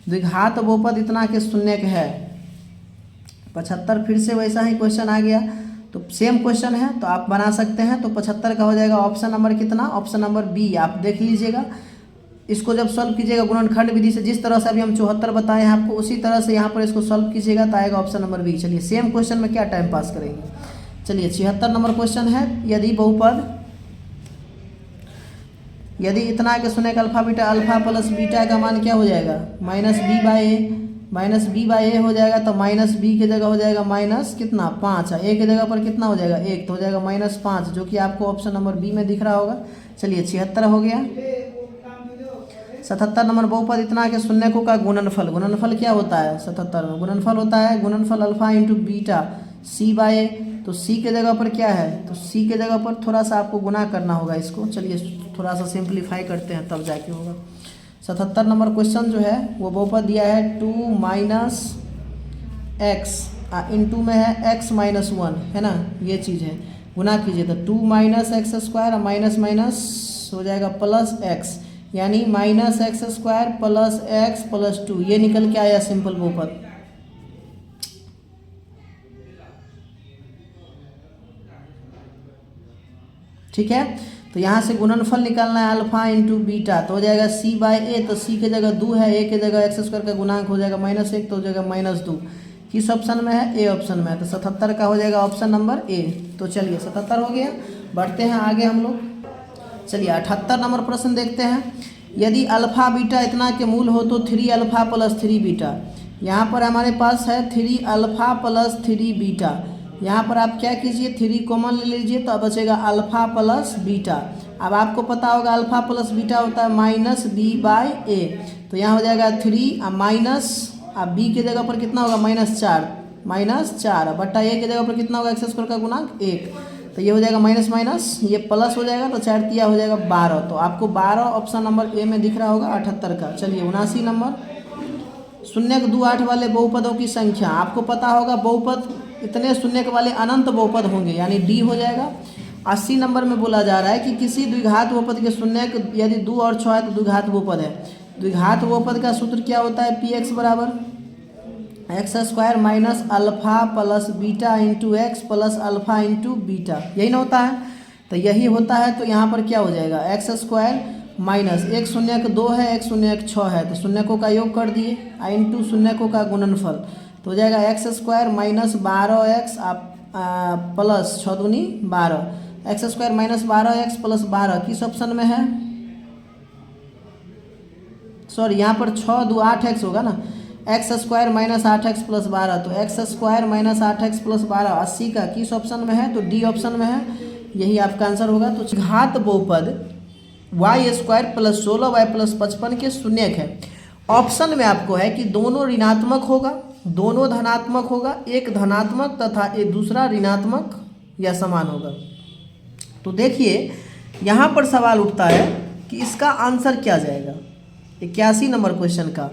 द्विघात बहुपद इतना के शून्यक है, 75 फिर से वैसा ही क्वेश्चन आ गया, तो सेम क्वेश्चन है तो आप बना सकते हैं, तो 75 का हो जाएगा ऑप्शन नंबर कितना? Option number B. आप देख लीजिएगा, इसको जब सॉल्व कीजिएगा गुणनखंड विधि से, जिस तरह से अभी हम 74 बताए हैं आपको उसी तरह से यहाँ पर इसको सॉल्व कीजिएगा तो आएगा ऑप्शन नंबर बी। चलिए सेम क्वेश्चन में क्या टाइम पास करेंगे। चलिए 76 नंबर क्वेश्चन है, यदि बहुपद यदि इतना के शून्य का अल्फा प्लस बीटा का मान क्या हो जाएगा? -b/a हो जाएगा, तो -b के जगह हो जाएगा माइनस कितना? 5, a के जगह पर कितना हो जाएगा? 1, तो हो जाएगा -5, जो कि आपको ऑप्शन नंबर बी में दिख रहा होगा। चलिए 76 हो गया। 77 नंबर बहुपद इतना के शून्यकों का गुणनफल क्या होता है? 77 में गुणनफल होता है गुणनफल अल्फा इंटू बीटा c/a, तो c के जगह पर क्या है? तो c के जगह पर थोड़ा सा आपको गुना करना होगा इसको। चलिए थोड़ा सा सिंप्लीफाई करते हैं तब जाके होगा। 77 नंबर क्वेश्चन जो है वो बहुपद दिया है 2 - x इंटू में है x - 1, है ना, ये चीज़ है, गुना कीजिए तो 2 - x² और माइनस माइनस हो जाएगा प्लस x, यानी -x² प्लस x प्लस 2, ये निकल के आया सिंपल बहुपद। ठीक है, तो यहाँ से गुणनफल निकालना है अल्फा इंटू बीटा, तो हो जाएगा c/a, तो c के जगह 2 है, a के जगह x² का गुणांक हो जाएगा -1, तो हो जाएगा -2, किस ऑप्शन में है? ए ऑप्शन में है, तो 77 का हो जाएगा ऑप्शन नंबर ए। तो चलिए 77 हो गया, बढ़ते हैं आगे हम लोग। चलिए 78 नंबर प्रश्न देखते हैं। यदि अल्फ़ा बीटा इतना के मूल हो तो 3 अल्फ़ा प्लस 3 बीटा। यहाँ पर हमारे पास है 3 अल्फ़ा प्लस 3 बीटा। यहाँ पर आप क्या कीजिए 3 कॉमन ले लीजिए तो अब बचेगा अल्फ़ा प्लस बीटा। अब आपको पता होगा अल्फ़ा प्लस बीटा होता है माइनस बी बाई ए। तो यहाँ हो जाएगा 3 माइनस, अब बी के जगह पर कितना होगा -4 अब बट्टा ए के जगह पर कितना होगा x² का गुणांक 1। तो ये हो जाएगा माइनस माइनस, ये प्लस हो जाएगा तो 4 तिया हो जाएगा 12। तो आपको 12 ऑप्शन नंबर ए में दिख रहा होगा 78 का। चलिए 79 नंबर, शून्यक 2 8 वाले बहुपदों की संख्या। आपको पता होगा बहुपद इतने शून्यक वाले अनंत बहुपद होंगे यानी डी हो जाएगा। 80 नंबर में बोला जा रहा है कि किसी द्विघात बहुपद के शून्यक यदि 2 और 6 है तो द्विघात बहुपद है। द्विघात बहुपद का सूत्र क्या होता है, पी एक्स बराबर x² minus alpha plus beta into x plus alpha into beta, यही ना होता है। तो यही होता है तो यहाँ पर क्या हो जाएगा x² माइनस एक शून्यक 2 है एक शून्यक 6 है तो शून्यकों का योग कर दिए इंटू शून्यकों का गुणनफल तो हो जाएगा x² माइनस 12x प्लस 6 दूनी 12, x² माइनस 12x प्लस 12 किस ऑप्शन में है, सॉरी यहाँ पर 6 2 8x होगा ना, x² माइनस 8x प्लस 12 तो x² माइनस 8x प्लस 12 80 का किस ऑप्शन में है, तो डी ऑप्शन में है, यही आपका आंसर होगा। तो घात बहुपद y² प्लस 16y प्लस 55 के शून्यक है। ऑप्शन में आपको है कि दोनों ऋणात्मक होगा, दोनों धनात्मक होगा, एक धनात्मक तथा एक दूसरा ऋणात्मक या समान होगा। तो देखिए यहाँ पर सवाल उठता है कि इसका आंसर क्या जाएगा 81 नंबर क्वेश्चन का।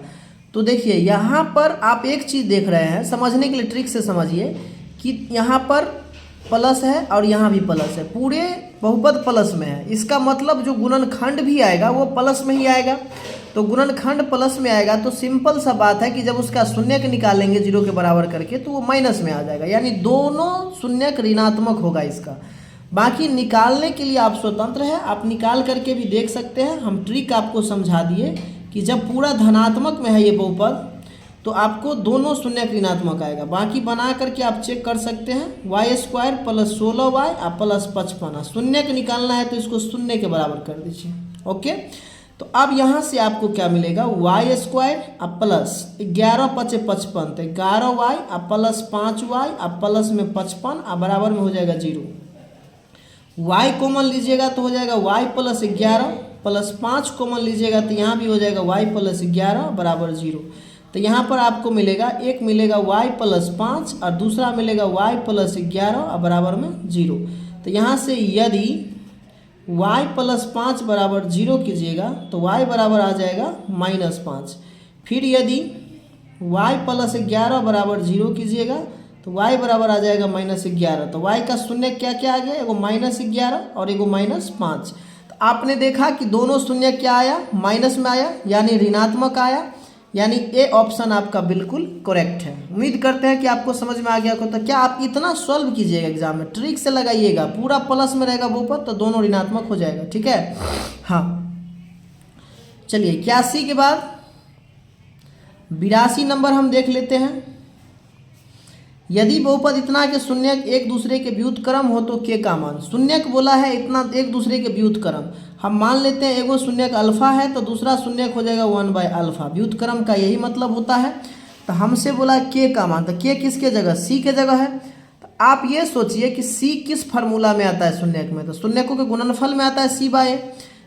तो देखिए यहाँ पर आप एक चीज़ देख रहे हैं, समझने के लिए ट्रिक से समझिए कि यहाँ पर प्लस है और यहाँ भी प्लस है, पूरे बहुपद प्लस में है। इसका मतलब जो गुणनखंड भी आएगा वो प्लस में ही आएगा। तो गुणनखंड प्लस में आएगा तो सिंपल सा बात है कि जब उसका शून्यक निकालेंगे 0 के बराबर करके तो वो माइनस में आ जाएगा, यानी दोनों शून्यक ऋणात्मक होगा इसका। बाकी निकालने के लिए आप स्वतंत्र हैं, आप निकाल करके भी देख सकते हैं। हम ट्रिक आपको समझा दिए कि जब पूरा धनात्मक में है ये बहुपद तो आपको दोनों शून्यक ऋणात्मक आएगा। बाकी बना करके आप चेक कर सकते हैं y² प्लस 16y प्लस 55, शून्यक निकालना है तो इसको शून्य के बराबर कर दीजिए। ओके, तो अब यहाँ से आपको क्या मिलेगा y² प्लस 11 × 5 = 55 तो 11y प्लस 5y प्लस में 55 बराबर में हो जाएगा 0। y कॉमन लीजिएगा तो हो जाएगा y प्लस 11 प्लस 5 कॉमन लीजिएगा तो यहाँ भी हो जाएगा y प्लस 11 बराबर 0। तो यहाँ पर आपको मिलेगा एक मिलेगा y प्लस 5 और दूसरा मिलेगा y प्लस 11 बराबर में 0। तो यहाँ से यदि y प्लस 5 बराबर 0 कीजिएगा तो y बराबर आ जाएगा -5। फिर यदि y प्लस 11 बराबर 0 कीजिएगा तो y बराबर आ जाएगा -11। तो y का शून्य क्या क्या आ गया, एगो -11 और एगो -5। तो आपने देखा कि दोनों शून्य क्या आया, माइनस में आया यानी ऋणात्मक आया, यानी ए ऑप्शन आपका बिल्कुल करेक्ट है। उम्मीद करते हैं कि आपको समझ में आ गया होगा। तो क्या आप इतना सॉल्व कीजिएगा एग्जाम में, ट्रिक से लगाइएगा, पूरा प्लस में रहेगा बहुपद तो दोनों ऋणात्मक हो जाएगा, ठीक है। हाँ चलिए 81 के बाद 82 नंबर हम देख लेते हैं। यदि बहुपद इतना के शून्यक एक दूसरे के व्युत्क्रम हो तो के का मान, शून्यक बोला है इतना एक दूसरे के व्युत्क्रम, हम मान लेते हैं एगो शून्यक अल्फा है तो दूसरा शून्यक हो जाएगा 1/α, व्युत्क्रम का यही मतलब होता है। तो हमसे बोला के का मान, तो के किसके जगह, सी के जगह है। तो आप ये सोचिए कि सी किस फार्मूला में आता है शून्यक में, तो शून्यकों के गुणनफल में आता है c/a।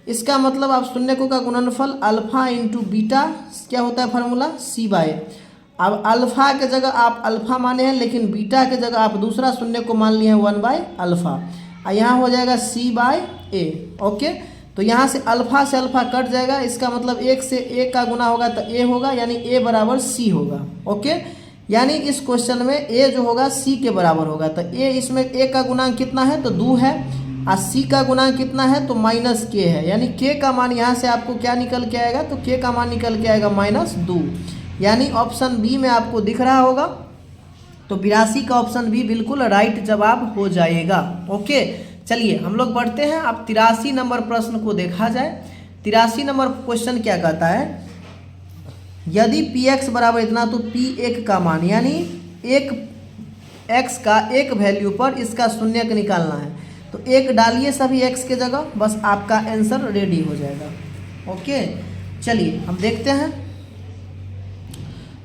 इसका मतलब आप शून्यकों का गुणनफल अल्फा इंटू बीटा क्या होता है फार्मूला c/a। अब अल्फा के जगह आप अल्फा माने हैं लेकिन बीटा के जगह आप दूसरा शून्य को मान लिए हैं 1/α, और यहाँ हो जाएगा c/a। ओके, तो यहाँ से अल्फा कट जाएगा, इसका मतलब 1 से a का गुना होगा तो a होगा, यानी a बराबर c होगा। ओके, यानी इस क्वेश्चन में a जो होगा c के बराबर होगा। तो a इसमें a का गुणांक कितना है तो 2 है, और c का गुणांक कितना है तो -k है, यानी k का मान यहाँ से आपको क्या निकल के आएगा, तो k का मान निकल के आएगा -2, यानी ऑप्शन बी में आपको दिख रहा होगा। तो 82 का ऑप्शन बी बिल्कुल राइट जवाब हो जाएगा। ओके, चलिए हम लोग बढ़ते हैं। अब 83 नंबर प्रश्न को देखा जाए। 83 नंबर क्वेश्चन क्या कहता है, यदि px बराबर इतना तो p1 का मान, यानी एक x का एक वैल्यू पर इसका शून्यक निकालना है। तो एक डालिए सभी x के जगह, बस आपका आंसर रेडी हो जाएगा। ओके, चलिए हम देखते हैं।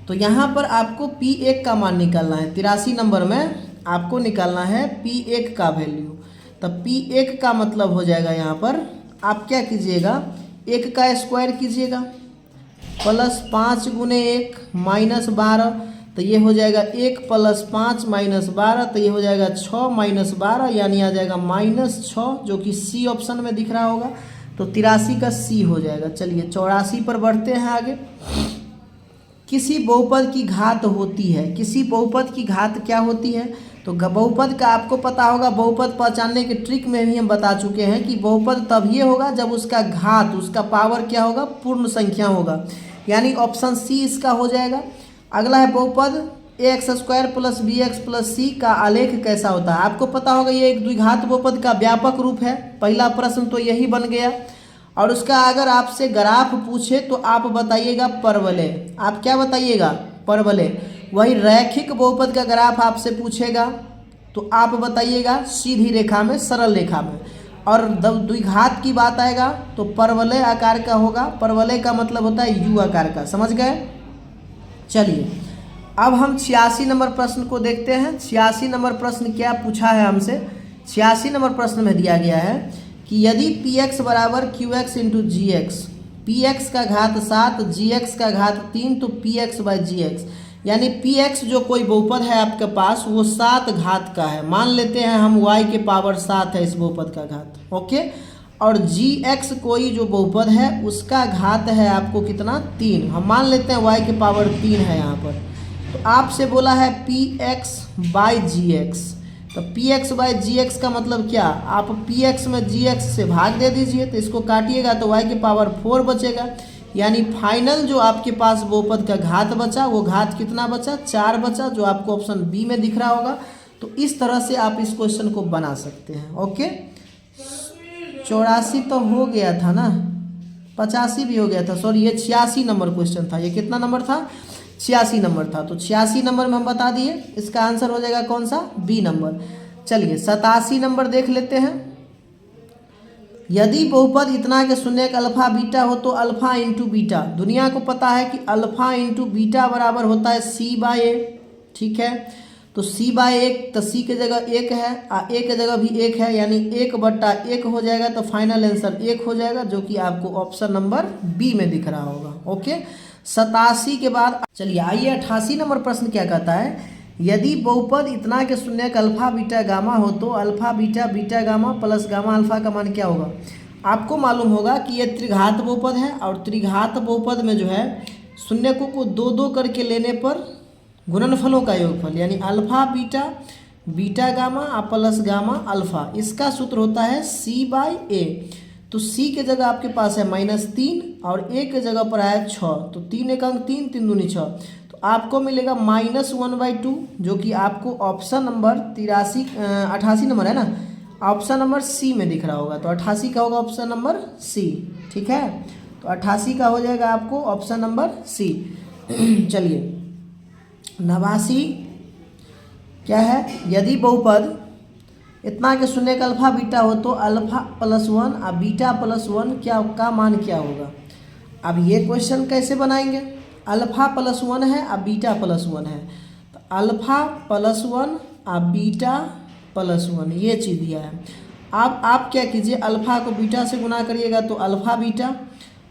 तो यहाँ पर आपको P1 का मान निकालना है। 83 नंबर में आपको निकालना है P1 का वैल्यू। तब P1 का मतलब हो जाएगा यहाँ पर आप क्या कीजिएगा, 1 का स्क्वायर कीजिएगा प्लस 5 गुने 1 माइनस 12, तो ये हो जाएगा 1 प्लस 5 माइनस 12, तो ये हो जाएगा 6 माइनस 12, यानी आ जाएगा -6, जो कि सी ऑप्शन में दिख रहा होगा। तो 83 का सी हो जाएगा। चलिए 84 पर बढ़ते हैं आगे। किसी बहुपद की घात होती है, किसी बहुपद की घात क्या होती है, तो बहुपद का आपको पता होगा, बहुपद पहचानने के ट्रिक में भी हम बता चुके हैं कि बहुपद तब ये होगा जब उसका घात, उसका पावर क्या होगा, पूर्ण संख्या होगा, यानी ऑप्शन सी इसका हो जाएगा। अगला है बहुपद ax² plus bx plus c का आलेख कैसा होता है। आपको पता होगा ये एक द्विघात बहुपद का व्यापक रूप है। पहला प्रश्न तो यही बन गया। और उसका अगर आपसे ग्राफ पूछे तो आप बताइएगा परवलय। आप क्या बताइएगा, परवलय। वही रैखिक बहुपद का ग्राफ आपसे पूछेगा तो आप बताइएगा सीधी रेखा में, सरल रेखा में। और द्विघात की बात आएगा तो परवलय आकार का होगा। परवलय का मतलब होता है यू आकार का, समझ गए। चलिए अब हम 86 नंबर प्रश्न को देखते हैं। 86 नंबर प्रश्न क्या पूछा है हमसे। 86 नंबर प्रश्न में दिया गया है कि यदि Px बराबर QX इंटू जी एक्स, Px का घात 7 Gx का घात 3, तो Px बाई Gx, यानी Px जो कोई बहुपद है आपके पास वो 7 घात का है। मान लेते हैं हम y के पावर 7 है इस बहुपद का घात, ओके। और Gx कोई जो बहुपद है उसका घात है आपको कितना, 3। हम मान लेते हैं y के पावर 3 है यहाँ पर। तो आपसे बोला है Px बाई Gx, तो Px बाई Gx का मतलब क्या, आप Px में Gx से भाग दे दीजिए, तो इसको काटिएगा तो y के पावर 4 बचेगा। यानी फाइनल जो आपके पास बहुपद का घात बचा वो घात कितना बचा, 4 बचा, जो आपको ऑप्शन बी में दिख रहा होगा। तो इस तरह से आप इस क्वेश्चन को बना सकते हैं, ओके। 84 तो हो गया था ना, 85 भी हो गया था, सॉरी ये 86 नंबर क्वेश्चन था। ये कितना नंबर था, 86 नंबर था। तो 86 नंबर में हम बता दिए, इसका आंसर हो जाएगा कौन सा, बी नंबर। चलिए 87 नंबर देख लेते हैं। यदि बहुपद इतना के शून्य का अल्फा बीटा हो तो अल्फा इंटू बीटा, दुनिया को पता है कि अल्फा इंटू बीटा बराबर होता है सी बाई ए, ठीक है। तो सी बाई 1, तो सी के जगह 1 है, ए के जगह भी 1 है, यानी 1/1 हो जाएगा। तो फाइनल आंसर 1 हो जाएगा, जो कि आपको ऑप्शन नंबर बी में दिख रहा होगा, ओके। 87 के बाद चलिए आइए 88 नंबर प्रश्न क्या कहता है। यदि बहुपद इतना के शून्य का अल्फा बीटा गामा हो तो alpha beta beta gamma plus gamma alpha का मान क्या होगा। आपको मालूम होगा कि ये त्रिघात बहुपद है, और त्रिघात बहुपद में जो है शून्य को 2-2 करके लेने पर गुणनफलों का योगफल, यानी alpha beta beta gamma plus gamma alpha, इसका सूत्र होता है सी बाई ए। तो सी के जगह आपके पास है -3 और ए के जगह पर आया 6, तो 3 × 3 3 दूनी 6, तो आपको मिलेगा -1/2, जो कि आपको ऑप्शन नंबर 88 नंबर है ना, ऑप्शन नंबर सी में दिख रहा होगा। तो 88 का होगा ऑप्शन नंबर सी, ठीक है। तो 88 का हो जाएगा आपको ऑप्शन नंबर सी। चलिए 89 क्या है, यदि बहुपद इतना के शून्य का अल्फा बीटा हो तो अल्फा प्लस 1 और बीटा प्लस 1 क्या का मान क्या होगा। अब ये क्वेश्चन कैसे बनाएंगे, अल्फा प्लस 1 है और बीटा प्लस 1 है, तो अल्फा प्लस 1 और बीटा प्लस 1 ये चीज़ दिया है। अब आप क्या कीजिए, अल्फा को बीटा से गुना करिएगा तो अल्फा बीटा,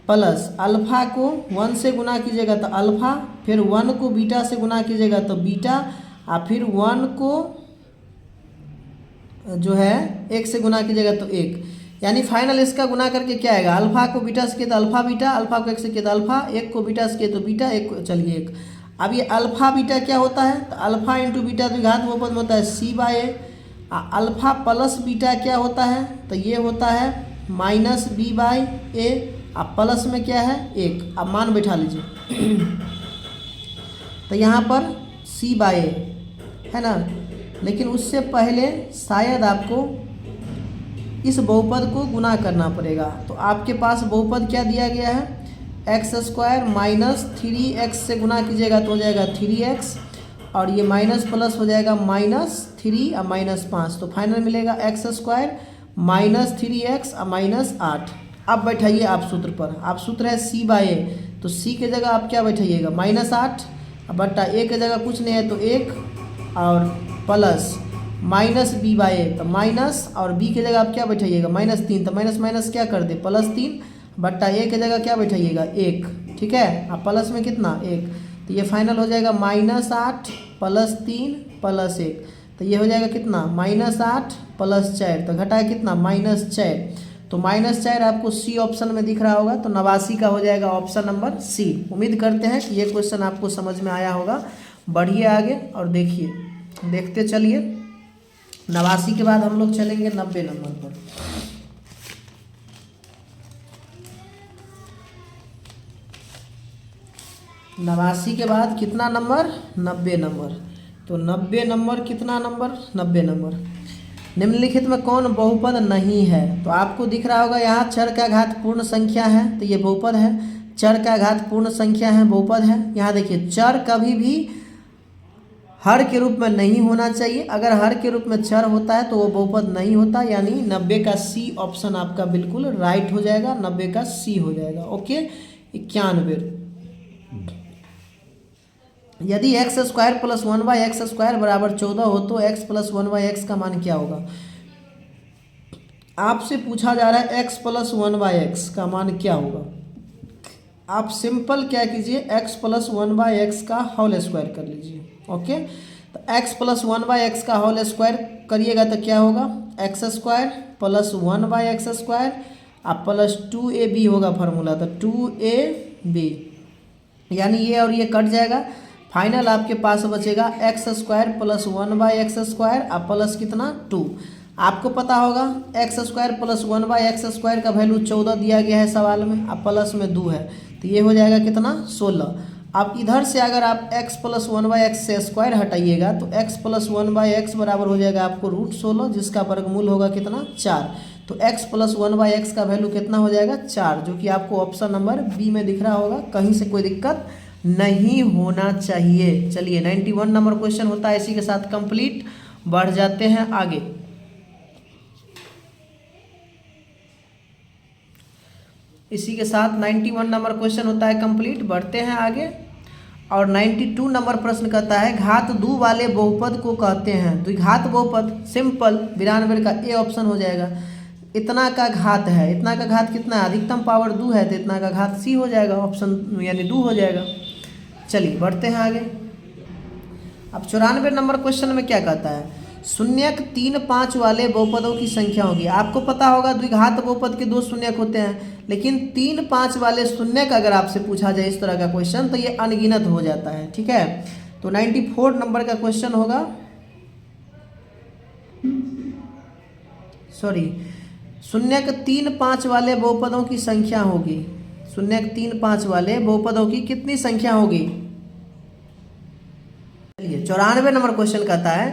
प्लस अल्फा को 1 से गुना कीजिएगा तो अल्फा, फिर 1 को बीटा से गुना कीजिएगा तो बीटा, और फिर 1 को जो है 1 से गुना कीजिएगा तो 1, यानी फाइनल इसका गुना करके क्या आएगा, अल्फा को बीटा से किया तो अल्फा बीटा, अल्फा को 1 से किया तो अल्फा, 1 को बीटा से किया तो बीटा, 1 को चलिए 1। अब ये अल्फा बीटा क्या होता है, तो अल्फा इंटू बीटा द्विघात बहुपद में होता है c by a. Alpha plus beta क्या होता है, तो ये होता है -b बाई ए, अब प्लस में क्या है 1। अब मान बैठा लीजिए तो यहाँ पर सी बाई ए है ना, लेकिन उससे पहले शायद आपको इस बहुपद को गुना करना पड़ेगा। तो आपके पास बहुपद क्या दिया गया है, x² - 3x से गुना कीजिएगा तो हो जाएगा 3x, और ये माइनस प्लस हो जाएगा -3 और -5, तो फाइनल मिलेगा x² - 3x और -8। अब बैठाइए आप सूत्र पर, आप सूत्र है सी बाय ए, तो सी के जगह आप क्या बैठाइएगा -8, अब बट्टा ए के जगह कुछ नहीं है तो 1 और plus minus b by a, तो माइनस और बी के जगह आप क्या बैठाइएगा -3, तो माइनस माइनस क्या कर दे +3 बट्टा ए के जगह क्या बैठाइएगा 1, ठीक है। अब प्लस में कितना 1, तो ये फाइनल हो जाएगा -8 + 3 + 1, तो ये हो जाएगा कितना -8 + 4, तो घटा कितना -4, तो -4 आपको सी ऑप्शन में दिख रहा होगा, तो 89 का हो जाएगा ऑप्शन नंबर सी। उम्मीद करते हैं कि ये क्वेश्चन आपको समझ में आया होगा। बढ़िए आगे और देखिए, देखते चलिए। 89 के बाद हम लोग चलेंगे 90 नंबर पर। 89 के बाद कितना नंबर 90 नंबर, तो 90 नंबर कितना नंबर 90 नंबर, निम्नलिखित में कौन बहुपद नहीं है, तो आपको दिख रहा होगा यहाँ चर का घात पूर्ण संख्या है, तो ये बहुपद है। चर का घात पूर्ण संख्या है, बहुपद है। यहाँ देखिए चर कभी भी हर के रूप में नहीं होना चाहिए, अगर हर के रूप में चर होता है तो वो बहुपद नहीं होता, यानी 90 का सी ऑप्शन आपका बिल्कुल राइट हो जाएगा, 90 का सी हो जाएगा। ओके, 91 यदि x² + 1/x² बराबर 14 हो तो x + 1/x का मान क्या होगा। आपसे पूछा जा रहा है x + 1/x का मान क्या होगा। आप सिंपल क्या कीजिए x + 1/x का होल स्क्वायर कर लीजिए। ओके, तो x + 1/x का होल स्क्वायर करिएगा तो क्या होगा x² + 1/x² आप प्लस 2ab होगा फार्मूला, तो 2ab, यानी ये और ये कट जाएगा। फाइनल आपके पास बचेगा x² + 1/x² आप प्लस कितना 2। आपको पता होगा x² + 1/x² का वैल्यू 14 दिया गया है सवाल में, अब प्लस में 2 है, तो ये हो जाएगा कितना 16। अब इधर से अगर आप x + 1/x से स्क्वायर हटाइएगा तो x + 1/x बराबर हो जाएगा आपको √16, जिसका वर्गमूल होगा कितना 4, तो x + 1/x का वैल्यू कितना हो जाएगा 4, जो कि आपको ऑप्शन नंबर बी में दिख रहा होगा। कहीं से कोई दिक्कत नहीं होना चाहिए। चलिए 91 नंबर क्वेश्चन होता है इसी के साथ कंप्लीट। बढ़ जाते हैं आगे। इसी के साथ 91 नंबर क्वेश्चन होता है कंप्लीट। बढ़ते हैं आगे और 92 नंबर प्रश्न कहता है घात 2 वाले बहुपद को कहते हैं द्विघात बहुपद। सिंपल 92 का ए ऑप्शन हो जाएगा। इतना का घात है, इतना का घात कितना है, अधिकतम पावर 2 है, तो इतना का घात सी हो जाएगा, ऑप्शन यानी 2 हो जाएगा। चलिए बढ़ते हैं आगे। अब 94 नंबर क्वेश्चन में क्या कहता है, शून्यक 3, 5 वाले बहुपदों की संख्या होगी। आपको पता होगा द्विघात बहुपद के 2 शून्यक होते हैं, लेकिन 3, 5 वाले शून्यक अगर आपसे पूछा जाए इस तरह का क्वेश्चन तो ये अनगिनत हो जाता है। ठीक है, तो 94 नंबर का क्वेश्चन होगा, सॉरी, शून्यक 3, 5 वाले बहुपदों की संख्या होगी। शून्यक 3, 5 वाले बहुपदों की कितनी संख्या होगी। चलिए 94 नंबर क्वेश्चन कहता है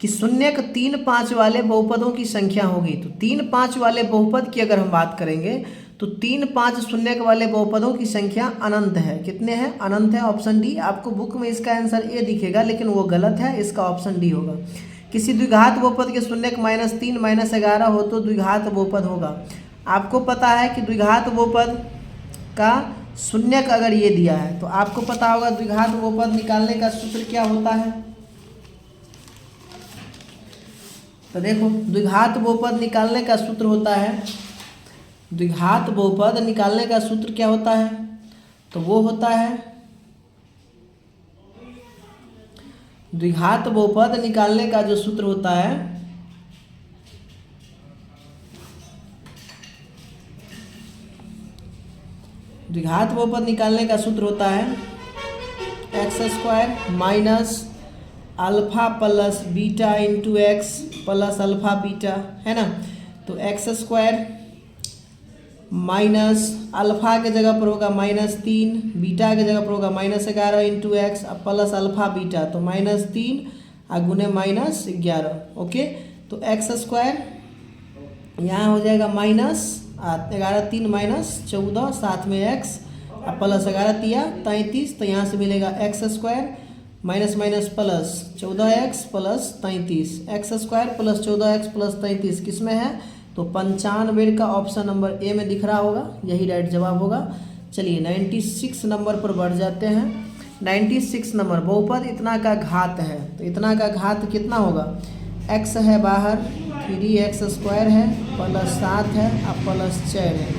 कि शून्यक 3, 5 वाले बहुपदों की संख्या होगी। तो 3, 5 वाले बहुपद की अगर हम बात करेंगे तो 3, 5 शून्यक वाले बहुपदों की संख्या अनंत है। कितने हैं, अनंत है, ऑप्शन डी। आपको बुक में इसका आंसर ए दिखेगा लेकिन वो गलत है, इसका ऑप्शन डी होगा। किसी द्विघात बहुपद के शून्यक -3, -11 हो तो द्विघात बहुपद होगा। आपको पता है कि द्विघात बहुपद का शून्यक अगर ये दिया है तो आपको पता होगा द्विघात बहुपद निकालने का सूत्र क्या होता है। तो देखो द्विघात बहुपद निकालने का सूत्र होता है, द्विघात बहुपद निकालने का सूत्र क्या होता है, तो वो होता है, द्विघात बहुपद निकालने का जो सूत्र होता है द्विघात बहुपद निकालने का सूत्र होता है x² minus alpha plus beta into x plus alpha beta, है ना। तो x² माइनस अल्फा के जगह पर होगा -3, बीटा के जगह पर होगा -11 into x plus alpha beta, तो -3 गुने -11। ओके, तो x² यहाँ हो जाएगा -11, 3 -14, साथ में x प्लस 11 तिया 33, तो यहाँ से मिलेगा x² minus minus plus 14x plus 33, x² + 14x + 33 किस में है, तो 95 का ऑप्शन नंबर ए में दिख रहा होगा, यही राइट जवाब होगा। चलिए 96 नंबर पर बढ़ जाते हैं। 96 नंबर, बहुपद इतना का घात है, तो इतना का घात कितना होगा? x है बाहर, 3x² है, +7 है और +4 है,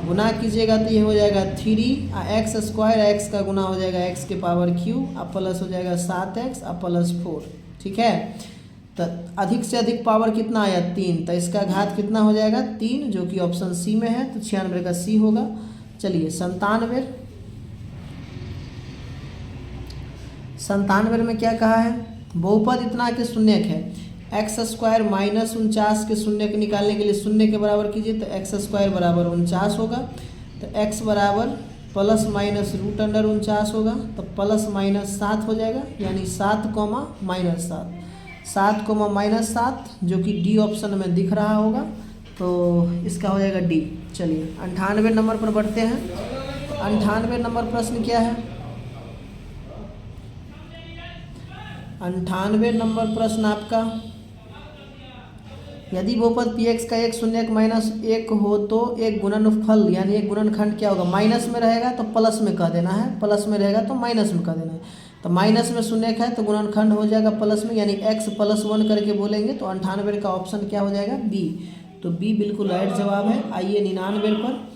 गुना कीजिएगा तो ये हो जाएगा 3 और x² x का गुना हो जाएगा x के पावर क्यूब और प्लस हो जाएगा 7x और +4। ठीक है, तो अधिक से अधिक पावर कितना आया? 3, तो इसका घात कितना हो जाएगा? 3, जो कि ऑप्शन सी में है, तो 96 का सी होगा। चलिए 97 में क्या कहा है? बहुपद इतना के शून्यक है, x² -49 के शून्यक निकालने के लिए शून्य के बराबर कीजिए, तो x² बराबर 49 होगा, तो x बराबर ±√49 होगा, तो +-7 हो जाएगा, यानी 7, -7, 7, जो कि डी ऑप्शन में दिख रहा होगा, तो इसका हो जाएगा डी। चलिए 98 नंबर पर बढ़ते हैं। 98 नंबर प्रश्न क्या है? 98 नंबर प्रश्न आपका, यदि बहुपद px का एक शून्यक -1 हो तो एक गुणनफल यानी एक गुणनखंड क्या होगा? माइनस में रहेगा तो प्लस में कह देना है, प्लस में रहेगा तो माइनस में कह देना है। तो माइनस में शून्यक है तो गुणनखंड हो जाएगा प्लस में, यानी x +1 करके बोलेंगे, तो 98 का ऑप्शन क्या हो जाएगा? बी। तो बी बिल्कुल राइट जवाब है। आइए 99 पर,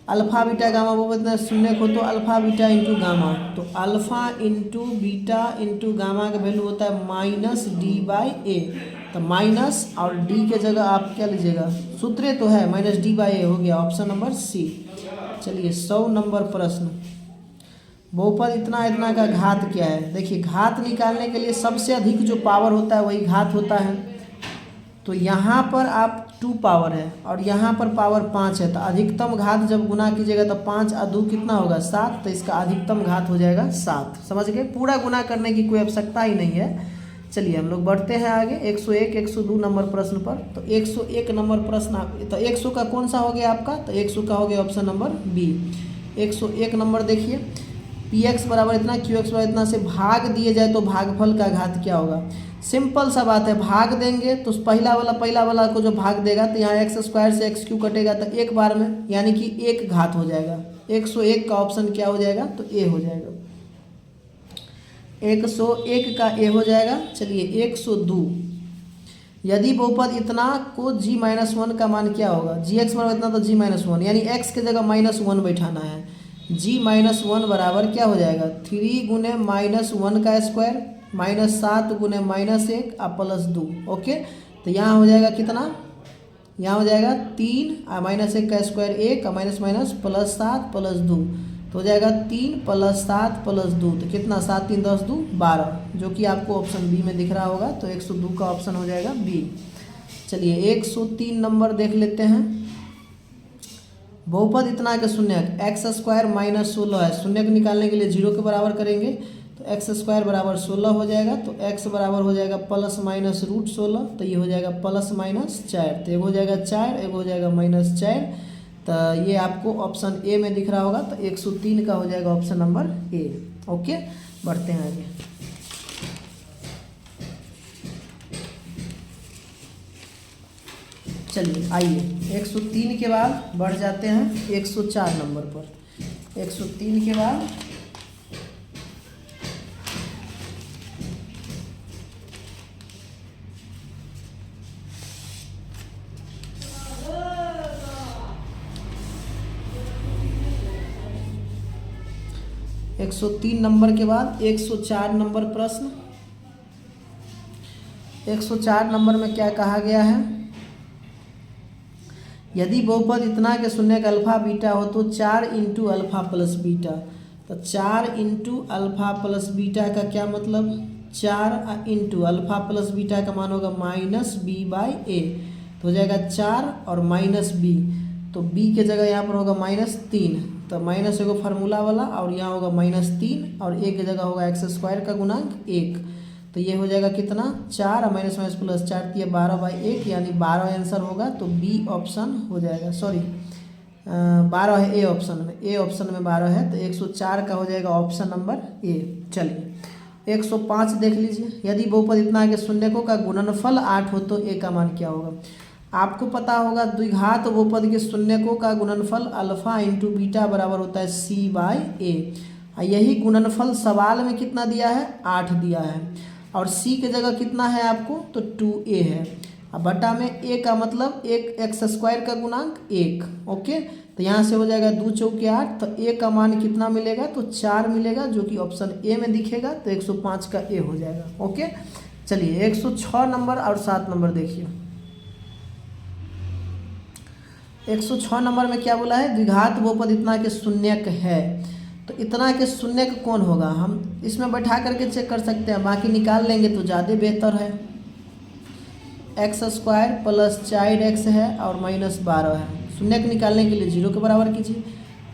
अल्फा बीटा गामा बहुपद में शून्यक हो तो अल्फा बीटा इंटू गामा, तो alpha into beta into gamma का वैल्यू होता है -d/a, तो माइनस और डी के जगह आप क्या लीजिएगा? सूत्र तो है -d/a, हो गया ऑप्शन नंबर सी। चलिए 100 नंबर प्रश्न, बहुपद इतना इतना का घात क्या है? देखिए घात निकालने के लिए सबसे अधिक जो पावर होता है वही घात होता है, तो यहाँ पर आप 2 पावर है और यहाँ पर पावर 5 है, तो अधिकतम घात जब गुना कीजिएगा तो 5 और 2 कितना होगा? 7, तो इसका अधिकतम घात हो जाएगा 7। समझ गए? पूरा गुना करने की कोई आवश्यकता ही नहीं है। चलिए हम लोग बढ़ते हैं आगे 101 102 नंबर प्रश्न पर। तो 101 नंबर प्रश्न, तो 100 का कौन सा हो गया आपका? तो 100 का हो गया ऑप्शन नंबर बी। 101 नंबर देखिए, px बराबर इतना, qx बराबर इतना से भाग दिए जाए तो भागफल का घात क्या होगा? सिंपल सा बात है, भाग देंगे तो पहला वाला को जो भाग देगा तो यहाँ x² से x³ कटेगा, तो एक बार में यानी कि एक घात हो जाएगा। 101 का ऑप्शन क्या हो जाएगा? तो ए हो जाएगा। 101 का ए हो जाएगा। चलिए 102, यदि बहुपद इतना को g-1 का मान क्या होगा? gx बराबर इतना तो g-1, यानी x के जगह -1 बैठाना है। g-1 बराबर क्या हो जाएगा? 3 गुने -1 का स्क्वायर -7 गुने -1 और +2। ओके, तो यहाँ हो जाएगा कितना? यहाँ हो जाएगा 3 और -1 का स्क्वायर 1 और माइनस +7 +2, तो हो जाएगा 3 + 7 + 2, तो कितना? 7 3 10 2 12, जो कि आपको ऑप्शन बी में दिख रहा होगा, तो 102 का ऑप्शन हो जाएगा बी। चलिए 103 नंबर देख लेते हैं। बहुपद इतना के शून्यक x² -16 है, शून्यक निकालने के लिए 0 के बराबर करेंगे, तो x² बराबर 16 हो जाएगा, तो x बराबर हो जाएगा ±√16, तो ये हो जाएगा +-4, तो एक हो जाएगा 4, एक हो जाएगा -4, तो ये आपको ऑप्शन ए में दिख रहा होगा, तो 103 का हो जाएगा ऑप्शन नंबर ए। ओके, बढ़ते हैं आगे। चलिए आइए 103 के बाद बढ़ जाते हैं 104 नंबर पर। 103 के बाद एक 103 नंबर के बाद 104 नंबर प्रश्न। 104 नंबर में क्या कहा गया है? यदि बहुपद इतना के शून्यक अल्फा बीटा हो तो 4 × अल्फा + बीटा, तो 4 × अल्फा + बीटा का क्या मतलब? 4 × अल्फा + बीटा का मान होगा -b/a, तो हो जाएगा 4 और -b, तो b के जगह यहाँ पर होगा -3, तो माइनस एगो फार्मूला वाला और यहाँ होगा -3 और a की जगह होगा x² का गुणांक 1, तो ये हो जाएगा कितना? 4 और माइनस +4 दिए 12/1, यानी 12 आंसर होगा, तो बी ऑप्शन हो जाएगा। सॉरी 12 है ए ऑप्शन में, ए ऑप्शन में 12 है, तो 104 का हो जाएगा ऑप्शन नंबर ए। चलिए 105 देख लीजिए, यदि बहुपद इतना के शून्यकों का गुणनफल 8 हो तो ए का मान क्या होगा? आपको पता होगा द्विघात बहुपद के शून्यकों का गुणनफल अल्फा इंटू बीटा बराबर होता है सी बाई ए। यही गुणनफल सवाल में कितना दिया है, 8 दिया है, और सी की जगह कितना है आपको, तो 2a है। अब बटा में a का मतलब एक एक्स स्क्वायर का गुणांक 1। ओके, तो यहाँ से हो जाएगा 2 चौके 8, तो a का मान कितना मिलेगा, तो 4 मिलेगा, जो कि ऑप्शन ए में दिखेगा, तो 105 का a हो जाएगा। ओके, चलिए 106 नंबर और 7 नंबर देखिए। 106 नंबर में क्या बोला है, द्विघात बहुपद इतना के शून्यक है। तो इतना के शून्यक कौन होगा, हम इसमें बैठा करके चेक कर सकते हैं, बाकी निकाल लेंगे तो ज़्यादा बेहतर है। एक्स स्क्वायर प्लस 4x है और माइनस 12 है। शून्यक निकालने के लिए 0 के बराबर कीजिए,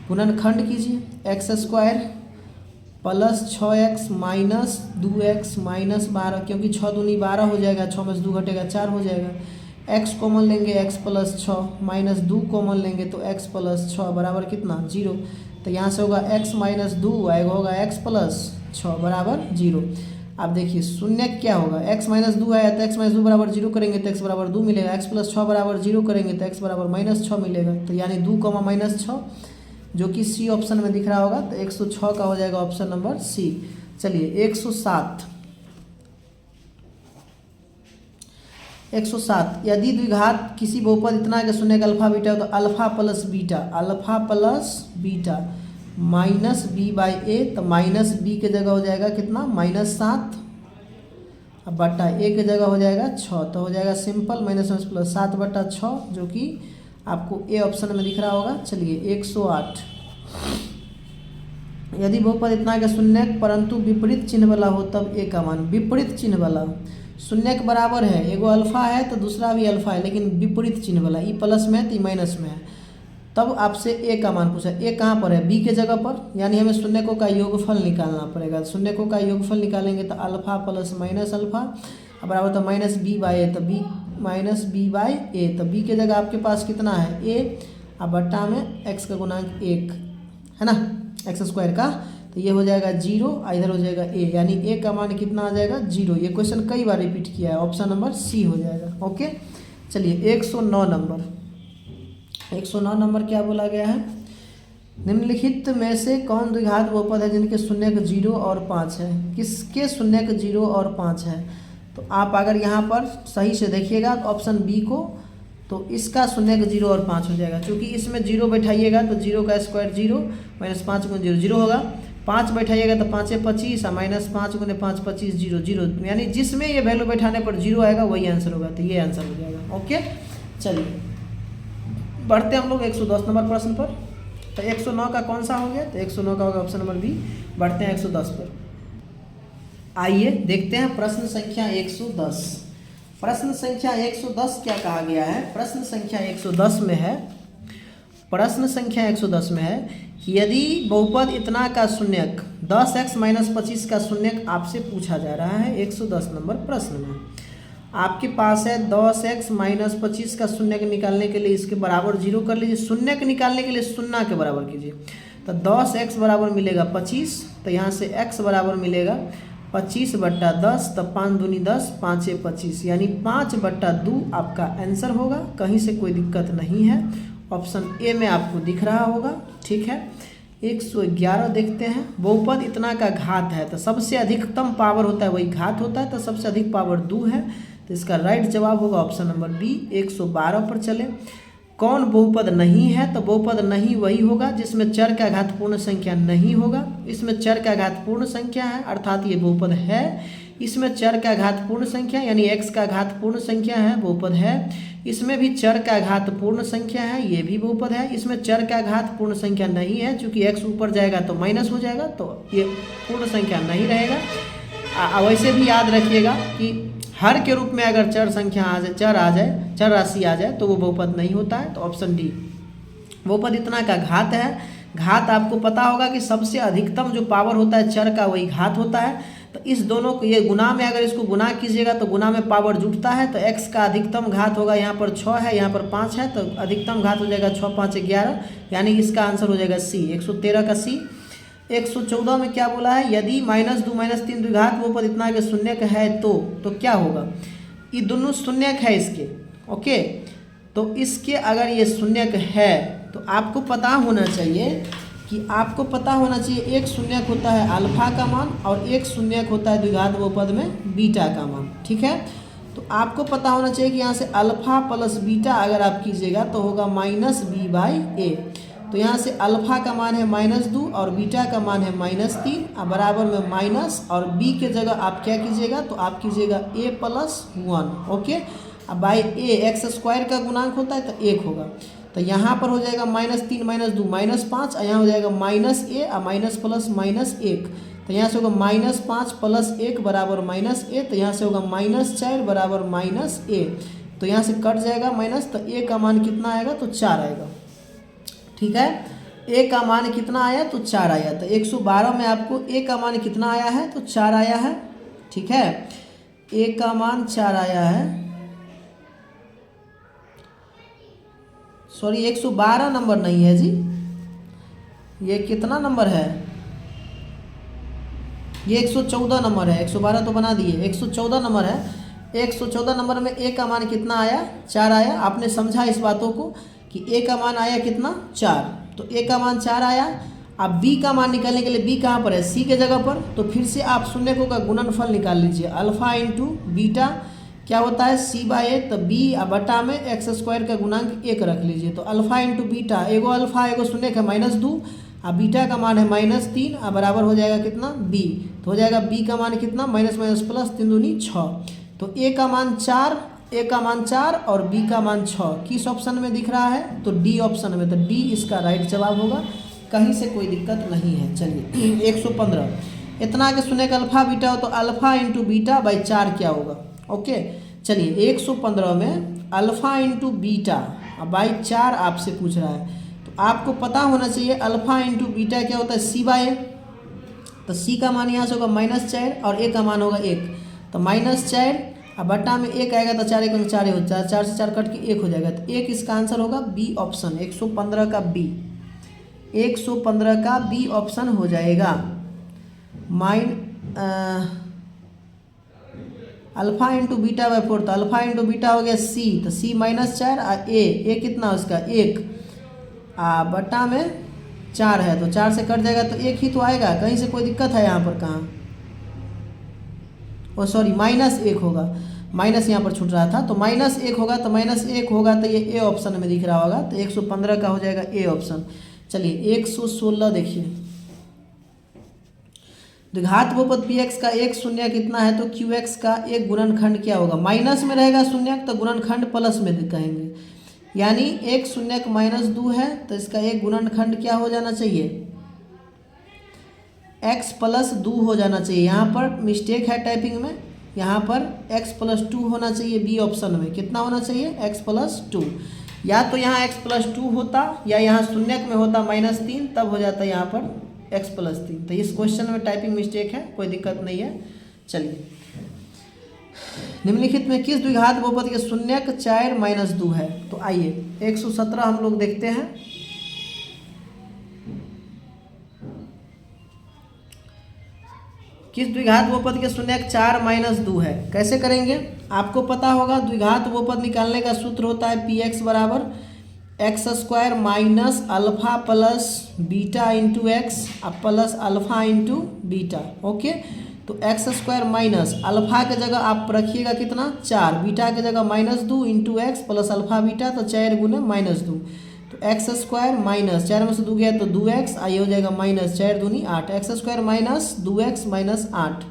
गुणनखंड कीजिए। X square plus 6x minus 2x minus 12, क्योंकि 6 दूनी 12 हो जाएगा, 6 में से 2 घटेगा 4 हो जाएगा। x कॉमन लेंगे x प्लस 6 माइनस 2 कॉमन लेंगे तो x प्लस 6 बराबर कितना, 0। तो यहाँ से होगा x माइनस 2 आएगा, होगा x प्लस 6 बराबर 0। अब देखिए शून्य क्या होगा, x माइनस 2 आया तो x माइनस 2 बराबर 0 करेंगे तो x बराबर 2 मिलेगा, x प्लस 6 बराबर 0 करेंगे तो x बराबर माइनस 6 मिलेगा। तो यानी 2 कॉमा माइनस 6, जो कि सी ऑप्शन में दिख रहा होगा, तो 106 का हो जाएगा ऑप्शन नंबर सी। चलिए 107 यदि द्विघात किसी बहुपद इतना के शून्य का अल्फा बीटा हो तो alpha plus beta minus b by a, तो माइनस बी के जगह हो जाएगा कितना, -7, अब बटा ए के जगह हो जाएगा 6, तो हो जाएगा सिंपल माइनस प्लस 7 बटा 6, जो कि आपको ए ऑप्शन में दिख रहा होगा। चलिए 108 यदि बहुपद इतना के शून्य परंतु विपरीत चिन्ह वाला हो तब ए का मान, विपरीत चिन्ह वाला शून्य के बराबर है, एगो अल्फा है तो दूसरा भी अल्फा है, लेकिन विपरीत चिन्ह वाला, ई प्लस में है तो ई माइनस में है, तब आपसे ए का मान पूछा। ए कहाँ पर है, बी के जगह पर, यानी हमें शून्यकों का योगफल निकालना पड़ेगा। शून्यकों का योगफल निकालेंगे तो अल्फा प्लस माइनस अल्फा बराबर तो माइनस बी बाई ए, तो B minus b by a, तो बी के जगह आपके पास कितना है, ए, अब बट्टा में एक्स का गुणांक 1 है ना, एक्स स्क्वायर का, तो ये हो जाएगा 0, इधर हो जाएगा ए, यानी ए का मान कितना आ जाएगा, 0। ये क्वेश्चन कई बार रिपीट किया है, ऑप्शन नंबर सी हो जाएगा। ओके, चलिए 109 नंबर। 109 नंबर क्या बोला गया है, निम्नलिखित में से कौन द्विघात बहुपद है जिनके शून्यक 0 और 5 है, किसके शून्यक 0 और 5 है। तो आप अगर यहाँ पर सही से देखिएगा ऑप्शन बी को, तो इसका शून्यक 0 और 5 हो जाएगा, क्योंकि इसमें 0 बैठाइएगा तो 0 का स्क्वायर 0 माइनस 5 गुना 0 0 होगा, 5 बैठाइएगा तो 5 25 माइनस 5 गुने 5 25 0 0, यानी जिसमें ये वैल्यू बैठाने पर 0 आएगा वही आंसर होगा, तो ये आंसर हो जाएगा। ओके, चलिए बढ़ते हम लोग 110 नंबर प्रश्न पर। तो 109 का कौन सा हो गया, तो 109 का होगा ऑप्शन नंबर बी। बढ़ते हैं 110 पर। आइए देखते हैं प्रश्न संख्या 110। प्रश्न संख्या 110 क्या कहा गया है, प्रश्न संख्या 110 में है, प्रश्न संख्या 110 में है कि यदि बहुपद इतना का शून्यक 10x माइनस 25 का शून्यक आपसे पूछा जा रहा है 110 नंबर प्रश्न में। आपके पास है 10x माइनस 25 का शून्यक निकालने के लिए इसके बराबर 0 कर लीजिए, शून्यक निकालने के लिए शून्य के बराबर कीजिए, तो 10x बराबर मिलेगा 25, तो यहाँ से x बराबर मिलेगा 25 बट्टा 10, तो 5 दूनी 10, 5 25, यानी 5 बट्टा 2 आपका आंसर होगा। कहीं से कोई दिक्कत नहीं है, ऑप्शन ए में आपको दिख रहा होगा। ठीक है, 111 देखते हैं। बहुपद इतना का घात है तो सबसे अधिकतम पावर होता है वही घात होता है, तो सबसे अधिक पावर 2 है, तो इसका राइट जवाब होगा ऑप्शन नंबर बी। 112 पर चले। कौन बहुपद नहीं है, तो बहुपद नहीं वही होगा जिसमें चर का घात पूर्ण संख्या नहीं होगा। इसमें चर का घात पूर्ण संख्या है, अर्थात ये बहुपद है। इसमें चर का घात पूर्ण संख्या यानी x का घात पूर्ण संख्या है, बहुपद है। इसमें भी चर का घात पूर्ण संख्या है, ये भी बहुपद है। इसमें चर का घात पूर्ण संख्या नहीं है, चूंकि x ऊपर जाएगा तो माइनस हो जाएगा, तो ये पूर्ण संख्या नहीं रहेगा। वैसे भी याद रखिएगा कि हर के रूप में अगर चर संख्या आ जाए, चर राशि आ जाए तो वो बहुपद नहीं होता है, तो ऑप्शन डी। बहुपद इतना का घात है। घात आपको पता होगा कि सबसे अधिकतम जो पावर होता है चर का वही घात होता है, तो इस दोनों को ये गुना में अगर इसको गुना कीजिएगा तो गुना में पावर जुटता है, तो x का अधिकतम घात होगा, यहाँ पर 6 है, यहाँ पर 5 है, तो अधिकतम घात हो जाएगा 6 5 11, यानी इसका आंसर हो जाएगा सी, 113 का सी। 114 में क्या बोला है, यदि -2 -3 द्विघात बहुपद इतना के शून्यक है तो क्या होगा। ये दोनों शून्यक है इसके, ओके, तो इसके अगर ये शून्यक है तो आपको पता होना चाहिए एक शून्यक होता है अल्फा का मान और एक शून्यक होता है द्विघात बहुपद में बीटा का मान। ठीक है, तो आपको पता होना चाहिए कि यहाँ से अल्फा प्लस बीटा अगर आप कीजिएगा तो होगा -b/a। तो यहाँ से अल्फा का मान है -2 और बीटा का मान है -3 और बराबर में माइनस, और b के जगह आप क्या कीजिएगा तो आप कीजिएगा a+1। ओके, अब बाई a x² का गुणांक होता है तो 1 होगा, तो यहाँ पर हो जाएगा -3 -2 -5 और यहाँ हो जाएगा -a और माइनस प्लस -1, तो यहाँ से होगा -5 + 1 बराबर -a, तो यहाँ से होगा -4 बराबर -a, तो यहाँ से कट जाएगा माइनस, तो a का मान कितना आएगा तो 4 आएगा। ठीक है, a का मान कितना आया तो 4 आया, तो 112 में आपको a का मान कितना आया है तो 4 आया है। ठीक है, a का मान 4 आया है, सॉरी 112 नंबर नहीं है जी, ये कितना नंबर है, ये 114 नंबर है, 112 तो बना दिए, 114 नंबर है। 114 नंबर में a का मान कितना आया 4 आया। आपने समझा इस बातों को कि a का मान आया कितना 4, तो a का मान 4 आया। अब b का मान निकालने के लिए b कहाँ पर है c के जगह पर, तो फिर से आप शून्यकों का गुणनफल निकाल लीजिए। अल्फा इंटू बीटा क्या होता है c/a, तो b बटा में x² का गुणांक 1 रख लीजिए, तो अल्फा इंटू बीटा, एगो अल्फा एगो शून्यक है -2 और बीटा का मान है -3 और बराबर हो जाएगा कितना b, तो हो जाएगा b का मान कितना -+3 दूनी 6, तो a का मान 4 और b का मान 6 किस ऑप्शन में दिख रहा है तो d ऑप्शन में, तो d इसका राइट जवाब होगा, कहीं से कोई दिक्कत नहीं है। चलिए 115 इतना के शून्यक अल्फा बीटा हो तो अल्फा इंटू बीटा बाई 4 क्या होगा। ओके, चलिए 115 में अल्फा इंटू बीटा बाई 4 आपसे पूछ रहा है, तो आपको पता होना चाहिए अल्फा इंटू बीटा क्या होता है c/a, तो c का मान यहाँ से होगा -4 और a का मान होगा 1, तो -4 अब बटा में 1 आएगा तो 4 1 4 हो जाएगा, 4 से 4 कट के 1 हो जाएगा, तो 1 इसका आंसर होगा बी ऑप्शन, 115 का बी, 115 का बी ऑप्शन हो जाएगा। अल्फा इंटू बीटा बाई 4, तो अल्फा इंटू बीटा हो गया c, तो c -4 और a कितना उसका 1 बटा में 4 है, तो 4 से कट जाएगा तो 1 ही तो आएगा, कहीं से कोई दिक्कत है यहाँ पर कहाँ, ओ सॉरी -1 होगा, माइनस यहाँ पर छूट रहा था, तो -1 होगा, तो -1 होगा तो ये ए ऑप्शन में दिख रहा होगा, तो 115 का हो जाएगा ए ऑप्शन। चलिए 116 देखिए, द्विघात बहुपद px का एक शून्य कितना है तो qx का एक गुणनखंड क्या होगा, माइनस में रहेगा शून्यक तो गुणनखंड प्लस में कहेंगे, यानी एक शून्यक -2 है तो इसका एक गुणनखंड क्या हो जाना चाहिए x + 2 हो जाना चाहिए। यहाँ पर मिस्टेक है टाइपिंग में, यहाँ पर x + 2 होना चाहिए, बी ऑप्शन में कितना होना चाहिए x + 2, या तो यहाँ x + 2 होता या यहाँ शून्यक में होता -3, तब हो जाता यहाँ पर x + 3, तो इस क्वेश्चन में टाइपिंग मिस्टेक है, कोई दिक्कत नहीं है। चलिए निम्नलिखित में किस द्विघात बहुपद के शून्यक 4 - 2 है, तो आइए 117 हम लोग देखते हैं। किस द्विघात बहुपद के शून्यक 4 - 2 है, कैसे करेंगे आपको पता होगा। द्विघात बहुपद निकालने का सूत्र होता है px = x² minus alpha plus beta into x plus alpha into beta. Okay, तो x² माइनस अल्फा के जगह आप रखिएगा कितना 4, बीटा के जगह -2 into x plus alpha beta, तो 4 गुने -2, तो x² माइनस 4 में से 2 गया तो 2x, आइए हो जाएगा -4 दूनी 8, x² minus 2x minus 8,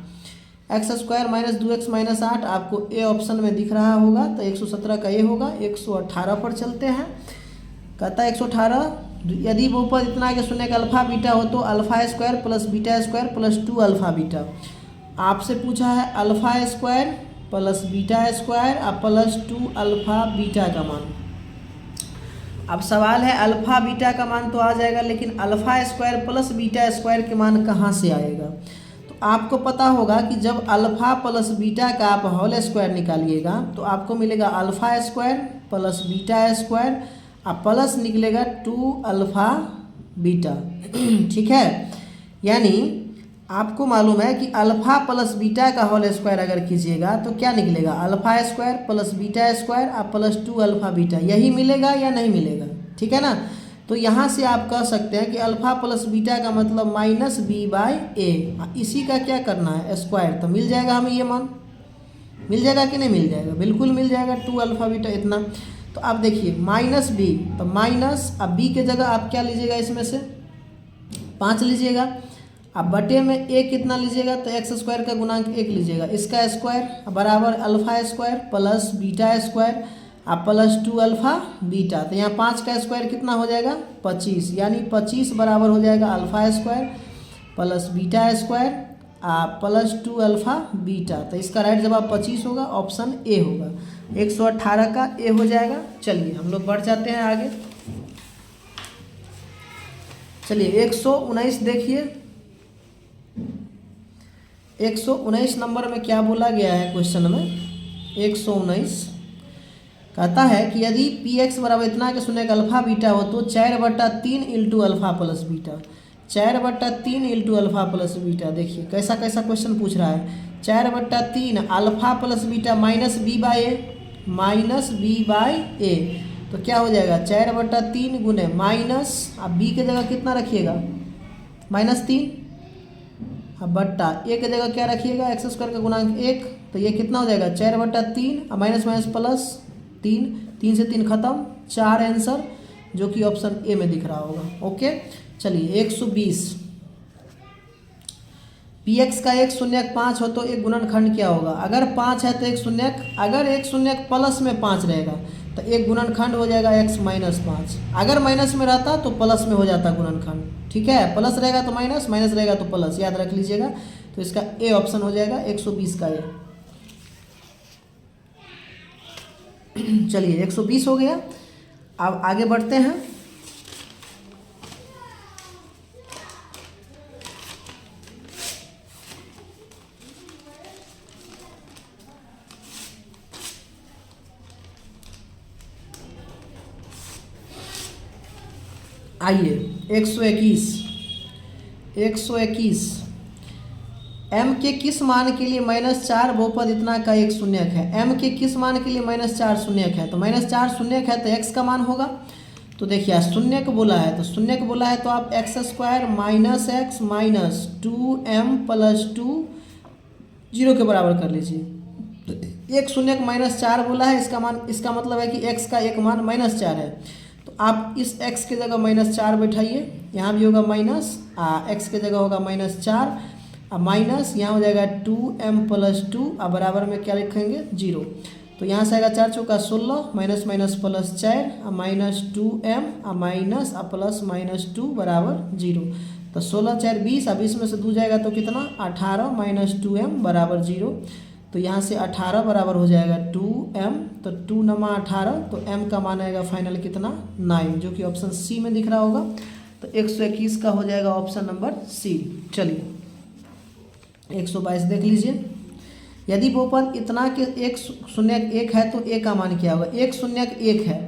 x² minus 2x minus 8 आपको ए ऑप्शन में दिख रहा होगा, तो 117 का ये होगा। 118 पर चलते हैं, कहता है 118 यदि बहुपद इतना है कि शून्य का अल्फा बीटा हो तो α² प्लस β² प्लस 2 अल्फा बीटा। आपसे पूछा है α² प्लस β² प्लस 2 अल्फा बीटा का मान। अब सवाल है अल्फा बीटा का मान तो आ जाएगा, लेकिन α² प्लस β² के मान कहाँ से आएगा, तो आपको पता होगा कि जब अल्फा प्लस बीटा का आप होल स्क्वायर निकालिएगा तो आपको मिलेगा α² प्लस β² प्लस निकलेगा 2 अल्फा बीटा। ठीक है, यानी आपको मालूम है कि अल्फा प्लस बीटा का होल स्क्वायर अगर कीजिएगा तो क्या निकलेगा, alpha square plus beta square और प्लस 2 अल्फा बीटा, यही मिलेगा या नहीं मिलेगा, ठीक है ना। तो यहाँ से आप कह सकते हैं कि अल्फा प्लस बीटा का मतलब माइनस बी बाई ए, इसी का क्या करना है स्क्वायर, तो मिल जाएगा हमें ये मान, मिल जाएगा कि नहीं मिल जाएगा, बिल्कुल मिल जाएगा 2 अल्फा बीटा इतना। तो आप देखिए माइनस बी, तो माइनस, अब बी के जगह आप क्या लीजिएगा, इसमें से 5 लीजिएगा, अब बटे में ए कितना लीजिएगा, तो एक्स स्क्वायर का गुणांक 1 लीजिएगा, इसका स्क्वायर बराबर alpha square plus beta square और प्लस 2 अल्फा बीटा। तो यहाँ 5 का स्क्वायर कितना हो जाएगा 25, यानी 25 बराबर हो जाएगा alpha square plus beta square plus 2 alpha beta. तो इसका राइट जवाब 25 होगा, ऑप्शन ए होगा, 118 का ए हो जाएगा। चलिए हम लोग बढ़ जाते हैं आगे। चलिए 119 देखिए, 119 नंबर में क्या बोला गया है क्वेश्चन में, 119 कहता है कि यदि पी एक्स बराबर इतना के शून्य अल्फा बीटा हो तो 4/3 into alpha plus beta, 4/3 into alpha plus beta. देखिए कैसा कैसा क्वेश्चन पूछ रहा है, 4/3 alpha plus beta minus b by a, minus b by a, तो क्या हो जाएगा 4/3 गुने माइनस, अब बी के जगह कितना रखिएगा -3, अब बट्टा ए के जगह क्या रखिएगा एक्स स्क्वायर का गुणांक 1, तो ये कितना हो जाएगा 4/3 और माइनस माइनस प्लस 3, 3 से 3 खत्म, 4 आंसर जो कि ऑप्शन ए में दिख रहा होगा। ओके चलिए 120, पी एक्स का एक शून्यक 5 हो तो एक गुणनखंड क्या होगा, अगर 5 है तो एक शून्यक, अगर एक शून्यक प्लस में 5 रहेगा तो एक गुणनखंड हो जाएगा x माइनस 5, अगर माइनस में रहता तो प्लस में हो जाता गुणनखंड, ठीक है, प्लस रहेगा तो माइनस, माइनस रहेगा तो प्लस, याद रख लीजिएगा। तो इसका ए ऑप्शन हो जाएगा 120 का ए। चलिए 120 हो गया, अब आगे बढ़ते हैं। आइए 121, 121 m के किस मान के लिए -4 बहुपद इतना का एक शून्यक है, m के किस मान के लिए -4 शून्यक है, तो -4 शून्यक है तो x का मान होगा। तो देखिए शून्यक बोला है, तो शून्यक बोला है तो आप x square minus x minus 2m plus 2 0 के बराबर कर लीजिए। तो एक शून्यक -4 बोला है, इसका मान, इसका मतलब है कि x का एक मान -4 है, तो आप इस x के जगह -4 बैठाइए, यहाँ भी होगा माइनस, x के जगह होगा -4 माइनस, यहाँ हो जाएगा 2m प्लस 2 बराबर में क्या लिखेंगे 0। तो यहाँ से आएगा 4 चौका 16, minus minus plus 4 minus 2m minus plus -2 बराबर 0। तो 16 4 20, 20 में से 2 जाएगा तो कितना 18 माइनस 2m बराबर 0। तो यहाँ से 18 बराबर हो जाएगा 2m, तो 2 नमा 18, तो m का मान आएगा फाइनल कितना 9, जो कि ऑप्शन सी में दिख रहा होगा। तो 121 का हो जाएगा ऑप्शन नंबर सी। चलिए 122 देख लीजिए, यदि बहुपद इतना के एक शून्यक 1 है तो a का मान क्या होगा, एक शून्यक 1 है,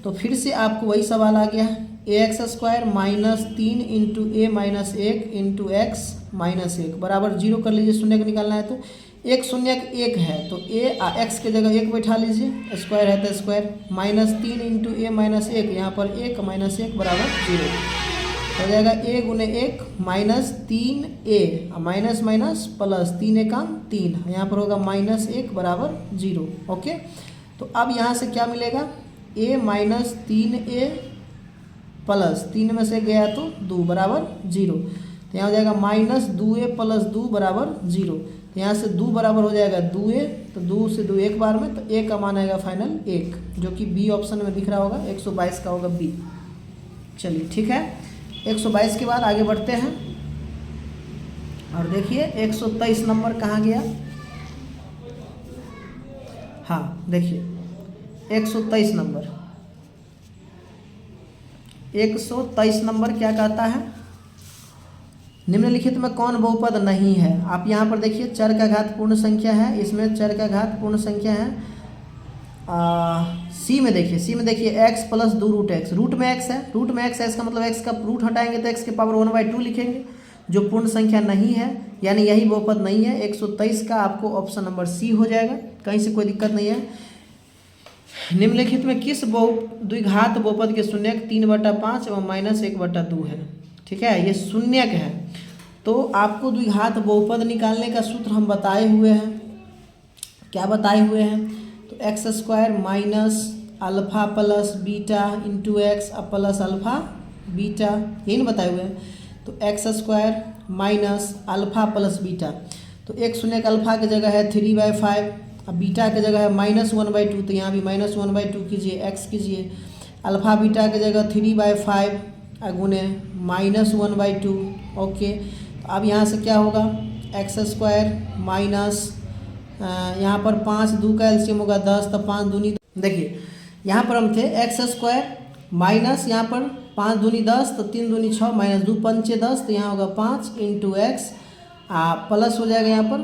तो फिर से आपको वही सवाल आ गया है, ax स्क्वायर -3 इंटू ए माइनस 1 इंटू एक्स माइनस 1 बराबर 0 कर लीजिए, शून्यक निकालना है। तो एक शून्यक 1 है तो ए एक्स के जगह 1 बैठा लीजिए, स्क्वायर है तो स्क्वायर, -3 इंटू ए माइनस 1, यहाँ पर 1 माइनस 1 बराबर 0 हो जाएगा, a गुने 1 -3a माइनस माइनस प्लस 3 एकाम 3, यहाँ पर होगा -1 बराबर 0। ओके, तो अब यहाँ से क्या मिलेगा, a -3a प्लस 3 में से गया तो 2 बराबर 0, तो यहाँ हो जाएगा -2a प्लस 2 बराबर 0। तो यहाँ से 2 बराबर हो जाएगा 2a, तो 2 से 2 एक बार में, तो a का मान आएगा फाइनल 1, जो कि बी ऑप्शन में दिख रहा होगा, 122 का होगा बी। चलिए ठीक है, 122 के बाद आगे बढ़ते हैं और देखिए 123 नंबर कहाँ गया, हाँ देखिए 123 नंबर, 123 नंबर क्या कहता है, निम्नलिखित में कौन बहुपद नहीं है। आप यहाँ पर देखिए चर का घात पूर्ण संख्या है, इसमें चर का घात पूर्ण संख्या है। सी में देखिए, सी में देखिए x plus 2 root x, root में x है, रूट में x है, इसका मतलब x का रूट हटाएंगे तो x के पावर 1/2 लिखेंगे, जो पूर्ण संख्या नहीं है यानी यही बहुपद नहीं है। 123 का आपको ऑप्शन नंबर सी हो जाएगा, कहीं से कोई दिक्कत नहीं है। निम्नलिखित में किस द्विघात बहुपद के शून्यक 3/5 एवं -1/2 है। ठीक है, ये शून्यक है। तो आपको द्विघात बहुपद निकालने का सूत्र हम बताए हुए हैं। क्या बताए हुए हैं? तो x² minus alpha plus beta into x plus alpha beta, यही ना बताए हुए हैं। तो x² minus alpha plus beta, तो एक शून्य का अल्फा की जगह है 3/5, अब बीटा की जगह है -1/2, तो यहाँ भी -1/2 कीजिए, x कीजिए। अल्फा बीटा की जगह 3/5 गुने -1/2। ओके, तो अब यहाँ से क्या होगा? x² माइनस यहाँ पर 5 2 का एलसीएम होगा 10, तो 5 दूनी, देखिए यहाँ पर हम थे x² माइनस यहाँ पर 5 दूनी 10, तो 3 दूनी 6 माइनस 2 पंचे 10, तो यहाँ होगा 5 इंटू एक्स प्लस हो जाएगा, यहाँ पर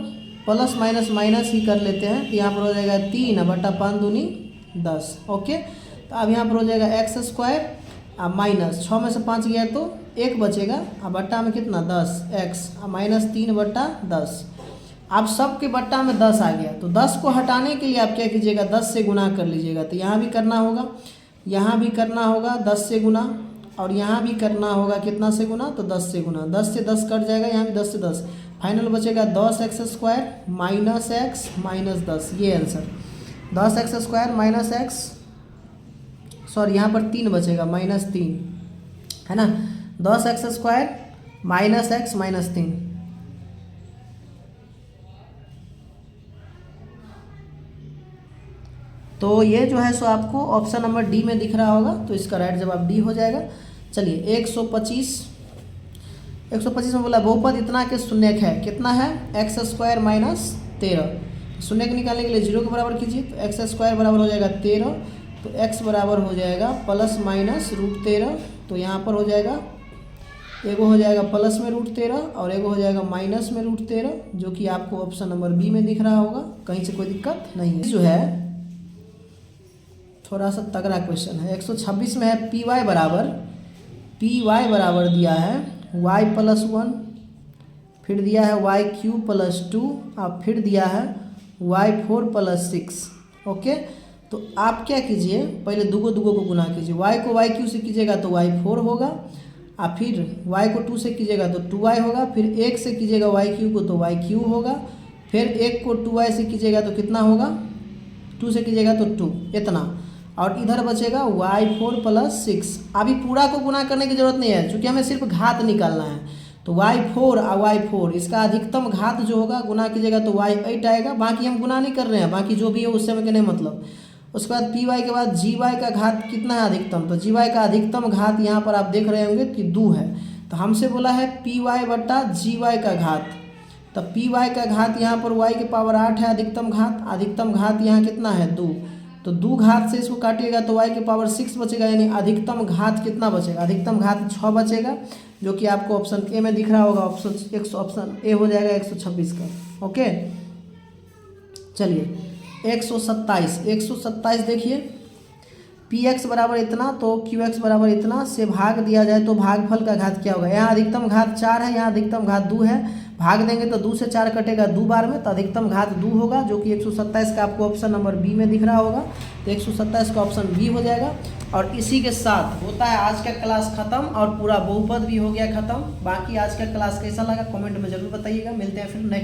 प्लस माइनस माइनस ही कर लेते हैं, तो यहाँ पर हो जाएगा 3/5 दूनी 10। ओके, तो अब यहाँ पर हो जाएगा x² माइनस 6 में से 5 गया तो 1 बचेगा, अब बट्टा में कितना 10 x माइनस 3/10। अब सब के बट्टा में 10 आ गया, तो 10 को हटाने के लिए आप क्या कीजिएगा? 10 से गुना कर लीजिएगा। तो यहाँ भी करना होगा, यहाँ भी करना होगा 10 से गुना, और यहाँ भी करना होगा कितना से गुना? तो 10 से गुना। 10 से 10 कट जाएगा, यहाँ भी 10 से 10, फाइनल बचेगा 10x² माइनस x माइनस 10। ये answer 10x² minus x, sorry यहाँ पर 3 बचेगा -3 है ना। 10x² minus x minus 3। तो ये जो है सो आपको ऑप्शन नंबर डी में दिख रहा होगा, तो इसका राइट जवाब डी हो जाएगा। चलिए 125 में बोला बहुपद इतना के शून्यक है, कितना है? x² minus 13। शून्यक निकालने के लिए 0 के बराबर कीजिए, तो x² बराबर हो जाएगा 13, तो x बराबर हो जाएगा प्लस माइनस √13, तो यहाँ पर हो जाएगा एगो हो जाएगा प्लस में √13 और एगो हो जाएगा माइनस में √13, जो कि आपको ऑप्शन नंबर बी में दिख रहा होगा, कहीं से कोई दिक्कत नहीं है। जो है थोड़ा सा तगड़ा क्वेश्चन है। 126 में है py बराबर दिया है y+1, फिर दिया है y³ + 2 और फिर दिया है y4+6। ओके, तो आप क्या कीजिए? पहले दूगो को गुना कीजिए। y को y³ से कीजिएगा तो y4 होगा, और फिर y को 2 से कीजिएगा तो 2y होगा, फिर 1 से कीजिएगा y³ को तो y³ होगा, फिर 1 को 2y से कीजिएगा तो कितना होगा? 2 से कीजिएगा तो 2, इतना, और इधर बचेगा y4+6। अभी पूरा को गुना करने की जरूरत नहीं है, क्योंकि हमें सिर्फ घात निकालना है। तो y4 और y4 इसका अधिकतम घात जो होगा गुना कीजिएगा तो y8 आएगा। बाकी हम गुना नहीं कर रहे हैं, बाकी जो भी है उससे हमें नहीं मतलब। उसके बाद py के बाद gy का घात कितना है अधिकतम? तो gy का अधिकतम घात यहाँ पर आप देख रहे होंगे कि 2 है, तो हमसे बोला है py/gy का घात, तो py का घात यहाँ पर y के पावर 8 है अधिकतम घात यहाँ कितना है? 2, तो 2 घात से इसको काटिएगा तो y के पावर 6 बचेगा, यानी अधिकतम घात कितना बचेगा? अधिकतम घात 6 बचेगा, जो कि आपको ऑप्शन ए में दिख रहा होगा। ऑप्शन ए हो जाएगा 126 का। ओके, चलिए 127 देखिए, px बराबर इतना तो qx बराबर इतना से भाग दिया जाए तो भागफल का घात क्या होगा? यहाँ अधिकतम घात 4 है, यहाँ अधिकतम घात 2 है, भाग देंगे तो 2 से 4 कटेगा 2 बार में, तो अधिकतम घात 2 होगा, जो कि 127 का आपको ऑप्शन नंबर बी में दिख रहा होगा। तो 127 का ऑप्शन बी हो जाएगा। और इसी के साथ होता है आज का क्लास ख़त्म, और पूरा बहुपद भी हो गया ख़त्म। बाकी आज का क्लास कैसा लगा कमेंट में ज़रूर बताइएगा। मिलते हैं फिर नेक्स्ट